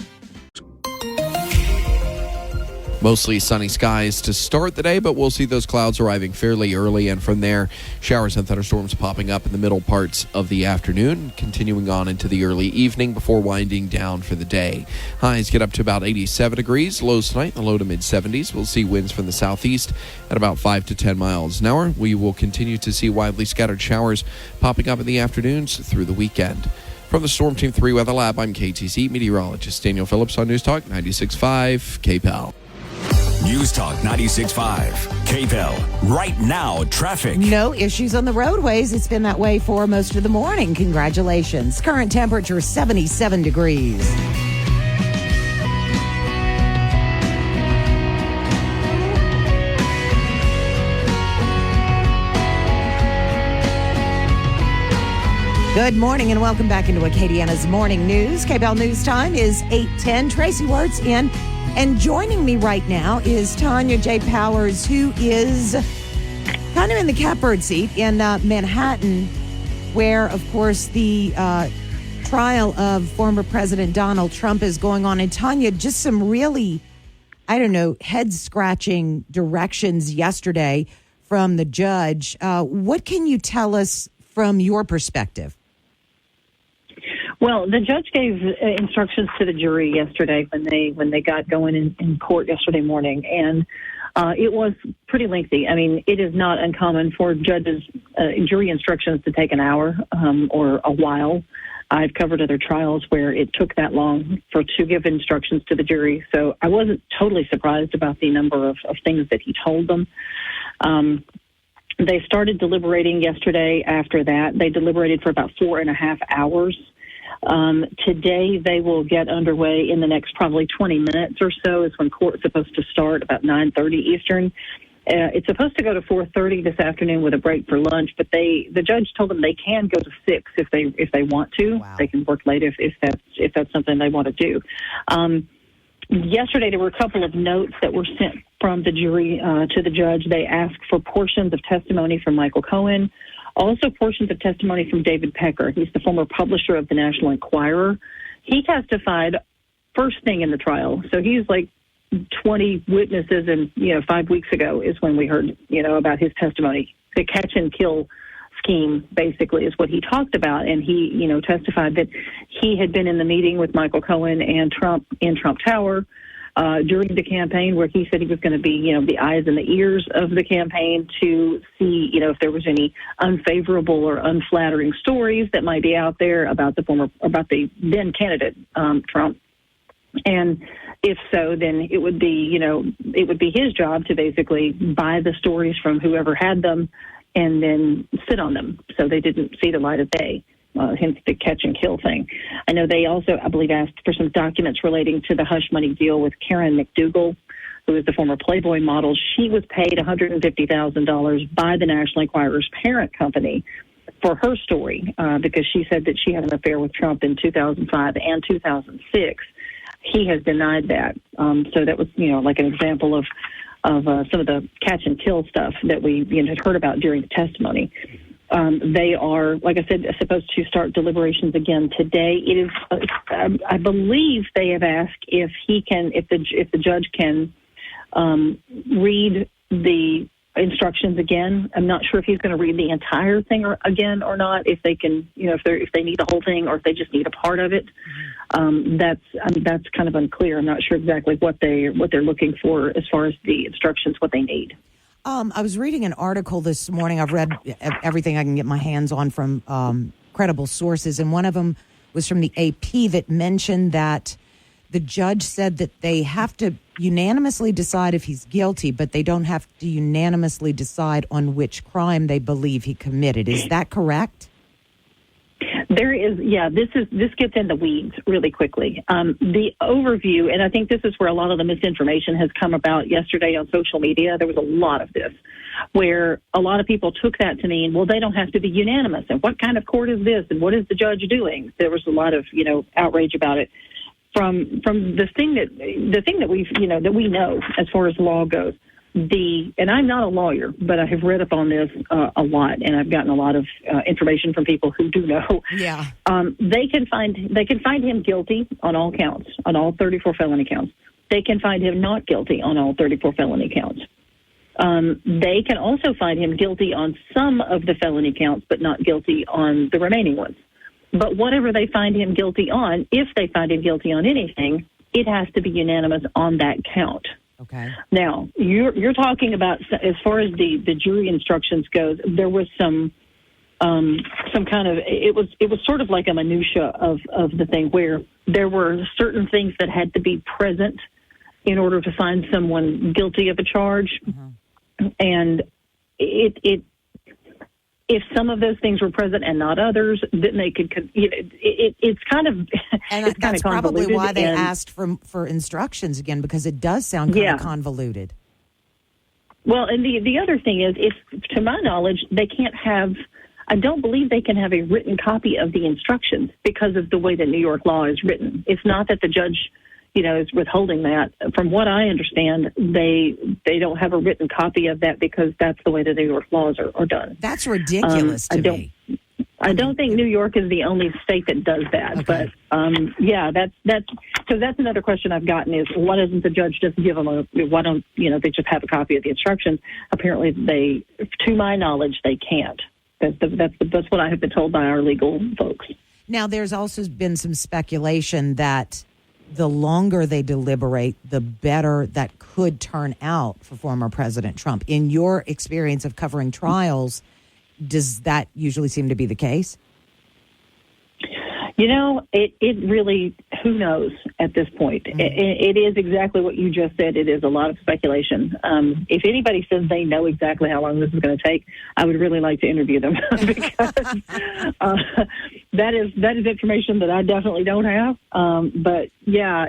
Mostly sunny skies to start the day, but we'll see those clouds arriving fairly early, and from there, showers and thunderstorms popping up in the middle parts of the afternoon, continuing on into the early evening before winding down for the day. Highs get up to about 87 degrees. Lows tonight in the low to mid-70s. We'll see winds from the southeast at about 5 to 10 miles an hour. We will continue to see widely scattered showers popping up in the afternoons through the weekend. From the Storm Team 3 Weather Lab, I'm KTC meteorologist Daniel Phillips on News Talk 96.5 KPEL. News Talk 96.5 KPEL. Right now, traffic. No issues on the roadways. It's been that way for most of the morning. Congratulations. Current temperature 77 degrees. Good morning and welcome back into Acadiana's Morning News. KPEL News Time is 8:10. Tracy Wertz in. And joining me right now is Tanya J. Powers, who is kind of in the catbird seat in Manhattan, where, of course, the trial of former President Donald Trump is going on. And Tanya, just some really, head-scratching directions yesterday from the judge. What can you tell us from your perspective? Well, the judge gave instructions to the jury yesterday when they got going in court yesterday morning, and it was pretty lengthy. I mean, it is not uncommon for judges' jury instructions to take an hour or a while. I've covered other trials where it took that long to give instructions to the jury, so I wasn't totally surprised about the number of things that he told them. They started deliberating yesterday. After that, they deliberated for about 4.5 hours. Today, they will get underway in the next probably 20 minutes or so is when court's supposed to start, about 9:30 Eastern. It's supposed to go to 4:30 this afternoon with a break for lunch, but the judge told them they can go to 6 if they want to. Wow. They can work late if that's something they want to do. Yesterday, there were a couple of notes that were sent from the jury to the judge. They asked for portions of testimony from Michael Cohen, also portions of testimony from David Pecker. He's the former publisher of the National Enquirer. He testified first thing in the trial. So he's like 20 witnesses, and 5 weeks ago is when we heard about his testimony. The catch and kill scheme basically is what he talked about, and he testified that he had been in the meeting with Michael Cohen and Trump in Trump Tower during the campaign, where he said he was going to be the eyes and the ears of the campaign to see if there was any unfavorable or unflattering stories that might be out there about the then candidate Trump. And if so, then it would be his job to basically buy the stories from whoever had them and then sit on them so they didn't see the light of day, hence the catch and kill thing. I know they also, I believe, asked for some documents relating to the hush money deal with Karen McDougal, who is the former Playboy model. She was paid $150,000 by the National Enquirer's parent company for her story because she said that she had an affair with Trump in 2005 and 2006. He has denied that. So that was, like an example of some of the catch and kill stuff that we had heard about during the testimony. They are, like I said, supposed to start deliberations again today. It is, I believe, they have asked if the judge can read the instructions again. I'm not sure if he's going to read the entire thing again or not. If they can, if they need the whole thing or if they just need a part of it. That's kind of unclear. I'm not sure exactly what they're looking for as far as the instructions, what they need. I was reading an article this morning. I've read everything I can get my hands on from credible sources, and one of them was from the AP that mentioned that the judge said that they have to unanimously decide if he's guilty, but they don't have to unanimously decide on which crime they believe he committed. Is that correct? There is, this gets in the weeds really quickly. The overview, and I think this is where a lot of the misinformation has come about yesterday on social media. There was a lot of this where a lot of people took that to mean, well, they don't have to be unanimous. And what kind of court is this? And what is the judge doing? There was a lot of, outrage about it. From the thing that we know as far as law goes. And I'm not a lawyer, but I have read up on this a lot, and I've gotten a lot of information from people who do know. Yeah. They can find him guilty on all counts, on all 34 felony counts. They can find him not guilty on all 34 felony counts. They can also find him guilty on some of the felony counts, but not guilty on the remaining ones. But whatever they find him guilty on, if they find him guilty on anything, it has to be unanimous on that count. Okay. Now, you're talking about, as far as the jury instructions goes, there was some kind of, it was sort of like a minutia of the thing where there were certain things that had to be present in order to find someone guilty of a charge. Mm-hmm. And if some of those things were present and not others, then they could, it's kind of, and it's that's kind of probably why they asked for instructions again, because it does sound kind of convoluted. Well, and the other thing is, to my knowledge, they can't have, I don't believe they can have a written copy of the instructions because of the way that New York law is written. It's not that the judge, is withholding that. From what I understand, they don't have a written copy of that because that's the way the New York laws are done. That's ridiculous to me. I don't think New York is the only state that does that. Okay. But that's another question I've gotten is, why doesn't the judge just give them why don't they just have a copy of the instructions? Apparently to my knowledge, they can't. That's what I have been told by our legal folks. Now, there's also been some speculation that the longer they deliberate, the better that could turn out for former President Trump. In your experience of covering trials, does that usually seem to be the case? It really, who knows at this point? Mm-hmm. It is exactly what you just said. It is a lot of speculation. If anybody says they know exactly how long this is going to take, I would really like to interview them because that is information that I definitely don't have. But yeah,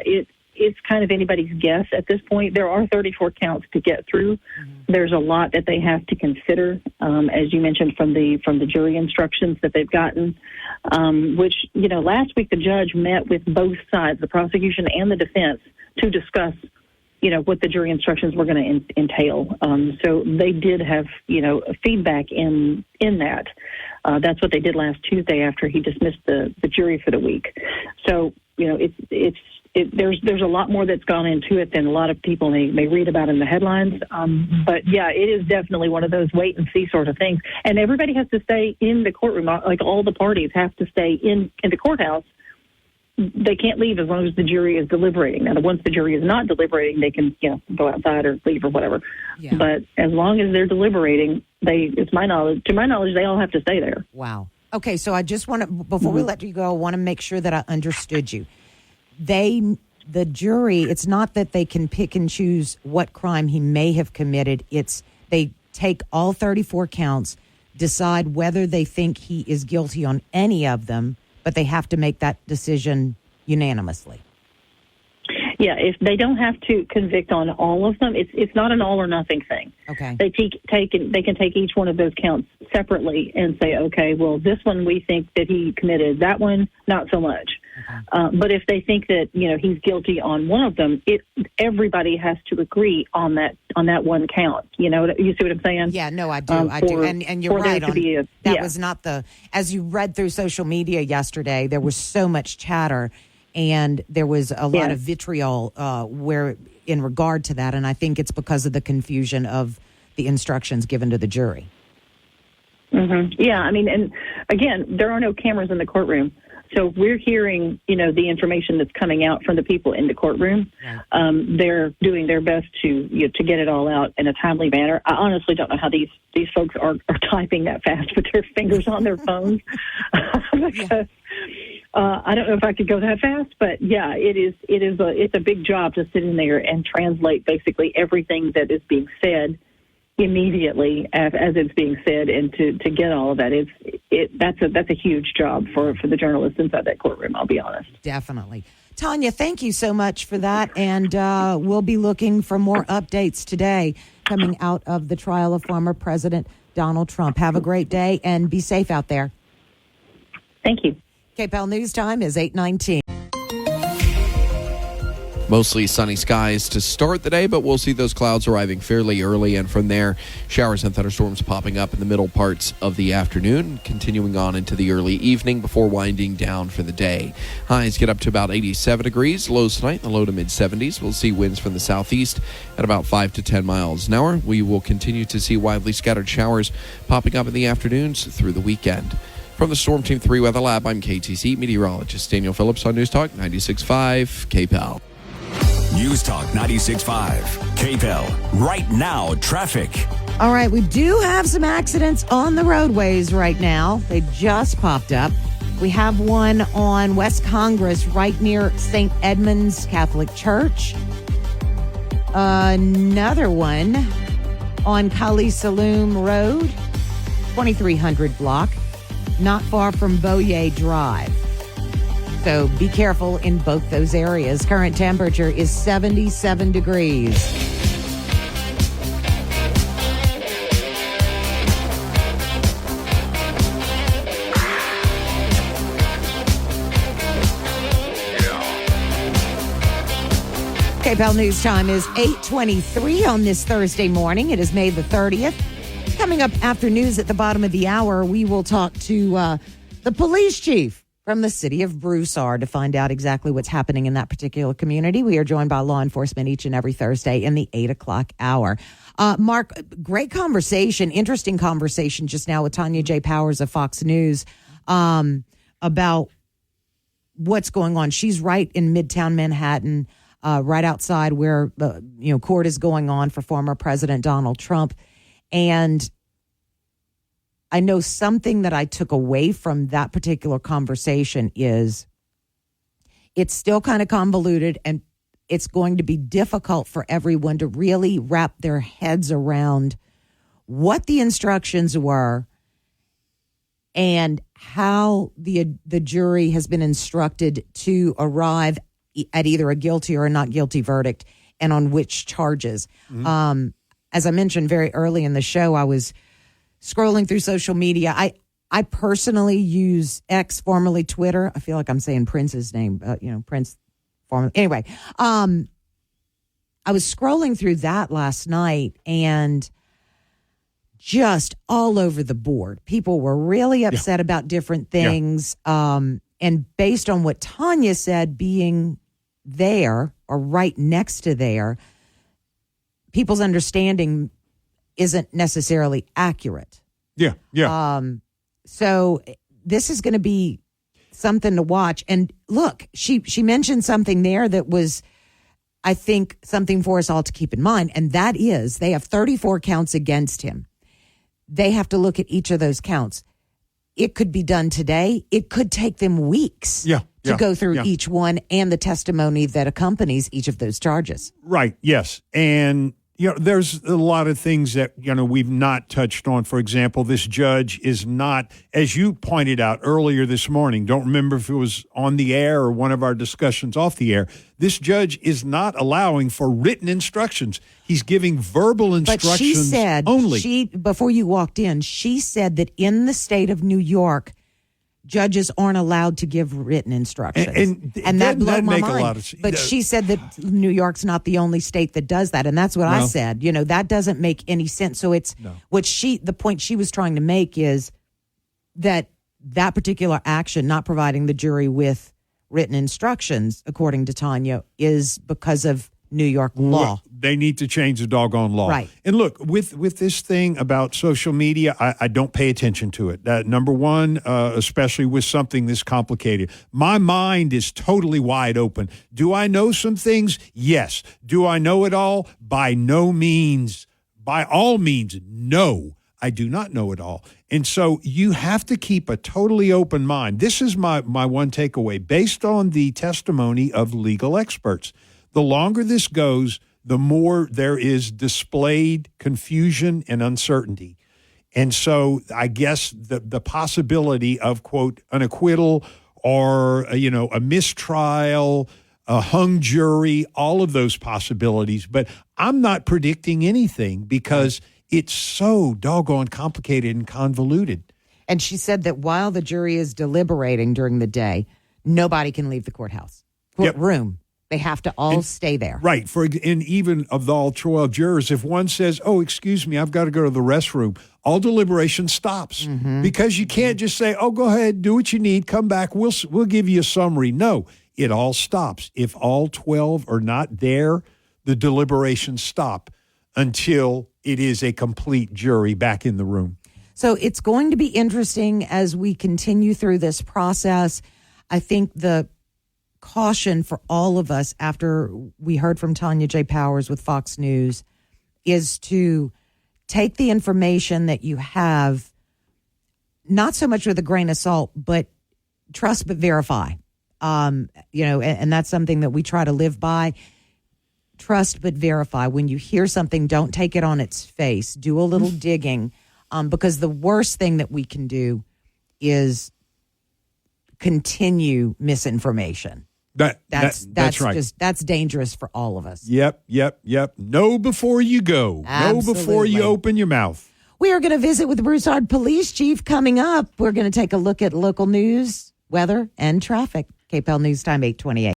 it's kind of anybody's guess at this point. There are 34 counts to get through. Mm-hmm. There's a lot that they have to consider, as you mentioned, from the jury instructions that they've gotten, which, last week the judge met with both sides, the prosecution and the defense, to discuss, what the jury instructions were going to entail. So they did have, feedback in that. That's what they did last Tuesday after he dismissed the jury for the week. So, there's a lot more that's gone into it than a lot of people may read about in the headlines. But yeah, it is definitely one of those wait and see sort of things. And everybody has to stay in the courtroom. Like all the parties have to stay in the courthouse. They can't leave as long as the jury is deliberating. Now, once the jury is not deliberating, they can go outside or leave or whatever. Yeah. But as long as they're deliberating, to my knowledge, they all have to stay there. Wow. Okay, so I just want to, before we let you go, I want to make sure that I understood you. The jury, it's not that they can pick and choose what crime he may have committed. It's they take all 34 counts, decide whether they think he is guilty on any of them, but they have to make that decision unanimously. Yeah, if they don't have to convict on all of them, it's not an all or nothing thing. Okay. They can take each one of those counts separately and say, okay, well, this one we think that he committed, that one not so much. Okay. But if they think that he's guilty on one of them, everybody has to agree on that one count. You see what I'm saying? Yeah, no, I do, I do, and you're right on that. Was not as you read through social media yesterday. There was so much chatter. And there was a lot of vitriol in regard to that. And I think it's because of the confusion of the instructions given to the jury. Mm-hmm. Yeah, I mean, and again, there are no cameras in the courtroom. So we're hearing, the information that's coming out from the people in the courtroom. Right. They're doing their best to get it all out in a timely manner. I honestly don't know how these folks are typing that fast with their fingers on their phones. Because I don't know if I could go that fast, but yeah, it's a big job to sit in there and translate basically everything that is being said immediately as it's being said, and to get all of that. That's a huge job for the journalists inside that courtroom, I'll be honest. Definitely. Tanya, thank you so much for that, and we'll be looking for more updates today coming out of the trial of former President Donald Trump. Have a great day and be safe out there. Thank you. KPEL News Time is 8:19. Mostly sunny skies to start the day, but we'll see those clouds arriving fairly early, and from there, showers and thunderstorms popping up in the middle parts of the afternoon, continuing on into the early evening before winding down for the day. Highs get up to about 87 degrees, lows tonight in the low to mid-70s. We'll see winds from the southeast at about 5 to 10 miles an hour. We will continue to see widely scattered showers popping up in the afternoons through the weekend. From the Storm Team 3 Weather Lab, I'm KTC meteorologist Daniel Phillips on News Talk 96.5 KPEL. News Talk 96.5 KPEL. Right now, traffic. All right, we do have some accidents on the roadways right now. They just popped up. We have one on West Congress right near St. Edmund's Catholic Church. Another one on Kali Saloom Road, 2300 block, not far from Boyer Drive. So be careful in both those areas. Current temperature is 77 degrees. KPEL News Time is 8:23 on this Thursday morning. It is May the 30th. Coming up after news at the bottom of the hour, we will talk to the police chief from the city of Broussard to find out exactly what's happening in that particular community. We are joined by law enforcement each and every Thursday in the 8 o'clock hour. Mark, great conversation, interesting conversation just now with Tanya J. Powers of Fox News about what's going on. She's right in Midtown Manhattan, right outside where court is going on for former President Donald Trump. And I know something that I took away from that particular conversation is it's still kind of convoluted, and it's going to be difficult for everyone to really wrap their heads around what the instructions were and how the jury has been instructed to arrive at either a guilty or a not guilty verdict, and on which charges. Mm-hmm. As I mentioned very early in the show, I was scrolling through social media. I personally use X, formerly Twitter. I feel like I'm saying Prince's name, Prince. Anyway, I was scrolling through that last night, and just all over the board, people were really upset about different things. And based on what Tanya said, being there or right next to there, people's understanding isn't necessarily accurate. Yeah. So this is going to be something to watch. And look, she mentioned something there that was, I think, something for us all to keep in mind. And that is they have 34 counts against him. They have to look at each of those counts. It could be done today. It could take them weeks to go through each one and the testimony that accompanies each of those charges. Right. Yes. And there's a lot of things that, we've not touched on. For example, this judge is not, as you pointed out earlier this morning, don't remember if it was on the air or one of our discussions off the air, this judge is not allowing for written instructions. He's giving verbal instructions but she said, only. Before you walked in, she said that in the state of New York, judges aren't allowed to give written instructions. And that blew my mind. But she said that New York's not the only state that does that. And that's what I said. That doesn't make any sense. So it's the point she was trying to make is that particular action, not providing the jury with written instructions, according to Tanya, is because of New York law. Well, they need to change the doggone law. Right. And look, with this thing about social media, I don't pay attention to it. That number one, especially with something this complicated. My mind is totally wide open. Do I know some things? Yes. Do I know it all? By no means. By all means, no. I do not know it all. And so you have to keep a totally open mind. This is my one takeaway based on the testimony of legal experts. The longer this goes, the more there is displayed confusion and uncertainty. And so I guess the possibility of, quote, an acquittal or, a mistrial, a hung jury, all of those possibilities. But I'm not predicting anything because it's so doggone complicated and convoluted. And she said that while the jury is deliberating during the day, nobody can leave the courtroom. They have to all stay there. Right. And even of all 12 jurors, if one says, oh, excuse me, I've got to go to the restroom, all deliberation stops because you can't just say, oh, go ahead, do what you need, come back, we'll give you a summary. No, it all stops. If all 12 are not there, the deliberations stop until it is a complete jury back in the room. So it's going to be interesting as we continue through this process. I think the caution for all of us after we heard from Tanya J. Powers with Fox News is to take the information that you have, not so much with a grain of salt, but trust but verify. And that's something that we try to live by. Trust but verify. When you hear something, don't take it on its face. Do a little digging, because the worst thing that we can do is continue misinformation. That's right. That's dangerous for all of us. Yep. Know before you go. Absolutely. Know before you open your mouth. We are going to visit with the Broussard Police Chief coming up. We're going to take a look at local news, weather, and traffic. KPEL News Time 8:28.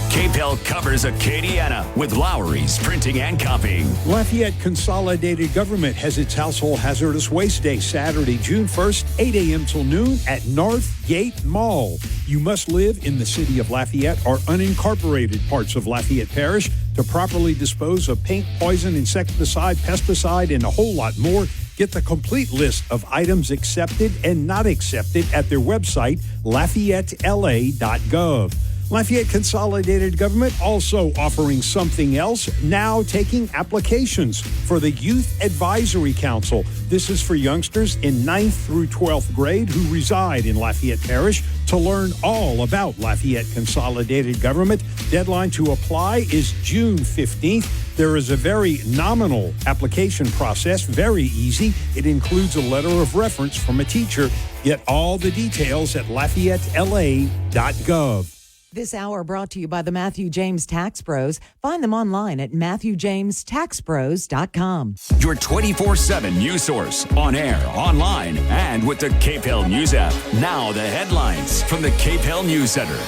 KPEL covers Acadiana with Lowry's Printing and Copying. Lafayette Consolidated Government has its Household Hazardous Waste Day Saturday, June 1st, 8 a.m. till noon at North Gate Mall. You must live in the city of Lafayette or unincorporated parts of Lafayette Parish to properly dispose of paint, poison, insecticide, pesticide, and a whole lot more. Get the complete list of items accepted and not accepted at their website, LafayetteLA.gov. Lafayette Consolidated Government also offering something else, now taking applications for the Youth Advisory Council. This is for youngsters in 9th through 12th grade who reside in Lafayette Parish to learn all about Lafayette Consolidated Government. Deadline to apply is June 15th. There is a very nominal application process, very easy. It includes a letter of reference from a teacher. Get all the details at LafayetteLA.gov. This hour brought to you by the Matthew James Tax Pros. Find them online at MatthewJamesTaxPros.com. Your 24/7 news source, on air, online, and with the KPEL News app. Now the headlines from the KPEL News Center.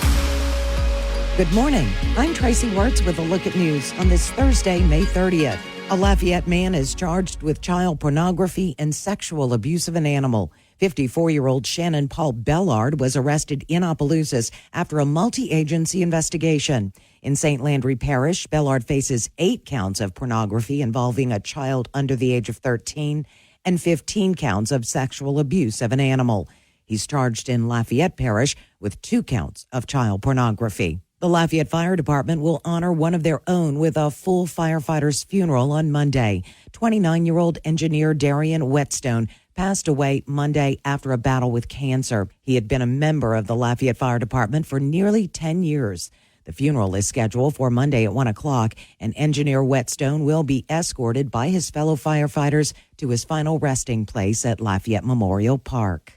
Good morning. I'm Tracy Wirtz with a look at news on this Thursday, May 30th. A Lafayette man is charged with child pornography and sexual abuse of an animal. 54-year-old Shannon Paul Bellard was arrested in Opelousas after a multi-agency investigation. In St. Landry Parish, Bellard faces 8 counts of pornography involving a child under the age of 13 and 15 counts of sexual abuse of an animal. He's charged in Lafayette Parish with 2 counts of child pornography. The Lafayette Fire Department will honor one of their own with a full firefighter's funeral on Monday. 29-year-old engineer Darian Whetstone passed away Monday after a battle with cancer. He had been a member of the Lafayette Fire Department for nearly 10 years. The funeral is scheduled for Monday at 1 o'clock, and engineer Whetstone will be escorted by his fellow firefighters to his final resting place at Lafayette Memorial Park.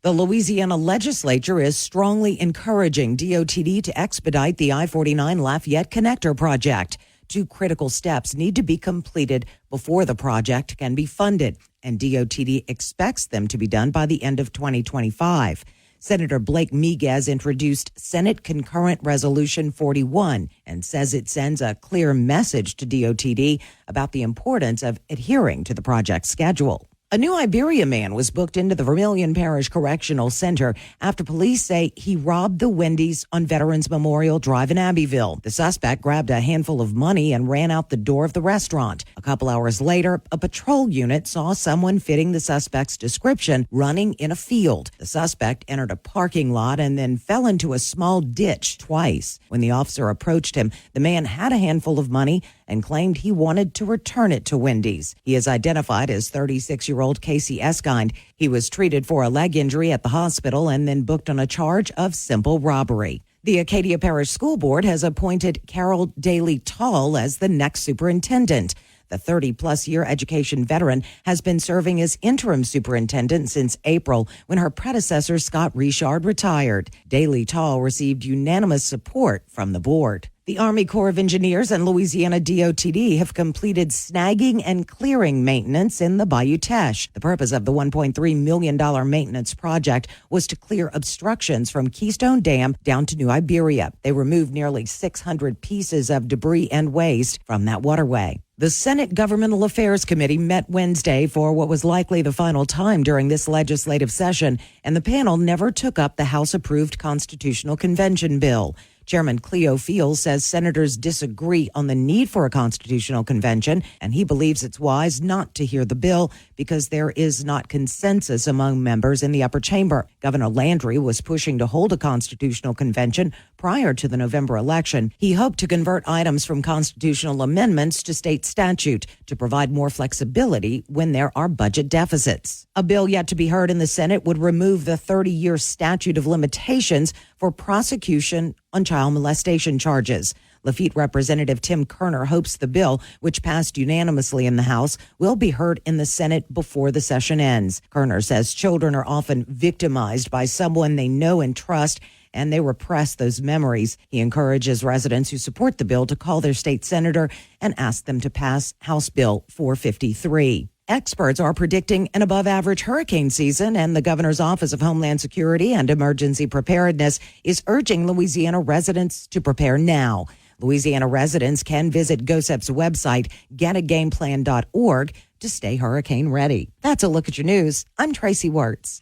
The Louisiana legislature is strongly encouraging DOTD to expedite the I-49 Lafayette Connector project. 2 critical steps need to be completed before the project can be funded, and DOTD expects them to be done by the end of 2025. Senator Blake Miguez introduced Senate Concurrent Resolution 41 and says it sends a clear message to DOTD about the importance of adhering to the project schedule. A new Iberia man was booked into the Vermilion Parish Correctional Center after police say he robbed the Wendy's on Veterans Memorial Drive in Abbeville. The suspect grabbed a handful of money and ran out the door of the restaurant. A couple hours later, a patrol unit saw someone fitting the suspect's description running in a field. The suspect entered a parking lot and then fell into a small ditch twice. When the officer approached him, the man had a handful of money and claimed he wanted to return it to Wendy's. He is identified as 36-year-old Casey Eskind. He was treated for a leg injury at the hospital and then booked on a charge of simple robbery. The Acadia Parish School Board has appointed Carol Daly Tall as the next superintendent. The 30-plus-year education veteran has been serving as interim superintendent since April when her predecessor, Scott Richard, retired. Daly Tall received unanimous support from the board. The Army Corps of Engineers and Louisiana DOTD have completed snagging and clearing maintenance in the Bayou Teche. The purpose of the $1.3 million maintenance project was to clear obstructions from Keystone Dam down to New Iberia. They removed nearly 600 pieces of debris and waste from that waterway. The Senate Governmental Affairs Committee met Wednesday for what was likely the final time during this legislative session, and the panel never took up the House-approved Constitutional Convention bill. Chairman Cleo Fields says senators disagree on the need for a constitutional convention, and he believes it's wise not to hear the bill because there is not consensus among members in the upper chamber. Governor Landry was pushing to hold a constitutional convention prior to the November election. He hoped to convert items from constitutional amendments to state statute to provide more flexibility when there are budget deficits. A bill yet to be heard in the Senate would remove the 30-year statute of limitations for prosecution on child molestation charges. Lafitte Representative Tim Kerner hopes the bill, which passed unanimously in the House, will be heard in the Senate before the session ends. Kerner says children are often victimized by someone they know and trust, and they repress those memories. He encourages residents who support the bill to call their state senator and ask them to pass House Bill 453. Experts are predicting an above-average hurricane season, and the governor's Office of Homeland Security and Emergency Preparedness is urging Louisiana residents to prepare now. Louisiana residents can visit GOSEP's website, getagameplan.org, to stay hurricane ready. That's a look at your news. I'm Tracy Wirtz.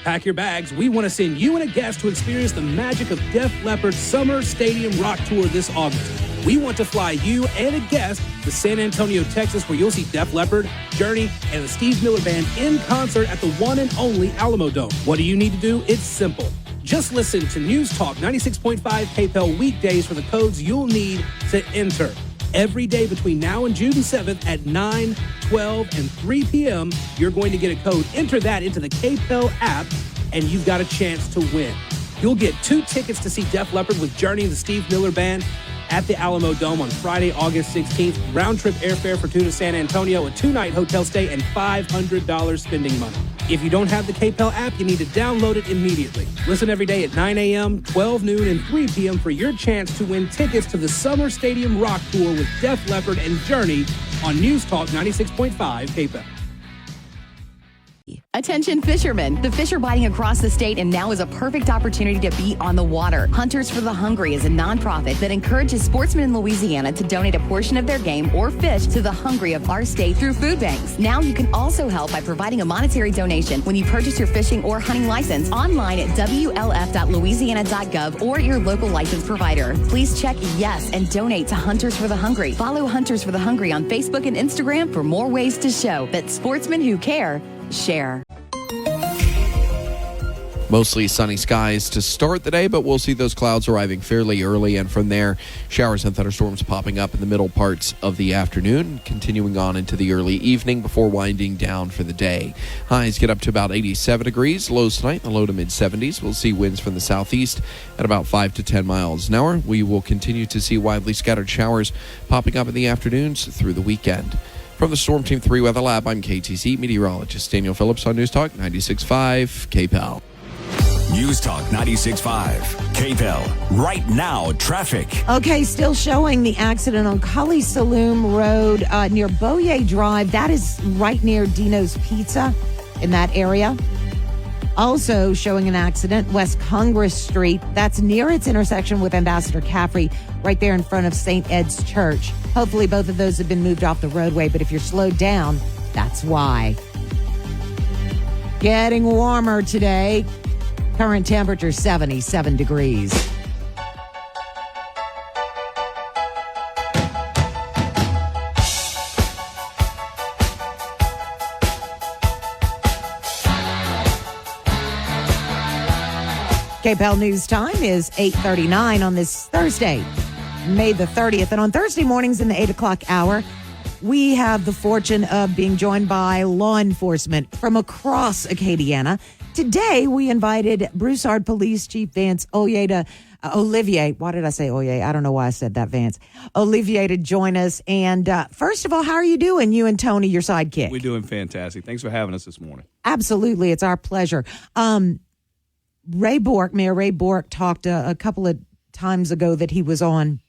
Pack your bags. We want to send you and a guest to experience the magic of Def Leppard's Summer Stadium Rock Tour this August. We want to fly you and a guest to San Antonio, Texas, where you'll see Def Leppard, Journey, and the Steve Miller Band in concert at the one and only Alamo Dome. What do you need to do? It's simple. Just listen to News Talk 96.5 KPEL weekdays for the codes you'll need to enter. Every day between now and June 7th at 9, 12, and 3 p.m., you're going to get a code. Enter that into the KPEL app, and you've got a chance to win. You'll get 2 tickets to see Def Leppard with Journey and the Steve Miller Band at the Alamo Dome on Friday, August 16th. Round-trip airfare for 2 to San Antonio, a 2-night hotel stay, and $500 spending money. If you don't have the KPEL app, you need to download it immediately. Listen every day at 9 a.m., 12 noon, and 3 p.m. for your chance to win tickets to the Summer Stadium Rock Tour with Def Leppard and Journey on News Talk 96.5 KPEL. Attention fishermen. The fish are biting across the state, and now is a perfect opportunity to be on the water. Hunters for the Hungry is a nonprofit that encourages sportsmen in Louisiana to donate a portion of their game or fish to the hungry of our state through food banks. Now you can also help by providing a monetary donation when you purchase your fishing or hunting license online at wlf.louisiana.gov or your local license provider. Please check yes and donate to Hunters for the Hungry. Follow Hunters for the Hungry on Facebook and Instagram for more ways to show that sportsmen who care share. Mostly sunny skies to start the day, but we'll see those clouds arriving fairly early, and from there, showers and thunderstorms popping up in the middle parts of the afternoon, continuing on into the early evening before winding down for the day. Highs get up to about 87 degrees. Lows tonight in the low to mid-70s. We'll see winds from the southeast at about 5 to 10 miles an hour. We will continue to see widely scattered showers popping up in the afternoons through the weekend. From the Storm Team 3 Weather Lab, I'm KTC meteorologist Daniel Phillips on News Talk 96.5 KPEL. News Talk 96.5 KPEL. Right now, traffic. Okay, still showing the accident on Cully Saloon Road near Boyer Drive. That is right near Dino's Pizza in that area. Also showing an accident, West Congress Street. That's near its intersection with Ambassador Caffrey, right there in front of St. Ed's Church. Hopefully both of those have been moved off the roadway, but if you're slowed down, that's why. Getting warmer today. Current temperature 77 degrees. KPEL News Time is 8:39 on this Thursday, May the 30th. And on Thursday mornings in the 8 o'clock hour, we have the fortune of being joined by law enforcement from across Acadiana. Today, we invited Broussard Police Chief Vance Olivier. Why did I say Oye? I don't know why I said that, Vance. Olivier to join us. And first of all, how are you doing, you and Tony, your sidekick? We're doing fantastic. Thanks for having us this morning. Absolutely. It's our pleasure. Mayor Ray Bork talked a couple of times ago that he was on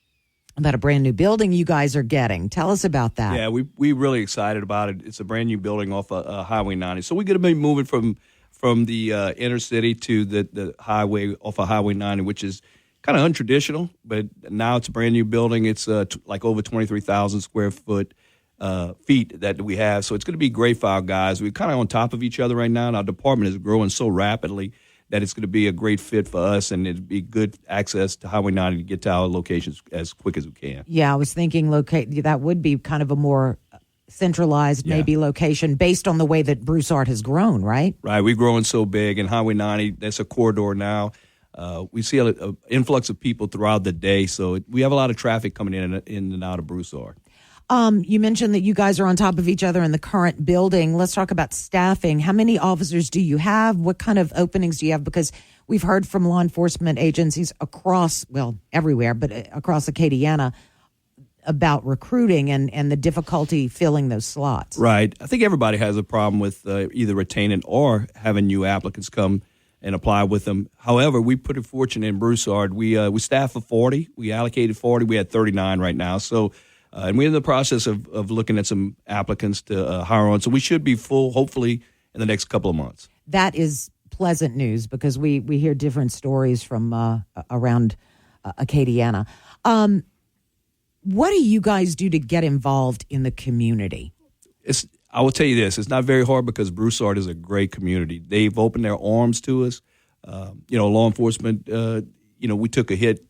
about a brand new building you guys are getting. Tell us about that. Yeah, we're really excited about it. It's a brand new building off of Highway 90. So we're going to be moving from the inner city to the highway off of Highway 90, which is kind of untraditional, but now it's a brand new building. It's like over 23,000 square feet that we have. So it's going to be great for our guys. We're kind of on top of each other right now, and our department is growing so rapidly that it's going to be a great fit for us, and it'd be good access to Highway 90 to get to our locations as quick as we can. Yeah, I was thinking that would be kind of a more centralized maybe location based on the way that Broussard has grown, right? Right. We're growing so big, and Highway 90, that's a corridor now. We see an influx of people throughout the day, so we have a lot of traffic coming in and out of Broussard. You mentioned that you guys are on top of each other in the current building. Let's talk about staffing. How many officers do you have? What kind of openings do you have? Because we've heard from law enforcement agencies everywhere, but across Acadiana about recruiting and the difficulty filling those slots. Right. I think everybody has a problem with either retaining or having new applicants come and apply with them. However, we put a fortune in Broussard. We staff for 40. We allocated 40. We had 39 right now. So. And we're in the process of looking at some applicants to hire on. So we should be full, hopefully, in the next couple of months. That is pleasant news because we hear different stories from around Acadiana. What do you guys do to get involved in the community? I will tell you this. It's not very hard because Broussard is a great community. They've opened their arms to us. Law enforcement, we took a hit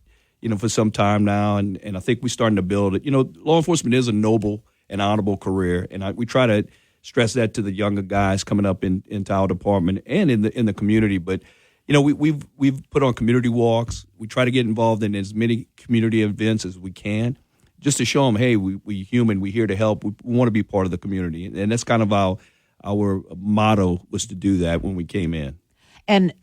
for some time now, and I think we're starting to build it. Law enforcement is a noble and honorable career, and we try to stress that to the younger guys coming up into our department and in the community. But we've put on community walks. We try to get involved in as many community events as we can, just to show them, hey, we human, we're here to help. We want to be part of the community, and that's kind of our motto was to do that when we came in. And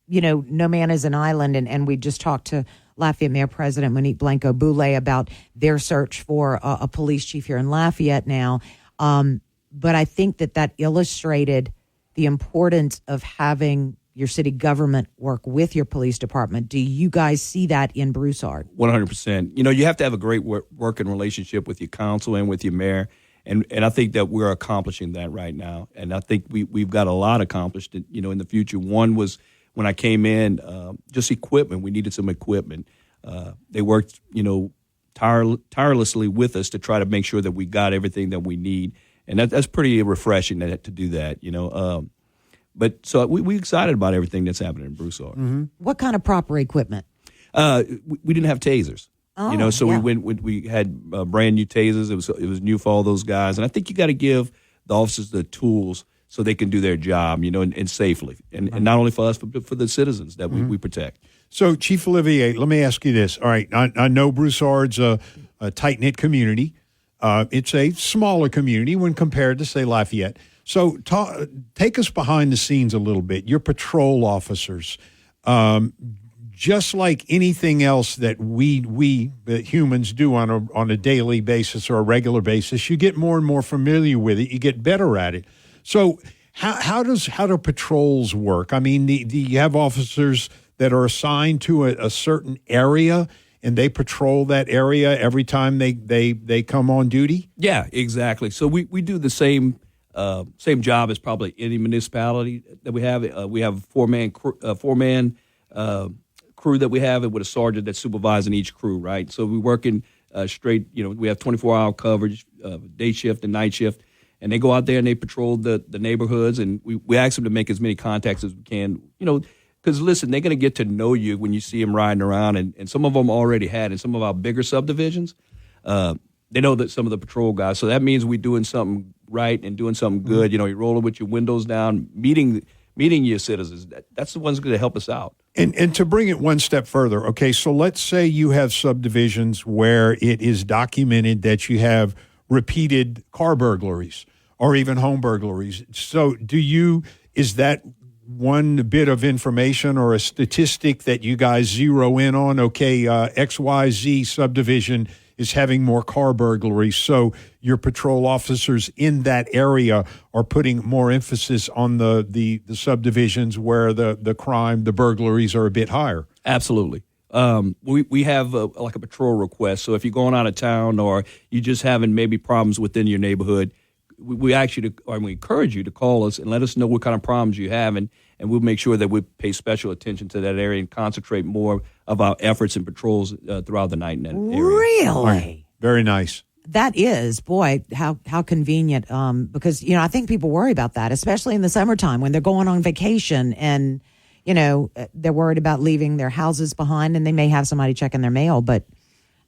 no man is an island, and we just talked to Lafayette Mayor President Monique Blanco-Boulay about their search for a police chief here in Lafayette now. But I think that illustrated the importance of having your city government work with your police department. Do you guys see that in Broussard? 100%. You have to have a great working relationship with your council and with your mayor. And I think that we're accomplishing that right now. And I think we've got a lot accomplished, in the future. One was when I came in, just equipment. We needed some equipment. They worked, tirelessly with us to try to make sure that we got everything that we need. And that's pretty refreshing to do that, But so we're excited about everything that's happening in Broussard. Mm-hmm. What kind of proper equipment? We didn't have tasers. We had brand new tasers. It was new for all those guys. And I think you got to give the officers the tools so they can do their job, and safely. And not only for us, but for the citizens that we protect. So, Chief Olivier, let me ask you this. All right, I know Broussard's a tight-knit community. It's a smaller community when compared to, say, Lafayette. So take us behind the scenes a little bit. Your patrol officers, just like anything else that we humans do on a daily basis or a regular basis, you get more and more familiar with it. You get better at it. So how do patrols work? I mean, do you have officers that are assigned to a certain area and they patrol that area every time they come on duty? Yeah, exactly. So we do the same job as probably any municipality that we have. We have a four-man crew that we have, with a sergeant that's supervising each crew, right? So we're working straight, we have 24-hour coverage, day shift and night shift, and they go out there and they patrol the neighborhoods, and we ask them to make as many contacts as we can, because, listen, they're going to get to know you when you see them riding around, and some of them already had in some of our bigger subdivisions. They know that some of the patrol guys, so that means we're doing something right and doing something good. You're rolling with your windows down, meeting your citizens. That's the ones going to help us out. And to bring it one step further, okay, so let's say you have subdivisions where it is documented that you have repeated car burglaries or even home burglaries. So is that one bit of information or a statistic that you guys zero in on? Okay, XYZ subdivision is having more car burglaries, so your patrol officers in that area are putting more emphasis on the subdivisions where the crime, the burglaries are a bit higher. Absolutely. We have like a patrol request. So if you're going out of town or you just having maybe problems within your neighborhood, we encourage you to call us and let us know what kind of problems you have, and we'll make sure that we pay special attention to that area and concentrate more of our efforts and patrols throughout the night in that area. Really? Very nice. That is, boy, how convenient. Because, I think people worry about that, especially in the summertime when they're going on vacation and, they're worried about leaving their houses behind and they may have somebody checking their mail, but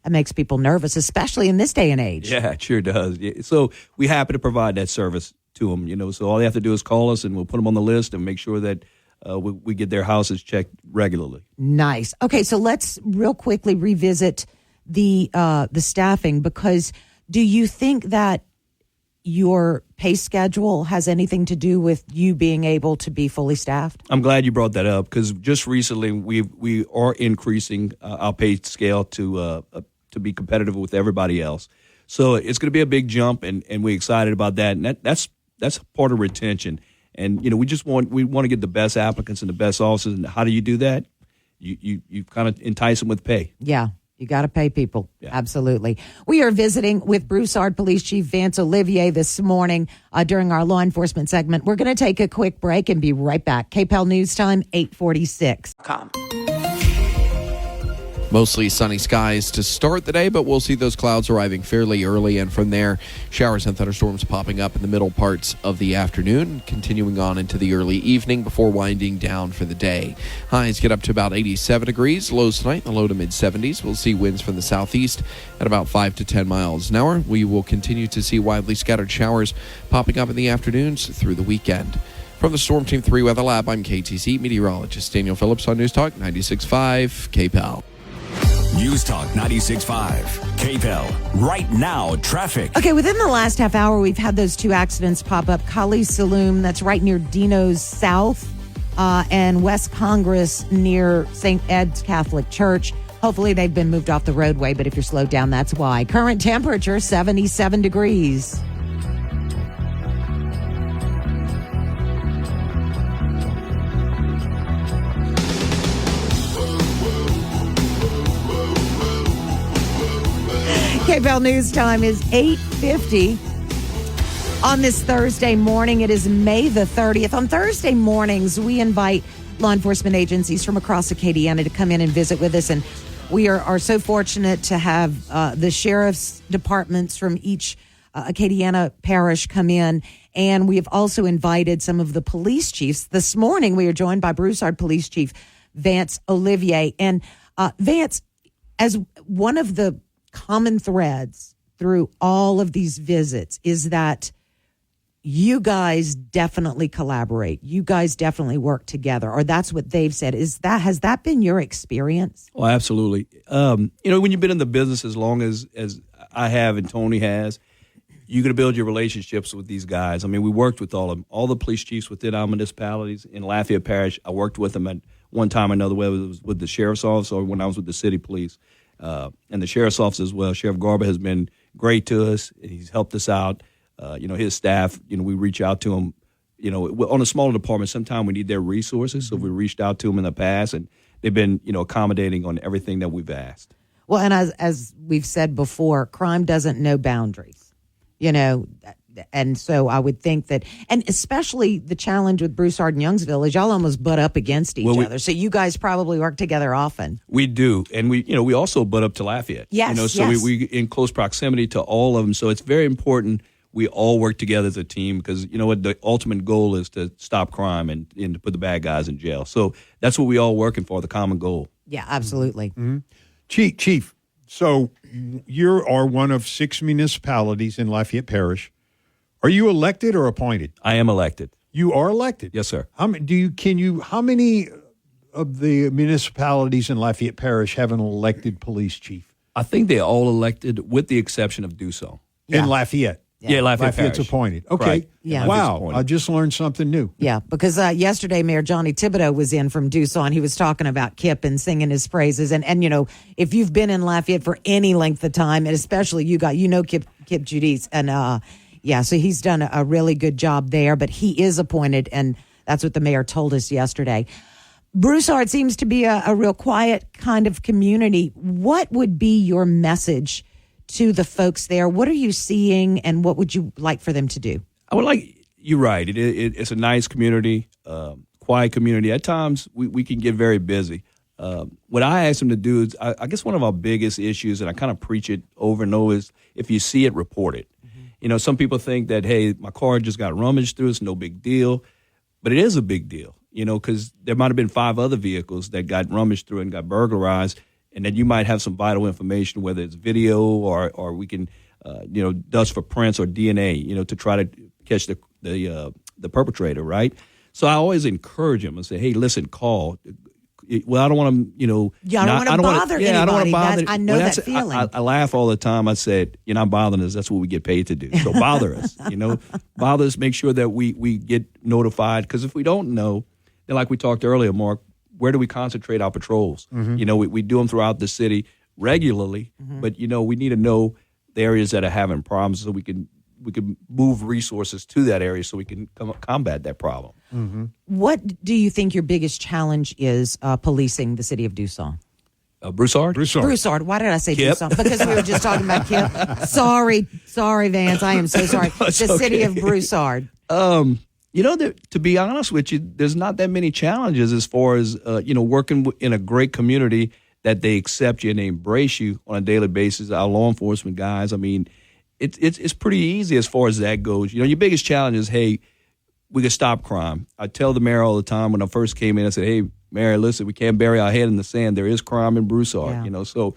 that makes people nervous, especially in this day and age. Yeah, it sure does. Yeah. So we're happy to provide that service to them, so all they have to do is call us and we'll put them on the list and make sure that we get their houses checked regularly. Nice. Okay, so let's real quickly revisit the staffing, because do you think that your pay schedule has anything to do with you being able to be fully staffed? I'm glad you brought that up, because just recently we are increasing our pay scale to be competitive with everybody else. So it's going to be a big jump, and we're excited about that. And that's part of retention. And we want to get the best applicants and the best officers. And how do you do that? You kind of entice them with pay. Yeah. You got to pay people. Yeah. Absolutely. We are visiting with Broussard Police Chief Vance Olivier this morning during our law enforcement segment. We're going to take a quick break and be right back. KPEL News Time, 8:46. Mostly sunny skies to start the day, but we'll see those clouds arriving fairly early, and from there, showers and thunderstorms popping up in the middle parts of the afternoon, continuing on into the early evening before winding down for the day. Highs get up to about 87 degrees. Lows tonight in the low to mid-70s. We'll see winds from the southeast at about 5 to 10 miles an hour. We will continue to see widely scattered showers popping up in the afternoons through the weekend. From the Storm Team 3 Weather Lab, I'm KTC meteorologist Daniel Phillips on News Talk 96.5 KPEL. News Talk 96.5 KPEL. Right now, traffic. Okay, within the last half hour, we've had those two accidents pop up. Kali Saloom, that's right near Dino's South, and West Congress near St. Ed's Catholic Church. Hopefully they've been moved off the roadway, but if you're slowed down, that's why. Current temperature, 77 degrees. KPEL News Time is 8:50 on this Thursday morning. It is May the 30th. On Thursday mornings, we invite law enforcement agencies from across Acadiana to come in and visit with us. And we are so fortunate to have the sheriff's departments from each Acadiana parish come in. And we have also invited some of the police chiefs. This morning, we are joined by Broussard Police Chief Vance Olivier. And Vance, as one of the common threads through all of these visits is that you guys definitely collaborate. You guys definitely work together, or that's what they've said. Has that been your experience? Oh, absolutely. When you've been in the business as long as I have and Tony has, you're going to build your relationships with these guys. I mean, we worked with all of them, all the police chiefs within our municipalities. In Lafayette Parish, I worked with them at one time or another, whether it was with the sheriff's office or when I was with the city police. And the sheriff's office as well. Sheriff Garber has been great to us. He's helped us out. His staff, we reach out to him. On a smaller department, sometimes we need their resources. So we reached out to them in the past, and they've been, accommodating on everything that we've asked. Well, and as we've said before, crime doesn't know boundaries, and so I would think that, and especially the challenge with Broussard and Youngsville is y'all almost butt up against each other. So you guys probably work together often. We do, and we also butt up to Lafayette. Yes, so we in close proximity to all of them. So it's very important we all work together as a team, because the ultimate goal is to stop crime and to put the bad guys in jail. So that's what we all working for, the common goal. Yeah, absolutely. Mm-hmm. Chief, so you are one of 6 municipalities in Lafayette Parish. Are you elected or appointed? I am elected. You are elected? Yes, sir. How many of the municipalities in Lafayette Parish have an elected police chief? I think they're all elected with the exception of Duso. In Lafayette? Yeah, Lafayette's Lafayette's appointed. Okay. Right. Yeah. Wow. I just learned something new. Yeah, because yesterday Mayor Johnny Thibodeau was in from Doosan. He was talking about Kip and singing his praises. And you know, if you've been in Lafayette for any length of time, and especially you know Kip Judice. And so he's done a really good job there. But he is appointed, and that's what the mayor told us yesterday. Broussard seems to be a real quiet kind of community. What would be your message to the folks there? What are you seeing, and what would you like for them to do? I would like, you're right. It's a nice community, quiet community. At times, we can get very busy. What I ask them to do is, I guess one of our biggest issues, and I kind of preach it over and over, is if you see it, report it. Mm-hmm. You know, some people think that, hey, my car just got rummaged through, it's no big deal. But it is a big deal, you know, because there might have been 5 other vehicles that got rummaged through and got burglarized, and then you might have some vital information, whether it's video or we can, dust for prints or DNA, you know, to try to catch the perpetrator, right? So I always encourage them and say, hey, listen, call. Well, I don't want to, you know. Yeah, I don't want to bother anybody. I don't want to bother. I know that feeling. I laugh all the time. I said, you're not bothering us. That's what we get paid to do. So bother us, you know. Bother us, make sure that we get notified. Because if we don't know, then like we talked earlier, Mark, where do we concentrate our patrols? Mm-hmm. You know, we do them throughout the city regularly, but, you know, we need to know the areas that are having problems so we can move resources to that area so we can combat that problem. Mm-hmm. What do you think your biggest challenge is policing the city of Doosan? Broussard? Broussard. Why did I say Kip. Doosan? Because we were just talking about Kip. Sorry, Vance. I am so sorry. The city of Broussard. You know, to be honest with you, there's not that many challenges as far as, working in a great community that they accept you and they embrace you on a daily basis. Our law enforcement guys, I mean, it's pretty easy as far as that goes. You know, your biggest challenge is, hey, we can stop crime. I tell the mayor all the time when I first came in, I said, hey, Mayor, listen, we can't bury our head in the sand. There is crime in Broussard, you know. So,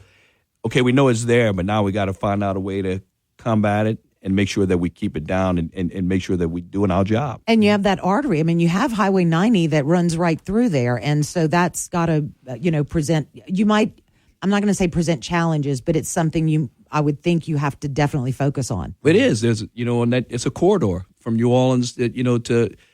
okay, we know it's there, but now we got to find out a way to combat it and make sure that we keep it down and make sure that we're doing our job. And you have that artery. I mean, you have Highway 90 that runs right through there. And so that's got to, present, I'm not going to say present challenges, but it's something I would think you have to definitely focus on. It is. There's, and that it's a corridor from New Orleans,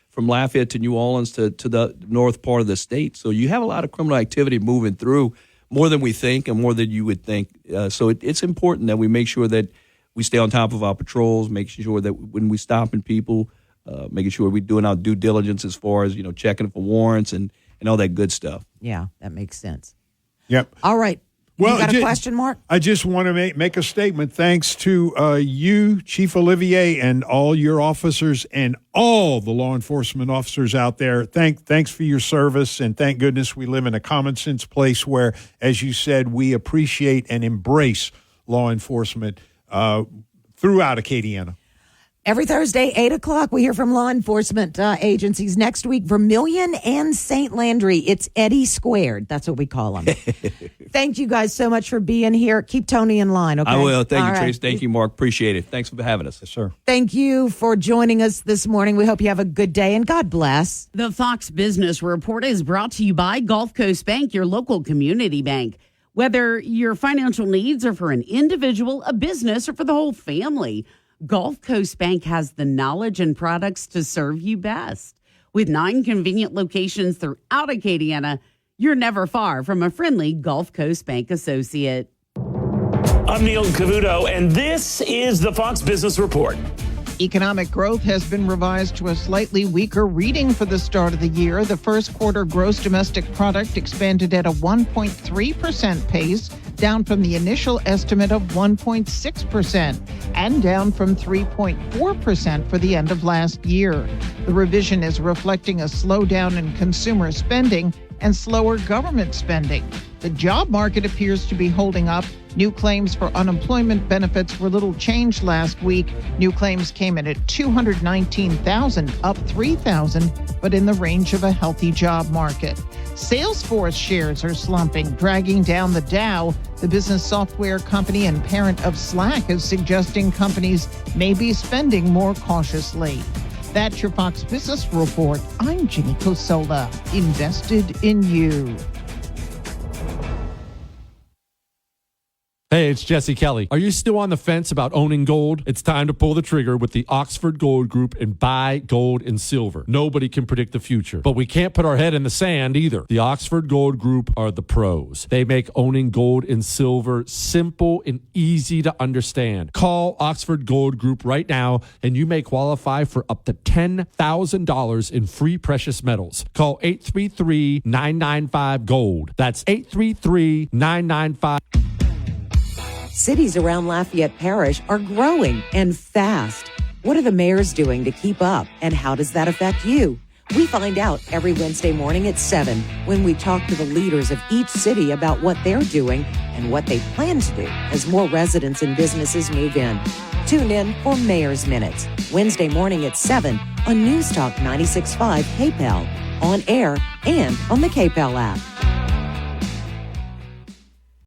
from Lafayette to New Orleans to the north part of the state. So you have a lot of criminal activity moving through, more than we think and more than you would think. So it's important that we make sure that we stay on top of our patrols, making sure that when we stopping people, making sure we're doing our due diligence as far as, checking for warrants and all that good stuff. Yeah, that makes sense. Yep. All right. Well, you got a question, Mark? I just want to make a statement. Thanks to you, Chief Olivier, and all your officers and all the law enforcement officers out there. Thanks for your service, and thank goodness we live in a common sense place where, as you said, we appreciate and embrace law enforcement throughout Acadiana. Every Thursday, 8 o'clock, we hear from law enforcement agencies. Next week, Vermilion and St. Landry. It's Eddie Squared. That's what we call them. Thank you guys so much for being here. Keep Tony in line, okay? I will. Thank you, right. Trace. Thank you, Mark. Appreciate it. Thanks for having us. Yes, sir. Thank you for joining us this morning. We hope you have a good day, and God bless. The Fox Business Report is brought to you by Gulf Coast Bank, your local community bank. Whether your financial needs are for an individual, a business, or for the whole family, Gulf Coast Bank has the knowledge and products to serve you best. With 9 convenient locations throughout Acadiana, you're never far from a friendly Gulf Coast Bank associate. I'm Neil Cavuto, and this is the Fox Business Report. Economic growth has been revised to a slightly weaker reading for the start of the year. The first quarter gross domestic product expanded at a 1.3% pace, down from the initial estimate of 1.6% and down from 3.4% for the end of last year. The revision is reflecting a slowdown in consumer spending and slower government spending. The job market appears to be holding up. New claims for unemployment benefits were little changed last week. New claims came in at 219,000, up 3,000, but in the range of a healthy job market. Salesforce shares are slumping, dragging down the Dow. The business software company and parent of Slack is suggesting companies may be spending more cautiously. That's your Fox Business Report. I'm Ginny Cosola. Invested in you. Hey, it's Jesse Kelly. Are you still on the fence about owning gold? It's time to pull the trigger with the Oxford Gold Group and buy gold and silver. Nobody can predict the future, but we can't put our head in the sand either. The Oxford Gold Group are the pros. They make owning gold and silver simple and easy to understand. Call Oxford Gold Group right now and you may qualify for up to $10,000 in free precious metals. Call 833-995-GOLD. That's 833-995. Cities around Lafayette Parish are growing and fast. What are the mayors doing to keep up, and how does that affect you? We find out every Wednesday morning at 7 when we talk to the leaders of each city about what they're doing and what they plan to do as more residents and businesses move in. Tune in for Mayor's Minutes, Wednesday morning at 7 on News Talk 96.5 KPEL, on air and on the KPEL app.